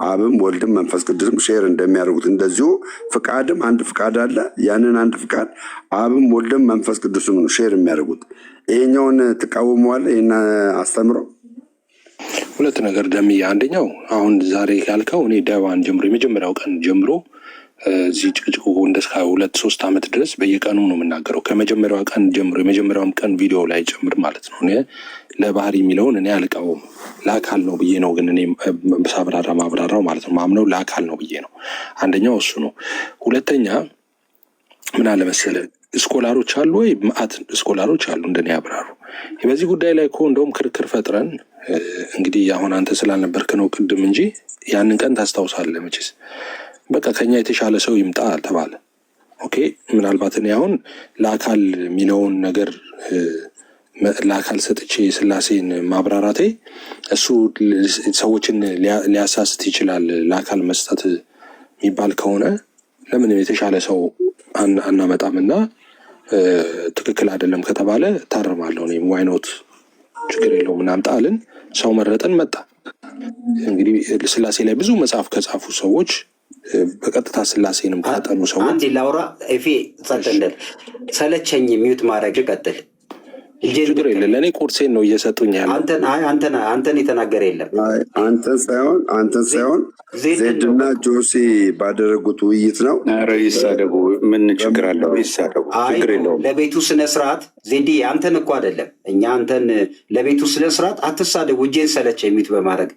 አብም ወልድም መንፈስ ቅዱስም ሼር እንደሚያደርጉት እንደዚሁ ፍቃድም አንድ ፍቃድ አለ። ያንን አንድ ፍቃድ አብም ወልድም መንፈስ ቅዱስም ነው ሼር የሚያደርጉት። ይሄኛውን ትቃወመዋለህ? ይሄን አስተምረው። ሁለት ነገር ደምዬ፣ አንደኛው አሁን ዛሬ ያልከው እኔ ዳይዋን ጀምሮ የመጀመሪያው ቀን ጀምሮ እዚህ ጭቅጭቁ እንደስካ 2-3 ዓመት ድረስ በየቀኑ ነው የምናገረው። ከመጀመሪያው ቀን ጀምሮ የመጀመሪያውም ቀን ቪዲዮ ላይ ጨምር ማለት ነው። እኔ ለባህሪ የሚለውን እኔ አልቃወም፣ ለአካል ነው ብዬ ነው ግን እኔ ማብራራው ማለት ነው። ማምነው ለአካል ነው ብዬ ነው። አንደኛው እሱ ነው። ሁለተኛ ምን አለ መሰለህ፣ ስኮላሮች አሉ ወይ ማአት ስኮላሮች አሉ እንደኔ ያብራሩ። በዚህ ጉዳይ ላይ እኮ እንደውም ክርክር ፈጥረን እንግዲህ አሁን አንተ ስላልነበርክ ነው ቅድም እንጂ ያንን ቀን ታስታውሳለህ መቼስ። በቃ ከኛ የተሻለ ሰው ይምጣ ተባለ። ኦኬ ምናልባት እኔ አሁን ለአካል የሚለውን ነገር ለአካል ሰጥቼ ስላሴን ማብራራቴ እሱ ሰዎችን ሊያሳስት ይችላል። ለአካል መስጠት የሚባል ከሆነ ለምን የተሻለ ሰው አናመጣምና ትክክል አይደለም ከተባለ ታርማለሁ። እኔም ዋይኖት ችግር የለውም እናምጣ አልን። ሰው መረጠን መጣ። እንግዲህ ስላሴ ላይ ብዙ መጽሐፍ ከጻፉ ሰዎች በቀጥታ ስላሴንም ካጠኑ ሰዎች አንድ ላውራ ኤፌ ጸጥልን ሰለቸኝ ሚዩት ማድረግ ቀጥል። ችግር የለም። ለእኔ ቁርሴን ነው እየሰጡኝ ያለ። አንተን የተናገረ የለም። አንተን ሳይሆን ዜድና ጆሲ ባደረጉት ውይይት ነው። ኧረ ይሳደቡ፣ ምን ችግር አለው? ይሳደቡ፣ ችግር የለውም። ለቤቱ ስነ ስርዓት ዜዲ አንተን እኮ አይደለም እኛ አንተን ለቤቱ ስነ ስርዓት አትሳደቡ። እጄን ሰለቸ የሚት በማድረግ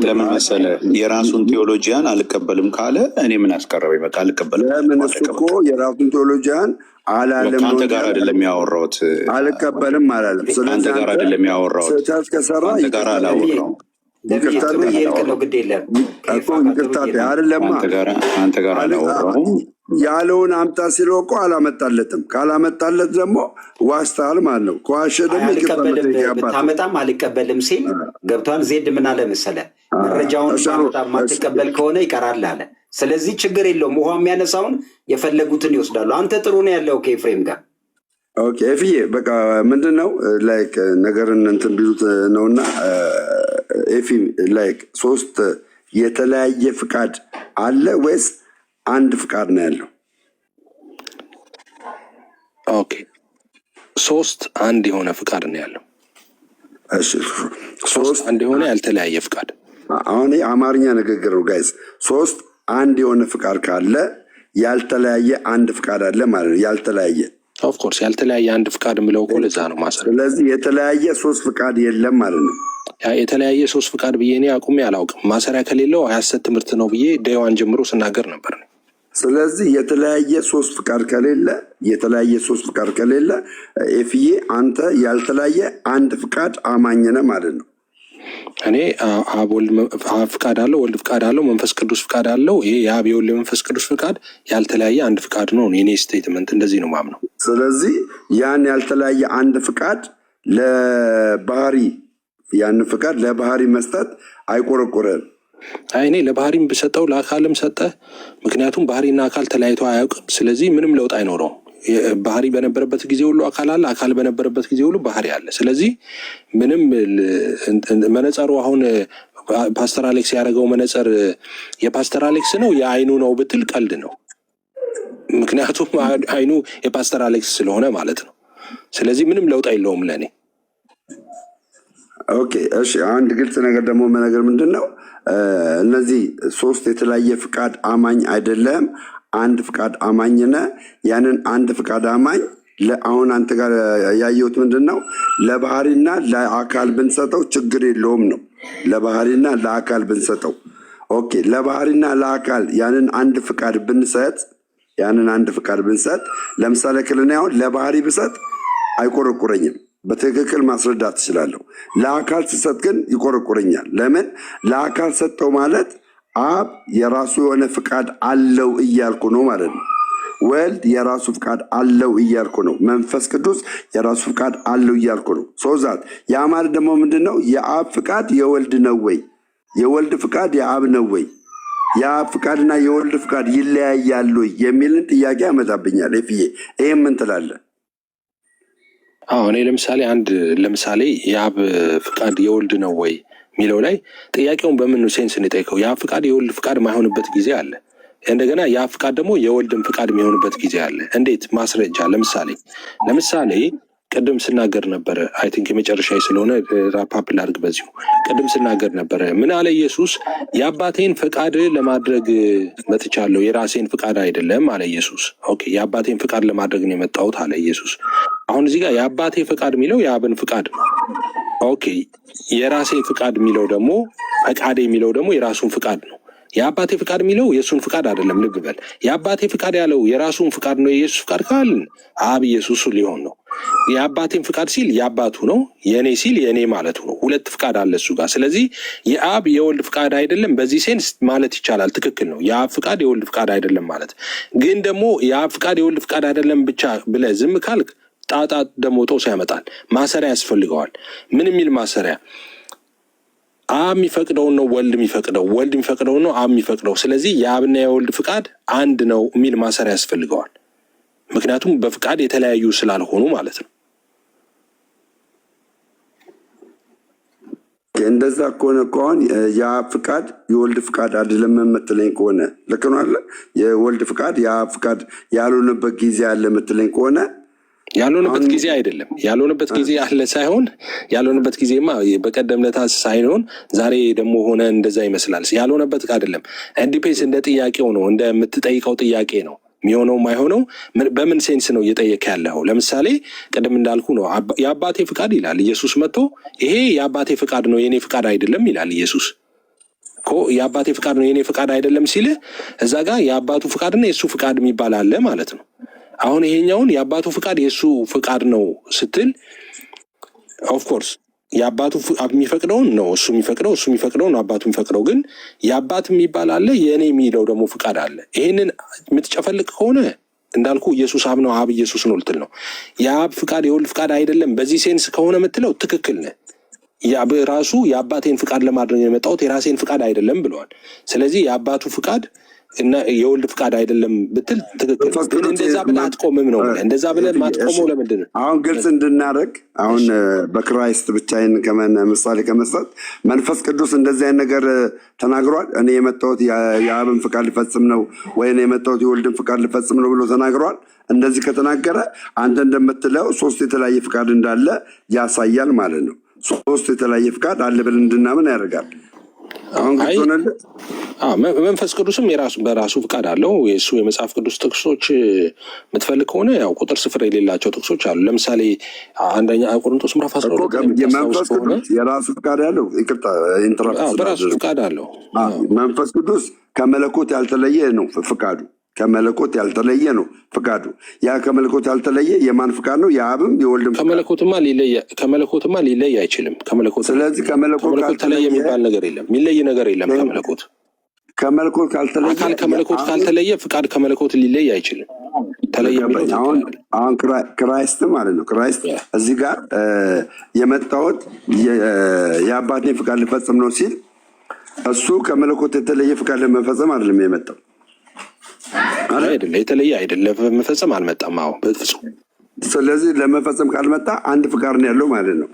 ለምን መሰለህ የራሱን ቴዎሎጂያን አልቀበልም ካለ እኔ ምን አስቀረበኝ? በቃ አልቀበልም። ለምን እሱ እኮ የራሱን ቴዎሎጂያን አላለም። አንተ ጋር አይደለም ያወራሁት። አልቀበልም አላለም። አንተ ጋር አይደለም ያወራሁት። ስህተት ከሰራ አንተ ጋር አላወራሁም። አንተ ጋር አላወራሁም። ያለውን አምጣ ሲለው እኮ አላመጣለትም። ካላመጣለት ደግሞ ዋሽተሃል ማለት ነው። ከዋሸ ደግሞ ታመጣም አልቀበልም ሲል ገብቷል። ዜድ ምን አለ መሰለህ መረጃውን ማትቀበል ከሆነ ይቀራል አለ። ስለዚህ ችግር የለውም። ውሃ የሚያነሳውን የፈለጉትን ይወስዳሉ። አንተ ጥሩ ነው ያለው ከኤፍሬም ጋር። ኦኬ ኤፍዬ በቃ ምንድን ነው ላይክ ነገርን እንትን ቢሉት ነውና ኤፊ ላይክ 3 የተለያየ ፍቃድ አለ ወይስ አንድ ፍቃድ ነው ያለው? ኦኬ 3 አንድ የሆነ ፍቃድ ነው ያለው። እሺ 3 አንድ የሆነ ያልተለያየ ፍቃድ። አሁን አማርኛ ንግግር ነው ጋይስ። 3 አንድ የሆነ ፍቃድ ካለ ያልተለያየ አንድ ፍቃድ አለ ማለት ነው። ያልተለያየ ኦፍ ኮርስ ያልተለያየ አንድ ፍቃድ ምለው እኮ ለዛ ነው ማሰር። ስለዚህ የተለያየ 3 ፍቃድ የለም ማለት ነው። የተለያየ 3 ፍቃድ ብዬ እኔ አቁሜ አላውቅም። ማሰሪያ ከሌለው የሐሰት ትምህርት ነው ብዬ ዳይዋን ጀምሮ ስናገር ነበር። ስለዚህ የተለያየ 3 ፍቃድ ከሌለ ኤፍዬ አንተ ያልተለያየ አንድ ፍቃድ አማኝ ነህ ማለት ነው። እኔ አብ ፍቃድ አለው፣ ወልድ ፍቃድ አለው፣ መንፈስ ቅዱስ ፍቃድ አለው። ይሄ የአብ የወልድ መንፈስ ቅዱስ ፍቃድ ያልተለያየ አንድ ፍቃድ ነው። እኔ ስቴትመንት እንደዚህ ነው ማምነው። ስለዚህ ያን ያልተለያየ አንድ ፍቃድ ለባህሪ ያን ፍቃድ ለባህሪ መስጠት አይቆረቆረም። እኔ ለባህሪም ብሰጠው ለአካልም ሰጠ። ምክንያቱም ባህሪና አካል ተለያይቶ አያውቅም። ስለዚህ ምንም ለውጥ አይኖረውም። ባህሪ በነበረበት ጊዜ ሁሉ አካል አለ፣ አካል በነበረበት ጊዜ ሁሉ ባህሪ አለ። ስለዚህ ምንም መነጸሩ አሁን ፓስተር አሌክስ ያደረገው መነጸር የፓስተር አሌክስ ነው የአይኑ ነው ብትል ቀልድ ነው። ምክንያቱም አይኑ የፓስተር አሌክስ ስለሆነ ማለት ነው። ስለዚህ ምንም ለውጥ የለውም ለእኔ። ኦኬ እሺ፣ አንድ ግልጽ ነገር ደግሞ ነገር ምንድን ነው እነዚህ ሶስት የተለያየ ፍቃድ አማኝ አይደለም፣ አንድ ፍቃድ አማኝ ነህ። ያንን አንድ ፍቃድ አማኝ አሁን አንተ ጋር ያየሁት ምንድን ነው ለባህሪና ለአካል ብንሰጠው ችግር የለውም ነው። ለባህሪና ለአካል ብንሰጠው ኦኬ። ለባህሪና ለአካል ያንን አንድ ፍቃድ ብንሰጥ ለምሳሌ ክልና አሁን ለባህሪ ብሰጥ አይቆረቁረኝም፣ በትክክል ማስረዳት ትችላለሁ። ለአካል ስሰጥ ግን ይቆረቁረኛል። ለምን? ለአካል ሰጠው ማለት አብ የራሱ የሆነ ፍቃድ አለው እያልኩ ነው ማለት ነው። ወልድ የራሱ ፍቃድ አለው እያልኩ ነው። መንፈስ ቅዱስ የራሱ ፍቃድ አለው እያልኩ ነው። ሶዛት ያ ማለት ደግሞ ምንድነው? የአብ ፍቃድ የወልድ ነው ወይ? የወልድ ፍቃድ የአብ ነው ወይ? የአብ ፍቃድና የወልድ ፍቃድ ይለያያሉ የሚልን ጥያቄ ያመጣብኛል። ይፍዬ ይሄን ምን ትላለህ? እኔ ለምሳሌ የአብ ፍቃድ የወልድ ነው ወይ የሚለው ላይ ጥያቄውን በምን ሴንስ እንጠይቀው? የአብ ፍቃድ የወልድ ፍቃድ ማይሆንበት ጊዜ አለ። እንደገና የአብ ፍቃድ ደግሞ የወልድን ፍቃድ የሚሆንበት ጊዜ አለ። እንዴት? ማስረጃ ለምሳሌ ቅድም ስናገር ነበረ። አይ ቲንክ የመጨረሻ ስለሆነ ራፓፕ ላድርግ በዚሁ። ቅድም ስናገር ነበረ ምን አለ ኢየሱስ? የአባቴን ፍቃድ ለማድረግ መጥቻለሁ፣ የራሴን ፍቃድ አይደለም አለ ኢየሱስ። ኦኬ፣ የአባቴን ፍቃድ ለማድረግ ነው የመጣሁት አለ ኢየሱስ። አሁን እዚህ ጋር የአባቴ ፍቃድ የሚለው የአብን ፍቃድ ነው። ኦኬ፣ የራሴ ፍቃድ የሚለው ደግሞ ፈቃድ የሚለው ደግሞ የራሱን ፍቃድ ነው። የአባቴ ፍቃድ የሚለው የእሱን ፍቃድ አይደለም። ልብ በል። የአባቴ ፍቃድ ያለው የራሱን ፍቃድ ነው። የኢየሱስ ፍቃድ ካልን አብ ኢየሱስ ሊሆን ነው። የአባቴን ፍቃድ ሲል የአባቱ ነው፣ የእኔ ሲል የእኔ ማለቱ ነው። ሁለት ፍቃድ አለ እሱ ጋር። ስለዚህ የአብ የወልድ ፍቃድ አይደለም በዚህ ሴንስ ማለት ይቻላል። ትክክል ነው። የአብ ፍቃድ የወልድ ፍቃድ አይደለም ማለት ግን ደግሞ የአብ ፍቃድ የወልድ ፍቃድ አይደለም ብቻ ብለህ ዝም ካልክ ጣጣ ደግሞ ጦስ ያመጣል። ማሰሪያ ያስፈልገዋል። ምን የሚል ማሰሪያ? አብ የሚፈቅደውን ነው ወልድ የሚፈቅደው፣ ወልድ የሚፈቅደውን ነው አብ የሚፈቅደው። ስለዚህ የአብና የወልድ ፍቃድ አንድ ነው የሚል ማሰሪያ ያስፈልገዋል። ምክንያቱም በፍቃድ የተለያዩ ስላልሆኑ ማለት ነው። እንደዛ ከሆነ ከሆን የአብ ፍቃድ የወልድ ፍቃድ አይደለም የምትለኝ ከሆነ ልክ ነው አለ። የወልድ ፍቃድ የአብ ፍቃድ ያልሆነበት ጊዜ አለ የምትለኝ ከሆነ ያልሆነበት ጊዜ አይደለም። ያልሆነበት ጊዜ አለ ሳይሆን ያልሆነበት ጊዜማ በቀደም ለታ ሳይሆን ዛሬ ደግሞ ሆነ እንደዛ ይመስላል። ያልሆነበት አይደለም። እንዲፔስ እንደ ጥያቄው ነው፣ እንደምትጠይቀው ጥያቄ ነው የሚሆነው ማይሆነው በምን ሴንስ ነው እየጠየቀ ያለው? ለምሳሌ ቅድም እንዳልኩ ነው የአባቴ ፍቃድ ይላል ኢየሱስ መጥቶ ይሄ የአባቴ ፍቃድ ነው የኔ ፍቃድ አይደለም ይላል ኢየሱስ እኮ። የአባቴ ፍቃድ ነው የኔ ፍቃድ አይደለም ሲል እዛ ጋር የአባቱ ፍቃድና የእሱ ፍቃድ የሚባል አለ ማለት ነው። አሁን ይሄኛውን የአባቱ ፍቃድ የእሱ ፍቃድ ነው ስትል ኦፍኮርስ የአባቱ የሚፈቅደውን ነው እሱ የሚፈቅደውን አባቱ የሚፈቅደው። ግን የአባት የሚባል አለ የእኔ የሚለው ደግሞ ፍቃድ አለ። ይሄንን የምትጨፈልቅ ከሆነ እንዳልኩ ኢየሱስ አብ ነው፣ አብ ኢየሱስ ነው ልትል ነው። የአብ ፍቃድ የወልድ ፍቃድ አይደለም በዚህ ሴንስ ከሆነ የምትለው ትክክል ነህ። ራሱ የአባቴን ፍቃድ ለማድረግ የመጣሁት የራሴን ፍቃድ አይደለም ብለዋል። ስለዚህ የአባቱ ፍቃድ እና የወልድ ፍቃድ አይደለም ብትል ትክክል። ግን እንደዛ ብለህ አትቆምም ነው። እንደዛ ብለህ ማትቆመው ለምንድን ነው? አሁን ግልጽ እንድናደርግ አሁን በክራይስት ብቻዬን ምሳሌ ከመስጠት መንፈስ ቅዱስ እንደዚህ አይነት ነገር ተናግሯል። እኔ የመጣሁት የአብን ፍቃድ ልፈጽም ነው ወይ እኔ የመጣሁት የወልድን ፍቃድ ልፈጽም ነው ብሎ ተናግሯል። እንደዚህ ከተናገረ አንተ እንደምትለው ሶስት የተለያየ ፍቃድ እንዳለ ያሳያል ማለት ነው። ሶስት የተለያየ ፍቃድ አለ ብለን እንድናምን ያደርጋል። አሁን መንፈስ ቅዱስም በራሱ ፍቃድ አለው። የእሱ የመጽሐፍ ቅዱስ ጥቅሶች የምትፈልግ ከሆነ ያው ቁጥር ስፍር የሌላቸው ጥቅሶች አሉ። ለምሳሌ አንደኛ ቆሮንቶስ ምዕራፍ 12 መንፈስ ቅዱስ የራሱ ፍቃድ ያለው በራሱ ፍቃድ አለው። መንፈስ ቅዱስ ከመለኮት ያልተለየ ነው ፍቃዱ። ከመለኮት ያልተለየ ነው ፍቃዱ። ያ ከመለኮት ያልተለየ የማን ፍቃድ ነው? የአብም የወልድም። ከመለኮትማ ሊለይ አይችልም። ስለዚህ ከመለኮት ተለየ የሚባል ነገር የለም። የሚለይ ነገር የለም። ከመለኮት ካልተለየ አካል ከመለኮት ካልተለየ ፍቃድ ከመለኮት ሊለይ አይችልም። ተለየ አሁን ክራይስት ማለት ነው። ክራይስት እዚህ ጋር የመጣሁት የአባቴን ፍቃድ ልፈጽም ነው ሲል እሱ ከመለኮት የተለየ ፍቃድ ለመፈጸም አይደለም የመጣው። አይደለም የተለየ አይደለም ለመፈጸም አልመጣም። አዎ በፍጹም። ስለዚህ ለመፈጸም ካልመጣ አንድ ፍቃድ ነው ያለው ማለት ነው።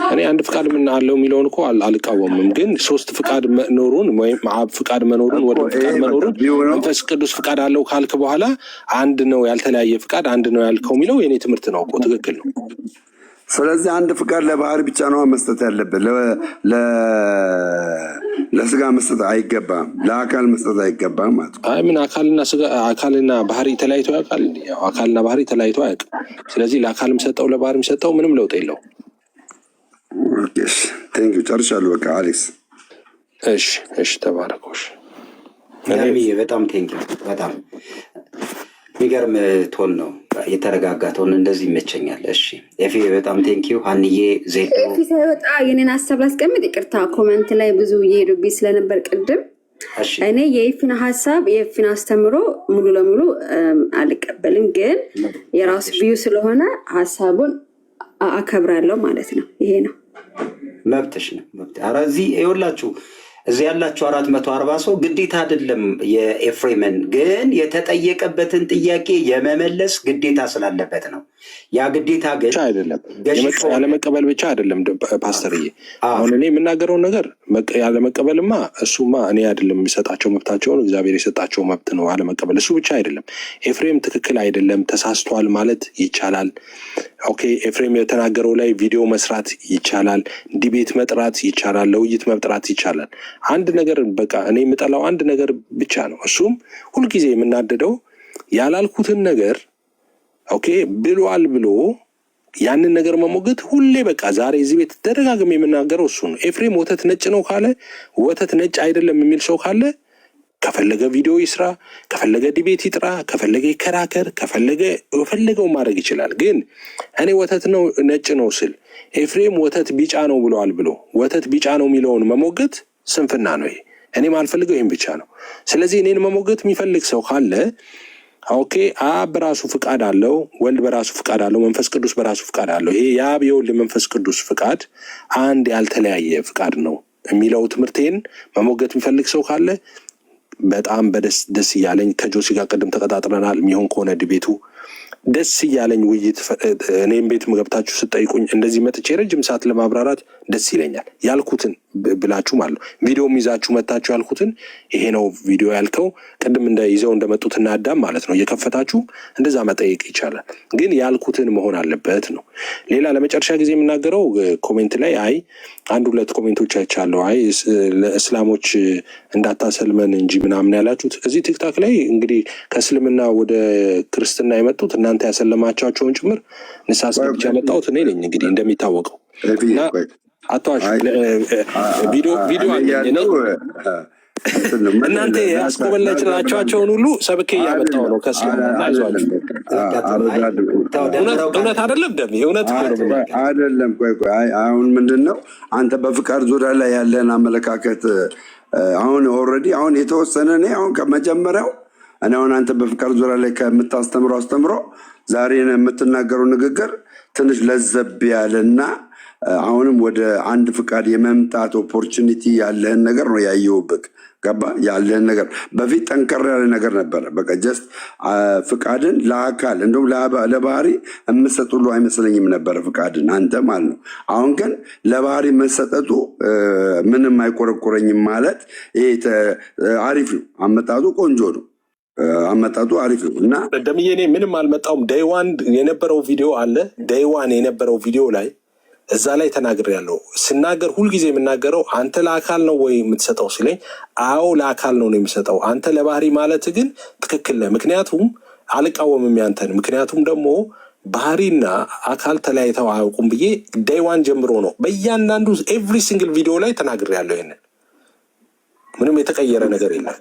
እኔ አንድ ፍቃድ ምን አለው የሚለውን እኮ አልቃወምም፣ ግን ሶስት ፍቃድ መኖሩን ወይም አብ ፍቃድ መኖሩን ወልድ ፍቃድ መኖሩን መንፈስ ቅዱስ ፍቃድ አለው ካልክ በኋላ አንድ ነው ያልተለያየ ፍቃድ አንድ ነው ያልከው የሚለው የኔ ትምህርት ነው እኮ ትክክል ነው። ስለዚህ አንድ ፍቃድ ለባህሪ ብቻ ነው መስጠት ያለበት፣ ለስጋ መስጠት አይገባም፣ ለአካል መስጠት አይገባም ማለት ነው። አይ ምን አካልና ስጋ አካልና ባህሪ ተለያይቶ ያውቃል? አካልና ባህሪ ተለያይቶ አያውቅም። ስለዚህ ለአካልም ሰጠው ለባህሪም ሰጠው ምንም ለውጥ የለው። ኦኬ ቴንክ ዩ ጨርሻለሁ። በቃ አሌክስ እሺ ተባረኮሽ። በጣም ቴንክ ዩ። በጣም የሚገርም ቶን ነው፣ የተረጋጋ ቶን፣ እንደዚህ ይመቸኛል። እሺ ኤፊ በጣም ቴንኪው። ሀንዬ ዜዶ ኤፊ ሳይወጣ የኔን ሀሳብ ላስቀምጥ፣ ይቅርታ ኮመንት ላይ ብዙ እየሄዱብኝ ስለነበር ቅድም እኔ የኤፊን ሀሳብ የኤፊን አስተምሮ ሙሉ ለሙሉ አልቀበልም፣ ግን የራሱ ቪዩ ስለሆነ ሀሳቡን አከብራለሁ ማለት ነው። ይሄ ነው መብትሽ ነው። ኧረ እዚህ ይኸውላችሁ እዚህ ያላችሁ 440 ሰው ግዴታ አይደለም የኤፍሬምን፣ ግን የተጠየቀበትን ጥያቄ የመመለስ ግዴታ ስላለበት ነው። ያ ግዴታ ግን አይደለም ያለመቀበል ብቻ አይደለም ፓስተርዬ። አሁን እኔ የምናገረውን ነገር ያለመቀበልማ እሱማ እኔ አይደለም የሚሰጣቸው መብታቸውን እግዚአብሔር የሰጣቸው መብት ነው አለመቀበል። እሱ ብቻ አይደለም ኤፍሬም ትክክል አይደለም ተሳስቷል ማለት ይቻላል። ኦኬ ኤፍሬም የተናገረው ላይ ቪዲዮ መስራት ይቻላል፣ ዲቤት መጥራት ይቻላል፣ ለውይይት መጥራት ይቻላል። አንድ ነገር በቃ እኔ የምጠላው አንድ ነገር ብቻ ነው። እሱም ሁልጊዜ የምናደደው ያላልኩትን ነገር ኦኬ ብሏል ብሎ ያንን ነገር መሞገት ሁሌ በቃ ዛሬ እዚህ ቤት ተደጋግሜ የምናገረው እሱ ነው። ኤፍሬም ወተት ነጭ ነው ካለ ወተት ነጭ አይደለም የሚል ሰው ካለ ከፈለገ ቪዲዮ ይስራ፣ ከፈለገ ዲቤት ይጥራ፣ ከፈለገ ይከራከር፣ ከፈለገ የፈለገው ማድረግ ይችላል። ግን እኔ ወተት ነው ነጭ ነው ስል ኤፍሬም ወተት ቢጫ ነው ብለዋል ብሎ ወተት ቢጫ ነው የሚለውን መሞገት ስንፍና ነው። ይሄ እኔ ማልፈልገው ይህም ብቻ ነው። ስለዚህ እኔን መሞገት የሚፈልግ ሰው ካለ ኦኬ አብ በራሱ ፍቃድ አለው፣ ወልድ በራሱ ፍቃድ አለው፣ መንፈስ ቅዱስ በራሱ ፍቃድ አለው። ይሄ የአብ የወልድ መንፈስ ቅዱስ ፍቃድ አንድ ያልተለያየ ፍቃድ ነው የሚለው ትምህርቴን መሞገት የሚፈልግ ሰው ካለ በጣም ደስ እያለኝ ከጆሲ ጋር ቅድም ተቀጣጥረናል። የሚሆን ከሆነ ድቤቱ ደስ እያለኝ ውይይት እኔም ቤት ገብታችሁ ስጠይቁኝ እንደዚህ መጥቼ ረጅም ሰዓት ለማብራራት ደስ ይለኛል። ያልኩትን ብላችሁ ማለት ቪዲዮም ይዛችሁ መታችሁ ያልኩትን ይሄ ነው ቪዲዮ ያልከው ቅድም ይዘው እንደመጡትና አዳም ማለት ነው እየከፈታችሁ እንደዛ መጠየቅ ይቻላል። ግን ያልኩትን መሆን አለበት ነው። ሌላ ለመጨረሻ ጊዜ የምናገረው ኮሜንት ላይ አይ አንድ ሁለት ኮሜንቶች አይቻለሁ። አይ ለእስላሞች እንዳታሰልመን እንጂ ምናምን ያላችሁት እዚህ ቲክታክ ላይ እንግዲህ ከእስልምና ወደ ክርስትና የመጡት እናንተ ያሰለማቻቸውን ጭምር ንስሐ አስገብቼ ያመጣሁት እኔ ነኝ። እንግዲህ እንደሚታወቀው እና አቷሽ ቪዲዮ እናንተ ያስኮበለጭናቸውን ሁሉ ሰብኬ እያመጣሁ ነው ከእስልምና። አይዟችሁ እውነት አይደለም ደም እውነት አይደለም። ቆይ አሁን ምንድን ነው አንተ በፍቃድ ዙሪያ ላይ ያለን አመለካከት አሁን ኦልሬዲ አሁን የተወሰነ እኔ አሁን ከመጀመሪያው እኔ አሁን አንተ በፍቃድ ዙሪያ ላይ ከምታስተምረው አስተምሮ ዛሬ የምትናገረው ንግግር ትንሽ ለዘብ ያለና አሁንም ወደ አንድ ፍቃድ የመምጣት ኦፖርቹኒቲ ያለህን ነገር ነው ያየሁብህ። ገባ ያለህን ነገር በፊት ጠንከር ያለ ነገር ነበረ። በቃ ጀስት ፍቃድን ለአካል እንደውም ለባህሪ የምሰጥ ሁሉ አይመስለኝም ነበረ ፍቃድን አንተ ማለት ነው። አሁን ግን ለባህሪ መሰጠቱ ምንም አይቆረቆረኝም ማለት ይሄ አሪፍ ነው። አመጣጡ ቆንጆ ነው። አመጣጡ አሪፍ ነው እና ደምዬ እኔ ምንም አልመጣውም። ዴይዋን የነበረው ቪዲዮ አለ። ዴይዋን የነበረው ቪዲዮ ላይ እዛ ላይ ተናግር ያለው ስናገር ሁልጊዜ የምናገረው አንተ ለአካል ነው ወይ የምትሰጠው ሲለኝ አዎ ለአካል ነው የሚሰጠው። አንተ ለባህሪ ማለት ግን ትክክል ነህ። ምክንያቱም አልቃወምም ያንተን። ምክንያቱም ደግሞ ባህሪና አካል ተለያይተው አያውቁም ብዬ ዴይዋን ጀምሮ ነው በእያንዳንዱ ኤቭሪ ሲንግል ቪዲዮ ላይ ተናግር ያለው። ይሄንን ምንም የተቀየረ ነገር የለም።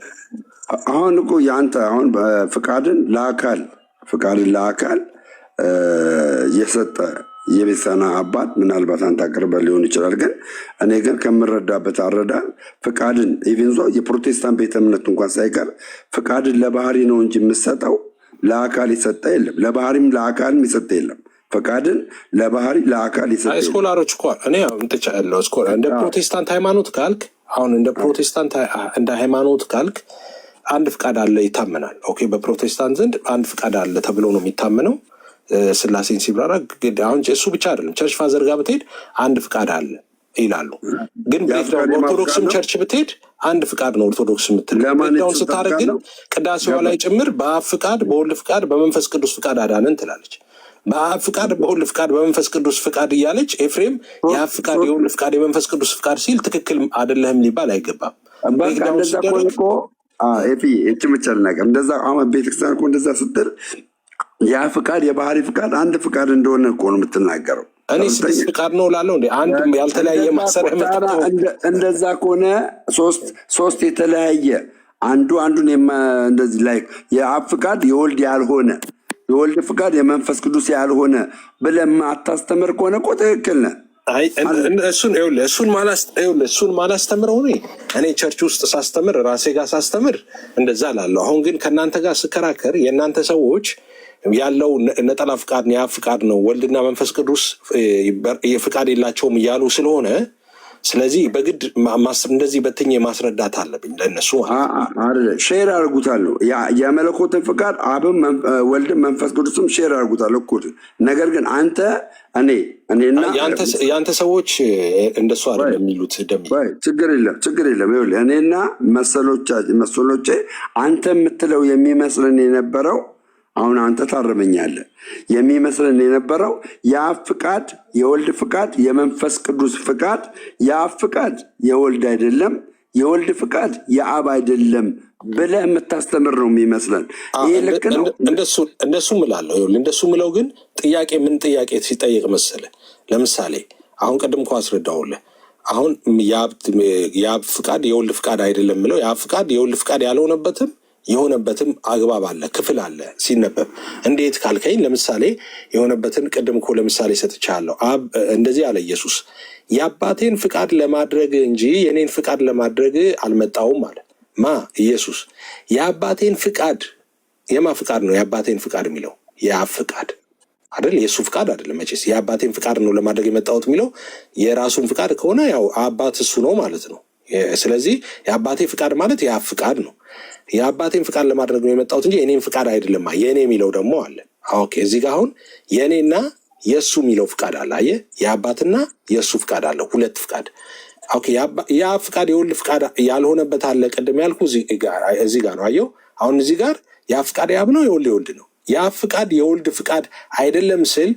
አሁን እኮ የአንተ አሁን ፍቃድን ለአካል የሰጠ የቤተሰና አባት ምናልባት አንተ አቅርበህ ሊሆን ይችላል። ግን እኔ ግን ከምረዳበት አረዳል ፍቃድን ኢቨንዞ የፕሮቴስታንት ቤተ እምነት እንኳን ሳይቀር ፍቃድን ለባህሪ ነው እንጂ የምሰጠው ለአካል የሰጠ የለም። ለባህሪም ለአካልም የሰጠ የለም። ፍቃድን ለባህሪ ለአካል የሰጠ ስኮላሮች እኮ እኔ ምጥቻ ያለው እንደ ፕሮቴስታንት ሃይማኖት ካልክ አሁን እንደ ፕሮቴስታንት እንደ ሃይማኖት ካልክ አንድ ፍቃድ አለ ይታመናል። ኦኬ በፕሮቴስታንት ዘንድ አንድ ፍቃድ አለ ተብሎ ነው የሚታመነው። ስላሴን ሲብራራ አሁን እሱ ብቻ አይደለም። ቸርች ፋዘር ጋር ብትሄድ አንድ ፍቃድ አለ ይላሉ። ግን ኦርቶዶክስም ቸርች ብትሄድ አንድ ፍቃድ ነው ኦርቶዶክስ የምትለው። ብሬክዳውን ስታደርግ ግን ቅዳሴዋ ላይ ጭምር በአብ ፍቃድ፣ በወልድ ፍቃድ፣ በመንፈስ ቅዱስ ፍቃድ አዳነን ትላለች። በአብ ፍቃድ፣ በወልድ ፍቃድ፣ በመንፈስ ቅዱስ ፍቃድ እያለች ኤፍሬም የአብ ፍቃድ፣ የወልድ ፍቃድ፣ የመንፈስ ቅዱስ ፍቃድ ሲል ትክክል አይደለህም ሊባል አይገባም። እንደዛ ቤተክርስቲያን እኮ እንደዛ ስትል ያ ፍቃድ የባህሪ ፍቃድ አንድ ፍቃድ እንደሆነ እኮ ነው የምትናገረው። እኔ ስድስት ፍቃድ ነው ላለው እንዴ? አንድ ያልተለያየ ማሰሪያ እንደዛ ከሆነ ሶስት የተለያየ አንዱን እንደዚህ ላይ የአብ ፍቃድ የወልድ ያልሆነ የወልድ ፍቃድ የመንፈስ ቅዱስ ያልሆነ ብለህ ማታስተምር ከሆነ እኮ ትክክል ነህ። እሱን ማላስተምረው እኔ ቸርች ውስጥ ሳስተምር ራሴ ጋር ሳስተምር እንደዛ ላለሁ። አሁን ግን ከእናንተ ጋር ስከራከር የእናንተ ሰዎች ያለው ነጠላ ፍቃድ ያ ፍቃድ ነው፣ ወልድና መንፈስ ቅዱስ ፍቃድ የላቸውም እያሉ ስለሆነ ስለዚህ በግድ እንደዚህ በትኜ ማስረዳት አለብኝ ለእነሱ። ሼር አድርጉታለሁ የመለኮትን ፍቃድ አብም ወልድም መንፈስ ቅዱስም ሼር አድርጉታለሁ እኩል። ነገር ግን አንተ እኔና የአንተ ሰዎች እንደሱ አይደለም የሚሉት። ችግር የለም እኔና መሰሎቼ አንተ የምትለው የሚመስልን የነበረው አሁን አንተ ታረመኛለህ። የሚመስልን የነበረው የአብ ፍቃድ የወልድ ፍቃድ የመንፈስ ቅዱስ ፍቃድ፣ የአብ ፍቃድ የወልድ አይደለም የወልድ ፍቃድ የአብ አይደለም ብለህ የምታስተምር ነው የሚመስለን። ይህ ልክ ነው። እንደሱ ምላለሁ። እንደሱ ምለው ግን ጥያቄ ምን ጥያቄ ሲጠየቅ መሰለህ? ለምሳሌ አሁን ቅድም እኮ አስረዳሁልህ። አሁን የአብ ፍቃድ የወልድ ፍቃድ አይደለም ምለው የአብ ፍቃድ የወልድ ፍቃድ ያልሆነበትም የሆነበትም አግባብ አለ፣ ክፍል አለ ሲነበብ። እንዴት ካልከኝ ለምሳሌ የሆነበትን ቅድም እኮ ለምሳሌ ሰጥቻለሁ። አብ እንደዚህ አለ ኢየሱስ የአባቴን ፍቃድ ለማድረግ እንጂ የኔን ፍቃድ ለማድረግ አልመጣውም አለ። ኢየሱስ የአባቴን ፍቃድ የማ ፍቃድ ነው? የአባቴን ፍቃድ የሚለው የአብ ፍቃድ አይደል? የእሱ ፍቃድ አይደለም መቼስ። የአባቴን ፍቃድ ነው ለማድረግ የመጣሁት የሚለው የራሱን ፍቃድ ከሆነ ያው አባት እሱ ነው ማለት ነው። ስለዚህ የአባቴ ፍቃድ ማለት የአብ ፍቃድ ነው። የአባቴን ፍቃድ ለማድረግ ነው የመጣሁት እንጂ የኔን ፍቃድ አይደለም። የኔ የሚለው ደግሞ አለ። ኦኬ እዚህ ጋር አሁን የኔና የእሱ የሚለው ፍቃድ አለ። አየህ፣ የአባትና የእሱ ፍቃድ አለ፣ ሁለት ፍቃድ። ኦኬ የአብ ፍቃድ የወልድ ፍቃድ ያልሆነበት አለ። ቅድም ያልኩ እዚህ ጋር ነው። አየው፣ አሁን እዚህ ጋር የአብ ፍቃድ የአብ ነው፣ የወልድ ነው። የአብ ፍቃድ የወልድ ፍቃድ አይደለም ስል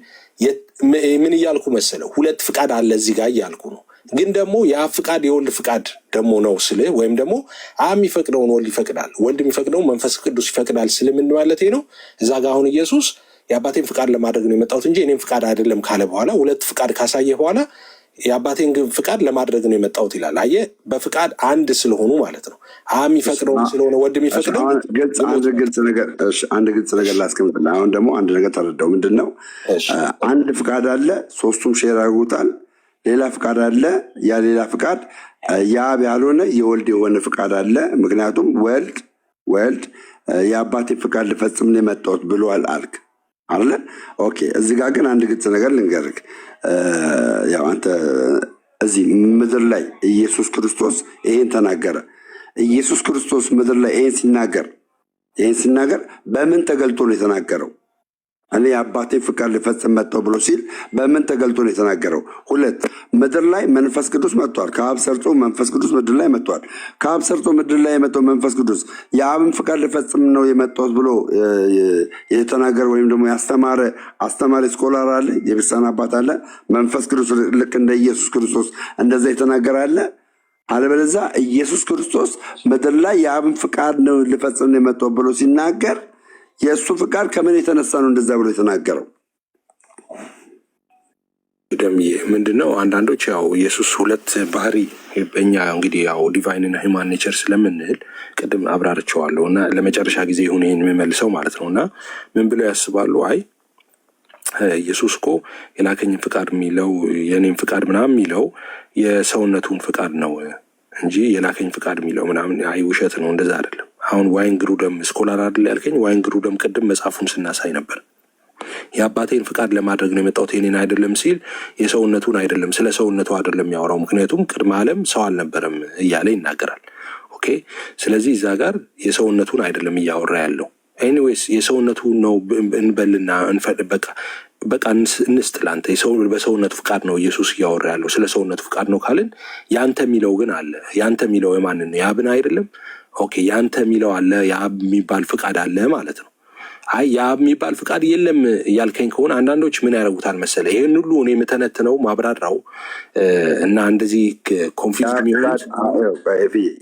ምን እያልኩ መሰለ? ሁለት ፍቃድ አለ እዚህ ጋር እያልኩ ነው። ግን ደግሞ የአብ ፍቃድ የወልድ ፍቃድ ደግሞ ነው ስልህ፣ ወይም ደግሞ አብ የሚፈቅደውን ወልድ ይፈቅዳል፣ ወልድ የሚፈቅደውን መንፈስ ቅዱስ ይፈቅዳል ስል ምን ማለት ነው? እዛ ጋር አሁን ኢየሱስ የአባቴን ፍቃድ ለማድረግ ነው የመጣሁት እንጂ የኔን ፍቃድ አይደለም ካለ በኋላ ሁለት ፍቃድ ካሳየ በኋላ የአባቴን ፍቃድ ለማድረግ ነው የመጣሁት ይላል። አየህ፣ በፍቃድ አንድ ስለሆኑ ማለት ነው። አብ የሚፈቅደውን ስለሆነ ወልድ የሚፈቅደው። አንድ ግልጽ ነገር ላስቀምጥልህ። አሁን ደግሞ አንድ ነገር ተረዳው። ምንድን ነው? አንድ ፍቃድ አለ፣ ሶስቱም ሼር አድርጉታል። ሌላ ፍቃድ አለ። ያ ሌላ ፍቃድ የአብ ያልሆነ የወልድ የሆነ ፍቃድ አለ። ምክንያቱም ወልድ የአባቴ ፍቃድ ልፈጽም ነው የመጣሁት ብሏል አልክ አለ። ኦኬ እዚህ ጋር ግን አንድ ግልጽ ነገር ልንገርህ። ያው አንተ እዚህ ምድር ላይ ኢየሱስ ክርስቶስ ይሄን ተናገረ። ኢየሱስ ክርስቶስ ምድር ላይ ይሄን ሲናገር በምን ተገልጦ ነው የተናገረው? እኔ የአባቴን ፍቃድ ልፈጽም መጣሁ ብሎ ሲል በምን ተገልጦ ነው የተናገረው? ሁለት ምድር ላይ መንፈስ ቅዱስ መጥቷል። ከአብ ሰርጾ መንፈስ ቅዱስ ምድር ላይ መጥቷል። ከአብ ሰርጾ ምድር ላይ የመጣው መንፈስ ቅዱስ የአብን ፍቃድ ልፈጽም ነው የመጣሁት ብሎ የተናገረ ወይም ደግሞ ያስተማረ አስተማሪ ስኮላር አለ፣ የቤተክርስቲያን አባት አለ። መንፈስ ቅዱስ ልክ እንደ ኢየሱስ ክርስቶስ እንደዛ የተናገረ አለ። አለበለዚያ ኢየሱስ ክርስቶስ ምድር ላይ የአብን ፍቃድ ነው ልፈጽም ነው የመጣሁት ብሎ ሲናገር የእሱ ፍቃድ ከምን የተነሳ ነው እንደዛ ብሎ የተናገረው? ደምዬ ምንድነው? አንዳንዶች ያው ኢየሱስ ሁለት ባህሪ በእኛ እንግዲህ ያው ዲቫይንና ሂውማን ኔቸር ስለምንል ቅድም አብራርቸዋለሁ እና ለመጨረሻ ጊዜ ይሁን ይህን የምመልሰው ማለት ነው። እና ምን ብለው ያስባሉ? አይ ኢየሱስ እኮ የላከኝን ፍቃድ የሚለው የኔም ፍቃድ ምናምን የሚለው የሰውነቱን ፍቃድ ነው እንጂ የላከኝ ፍቃድ የሚለው ምናምን አይ ውሸት ነው፣ እንደዛ አይደለም። አሁን ዋይን ግሩደም ስኮላር አይደል ያልከኝ? ዋይን ግሩደም ቅድም መጽሐፉን ስናሳይ ነበር። የአባቴን ፍቃድ ለማድረግ ነው የመጣሁት የኔን አይደለም ሲል የሰውነቱን አይደለም፣ ስለ ሰውነቱ አይደለም ያወራው። ምክንያቱም ቅድመ ዓለም ሰው አልነበረም እያለ ይናገራል። ኦኬ። ስለዚህ እዛ ጋር የሰውነቱን አይደለም እያወራ ያለው። ኤኒዌይስ የሰውነቱ ነው እንበልና በቃ እንስጥ ላንተ በሰውነቱ ፍቃድ ነው ኢየሱስ እያወራ ያለው። ስለ ሰውነቱ ፍቃድ ነው ካልን ያንተ የሚለው ግን አለ። ያንተ የሚለው የማንን ነው? የአብን አይደለም? ኦኬ ያንተ የሚለው አለ፣ የአብ የሚባል ፍቃድ አለ ማለት ነው። አይ የአብ የሚባል ፍቃድ የለም እያልከኝ ከሆነ አንዳንዶች ምን ያደርጉታል መሰለ፣ ይሄን ሁሉ እኔ የምተነትነው ማብራራው እና እንደዚህ ኮንፊውዝ የሚሆኑት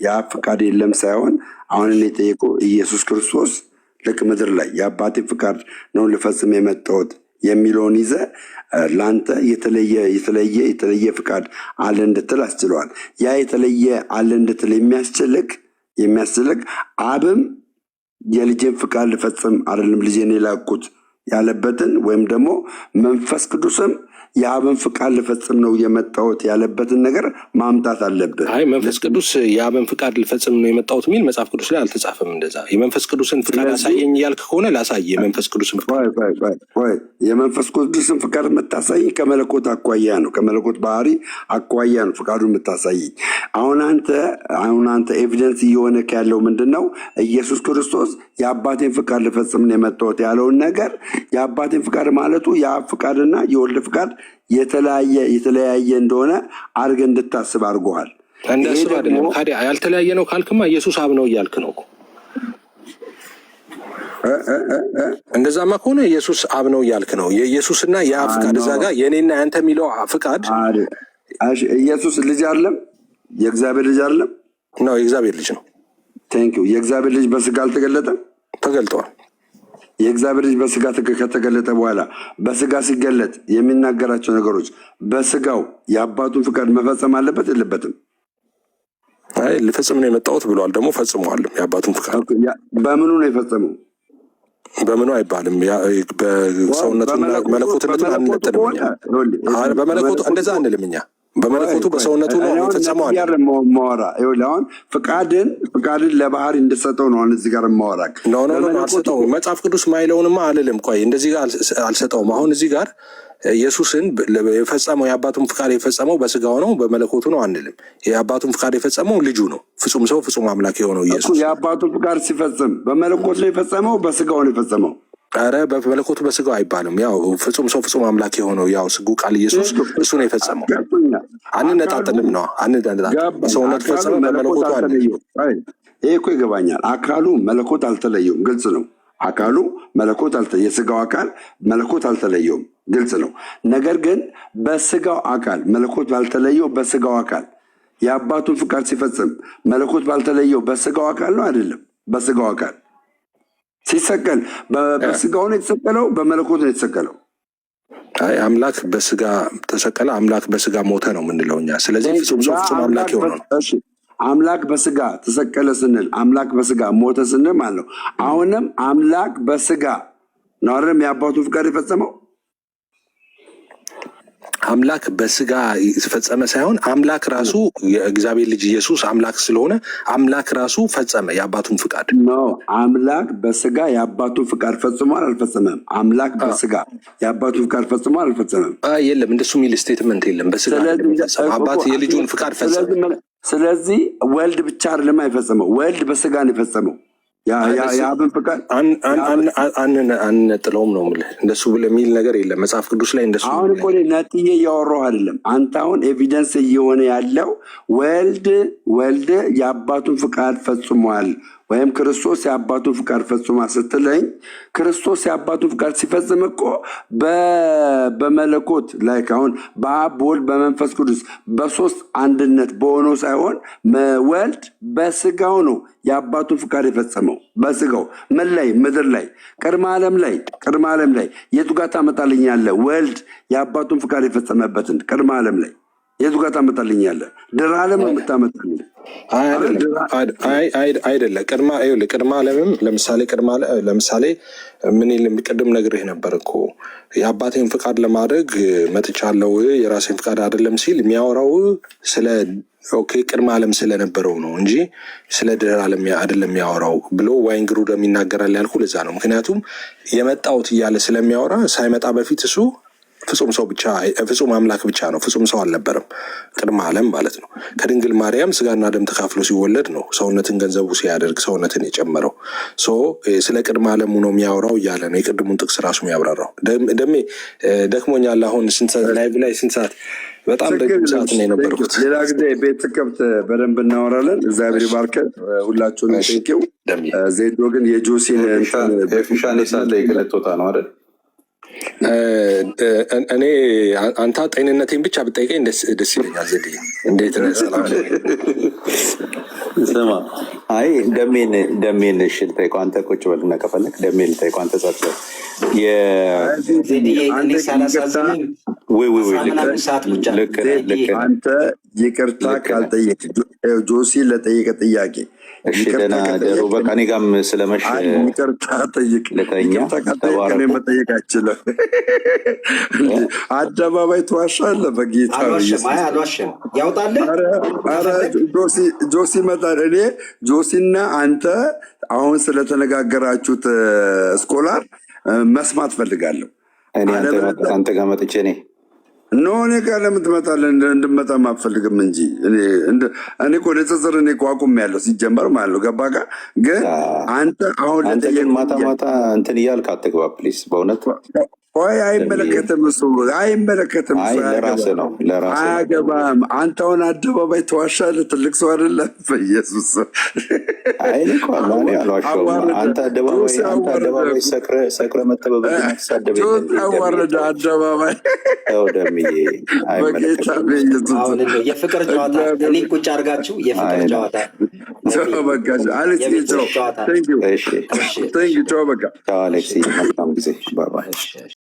የአብ ፍቃድ የለም ሳይሆን አሁን እኔ የጠየቁ ኢየሱስ ክርስቶስ ልክ ምድር ላይ የአባቴ ፍቃድ ነው ልፈጽም የመጣሁት የሚለውን ይዘ ለአንተ የተለየ ፍቃድ አለ እንድትል አስችለዋል። ያ የተለየ አለ እንድትል የሚያስችልክ አብም የልጄን ፍቃድ ልፈጽም አይደለም ልጄን የላኩት ያለበትን ወይም ደግሞ መንፈስ ቅዱስም የአብን ፍቃድ ልፈጽም ነው የመጣሁት ያለበትን ነገር ማምጣት አለብን። አይ መንፈስ ቅዱስ የአብን ፍቃድ ልፈጽም ነው የመጣሁት የሚል መጽሐፍ ቅዱስ ላይ አልተጻፈም። እንደዛ የመንፈስ ቅዱስን ፍቃድ አሳየኝ ያልክ ከሆነ ላሳይ። የመንፈስ ቅዱስን የመንፈስ ቅዱስን ፍቃድ የምታሳየኝ ከመለኮት አኳያ ነው፣ ከመለኮት ባህሪ አኳያ ነው ፍቃዱን የምታሳየኝ። አሁን አንተ ኤቪደንስ እየሆነ ያለው ምንድን ነው? ኢየሱስ ክርስቶስ የአባቴን ፍቃድ ልፈጽም ነው የመጣሁት ያለውን ነገር የአባቴን ፍቃድ ማለቱ የአብ ፍቃድና የወልድ ፍቃድ የተለያየ እንደሆነ አድርገህ እንድታስብ አድርጎሃል። እንደሱ አይደለም። ታዲያ ያልተለያየ ነው ካልክማ ኢየሱስ አብ ነው እያልክ ነው። እንደዛማ ከሆነ ኢየሱስ አብ ነው እያልክ ነው። የኢየሱስና የአብ ፍቃድ እዛ ጋር የኔና ያንተ የሚለው ፍቃድ ኢየሱስ ልጅ አይደለም? የእግዚአብሔር ልጅ አይደለም ነው? የእግዚአብሔር ልጅ ነው። ቴንኪው። የእግዚአብሔር ልጅ በስጋ አልተገለጠም? ተገልጧል። የእግዚአብሔር ልጅ በስጋ ከተገለጠ በኋላ በስጋ ሲገለጥ የሚናገራቸው ነገሮች በስጋው የአባቱን ፍቃድ መፈጸም አለበት የለበትም? አይ ልፈጽም ነው የመጣሁት ብሏል። ደግሞ ፈጽመዋልም የአባቱን ፍቃድ። በምኑ ነው የፈጸመው? በምኑ አይባልም። በሰውነቱና መለኮትነቱን አንነጥልም። በመለኮቱ እንደዛ አንልም እኛ። በመለኮቱ በሰውነቱ ነው የፈጸመው። አሁን ፍቃድን ለባህሪ እንድሰጠው ነው እዚህ ጋር የማወራክ። አልሰጠውም። መጽሐፍ ቅዱስ ማይለውንማ አልልም። ቆይ እንደዚህ ጋር አልሰጠውም። አሁን እዚህ ጋር ኢየሱስን የፈጸመው የአባቱን ፍቃድ የፈጸመው በስጋው ነው በመለኮቱ ነው አንልም። የአባቱን ፍቃድ የፈጸመው ልጁ ነው፣ ፍጹም ሰው ፍጹም አምላክ የሆነው ኢየሱስ። የአባቱን ፍቃድ ሲፈጽም በመለኮቱ ነው የፈጸመው በስጋው ነው የፈጸመው? ኧረ በመለኮቱ በስጋው አይባልም። ያው ፍጹም ሰው ፍጹም አምላክ የሆነው ያው ስጉ ቃል ኢየሱስ እሱ ነው የፈጸመው። አንነጣጥልም ነው ሰውነት ፈጸመ በመለኮቱ አለ። ይሄ እኮ ይገባኛል። አካሉ መለኮት አልተለየውም፣ ግልጽ ነው። አካሉ መለኮት የስጋው አካል መለኮት አልተለየውም፣ ግልጽ ነው። ነገር ግን በስጋው አካል መለኮት ባልተለየው በስጋው አካል የአባቱን ፍቃድ ሲፈጽም መለኮት ባልተለየው በስጋው አካል ነው አይደለም? በስጋው አካል ሲሰቀል በስጋው ነው የተሰቀለው በመለኮት ነው የተሰቀለው? አይ አምላክ በስጋ ተሰቀለ፣ አምላክ በስጋ ሞተ ነው የምንለው እኛ። ስለዚህ ፍጹም ሰው ፍጹም አምላክ የሆነው አምላክ በስጋ ተሰቀለ ስንል አምላክ በስጋ ሞተ ስንል ማለት ነው። አሁንም አምላክ በስጋ ነው አይደለም የአባቱን ፍቃድ የፈጸመው? አምላክ በስጋ ፈጸመ ሳይሆን አምላክ ራሱ የእግዚአብሔር ልጅ ኢየሱስ አምላክ ስለሆነ አምላክ ራሱ ፈጸመ የአባቱን ፍቃድ ነው። አምላክ በስጋ የአባቱን ፍቃድ ፈጽሟል አልፈጸመም? አምላክ በስጋ የአባቱን ፍቃድ ፈጽሟል አልፈጸመም? የለም፣ እንደሱ የሚል ስቴትመንት የለም። በስጋ አባት የልጁን ፍቃድ ፈጸመ። ስለዚህ ወልድ ብቻ አይደለም የፈጸመው፣ ወልድ በስጋ ነው የፈጸመው የአብን ፍቃድ። አንነጥለውም ነው የምልህ። እንደሱ ብለህ የሚል ነገር የለም መጽሐፍ ቅዱስ ላይ እንደሱ። አሁን እኮ ነጥዬ እያወራሁ አይደለም። አንተ አሁን ኤቪደንስ እየሆነ ያለው ወልድ የአባቱን ፍቃድ ፈጽሟል ወይም ክርስቶስ የአባቱን ፍቃድ ፈጽሟል ስትለኝ፣ ክርስቶስ የአባቱን ፍቃድ ሲፈጽም እኮ በመለኮት ላይ አሁን በአብ በወልድ በመንፈስ ቅዱስ በሶስት አንድነት በሆነው ሳይሆን ወልድ በስጋው ነው የአባቱን ፍቃድ የፈጸመው። በስጋው ምን ላይ? ምድር ላይ ቅድመ ዓለም ላይ የቱ ጋር ታመጣልኛለህ? ወልድ የአባቱን ፍቃድ የፈጸመበትን ቅድመ ዓለም ላይ የቱ ጋር ታመጣልኛለህ? ድህረ ዓለም ነው የምታመጣልኝ። አይደለ ቅድመ ዓለምም ለምሳሌ ምን ቅድም ነግሬህ ነበር እኮ የአባቴን ፍቃድ ለማድረግ መጥቻለሁ የራሴን ፍቃድ አይደለም ሲል የሚያወራው ስለ ቅድመ ዓለም ስለነበረው ነው እንጂ ስለ ድህረ ዓለም አይደለም የሚያወራው ብሎ ዋይንግሩድ የሚናገራል ያልኩ ለዛ ነው። ምክንያቱም የመጣሁት እያለ ስለሚያወራ ሳይመጣ በፊት እሱ ፍጹም ሰው ብቻ ፍጹም አምላክ ብቻ ነው። ፍጹም ሰው አልነበረም ቅድመ ዓለም ማለት ነው። ከድንግል ማርያም ስጋና ደም ተካፍሎ ሲወለድ ነው ሰውነትን ገንዘቡ ሲያደርግ ሰውነትን የጨመረው። ስለ ቅድመ ዓለሙ ነው የሚያወራው እያለ ነው የቅድሙን ጥቅስ ራሱ የሚያብራራው። ደሜ ደክሞኛል። አሁን ላይቭ ላይ ስንት ሰዓት? በጣም ረጅም ሰዓት ነው የነበርኩት። ሌላ ጊዜ ቤት ከብት በደንብ እናወራለን። እግዚአብሔር ይባርከን ሁላችሁንም። ቴንኪው ዜዶ። ግን የጆሲን ፊሻኔ ሰዓት ላይ ገለጦታ ነው አይደል? እኔ አንተ ጤንነቴን ብቻ ብጠይቀኝ ደስ ይለኛል። ዘዴ እንዴት ነህ? ሰላም ስማ፣ አይ ደሜን እሺ ልጠይቀው። አንተ ቁጭ በልና ከፈለክ ደሜን ልጠይቀው። አንተ ጸጥ አንተ ይቅርታ ካልጠየቅ ጆሲ ለጠየቀ ጥያቄ እሺ ደህና ደሩ። በቃ እኔ ጋርም ስለመሽ ይቅርታ ጠይቅ። ይቅርታ ካልጠየቅ እኔ መጠየቅ አልችልም። አደባባይ ትዋሻለህ። በጌታ አልዋሽም። ያውጣልህ። ኧረ ጆሲ ይመጣል። እኔ ጆሲና አንተ አሁን ስለተነጋገራችሁት ስኮላር መስማት ፈልጋለሁ። አንተ ጋር መጥቼ እኔ ጋር ለምን ትመጣለህ? እንድመጣም አልፈልግም እንጂ እኔ እኮ ንጽጽር እኔ እኮ አቁሜያለሁ ሲጀመር ማለት ነው። ገባህ? ግን አንተ አሁን ግን ማታ እንትን እያልክ አትግባ ፕሊዝ። በእውነት ቆይ አይመለከትም፣ እሱ አይመለከትም፣ ለራስህ ነው አያገባም። አንተ አሁን አደባባይ ተዋሻለህ። ትልቅ ሰው አይደለም። በኢየሱስ አንተ አደባባይ ሰክረህ መተበበ ተሳደበ ወረደ አደባባይ ደምዬ በጌታ በኢየሱስ የፍቅር ጨዋታ እኔ ቁጭ አድርጋችሁ የፍቅር ጨዋታ በቃ አሌክስ ቻው። ቴንክ ዩ በቃ ቻው አሌክስ። መልካም ጊዜ። ባይ ባይ።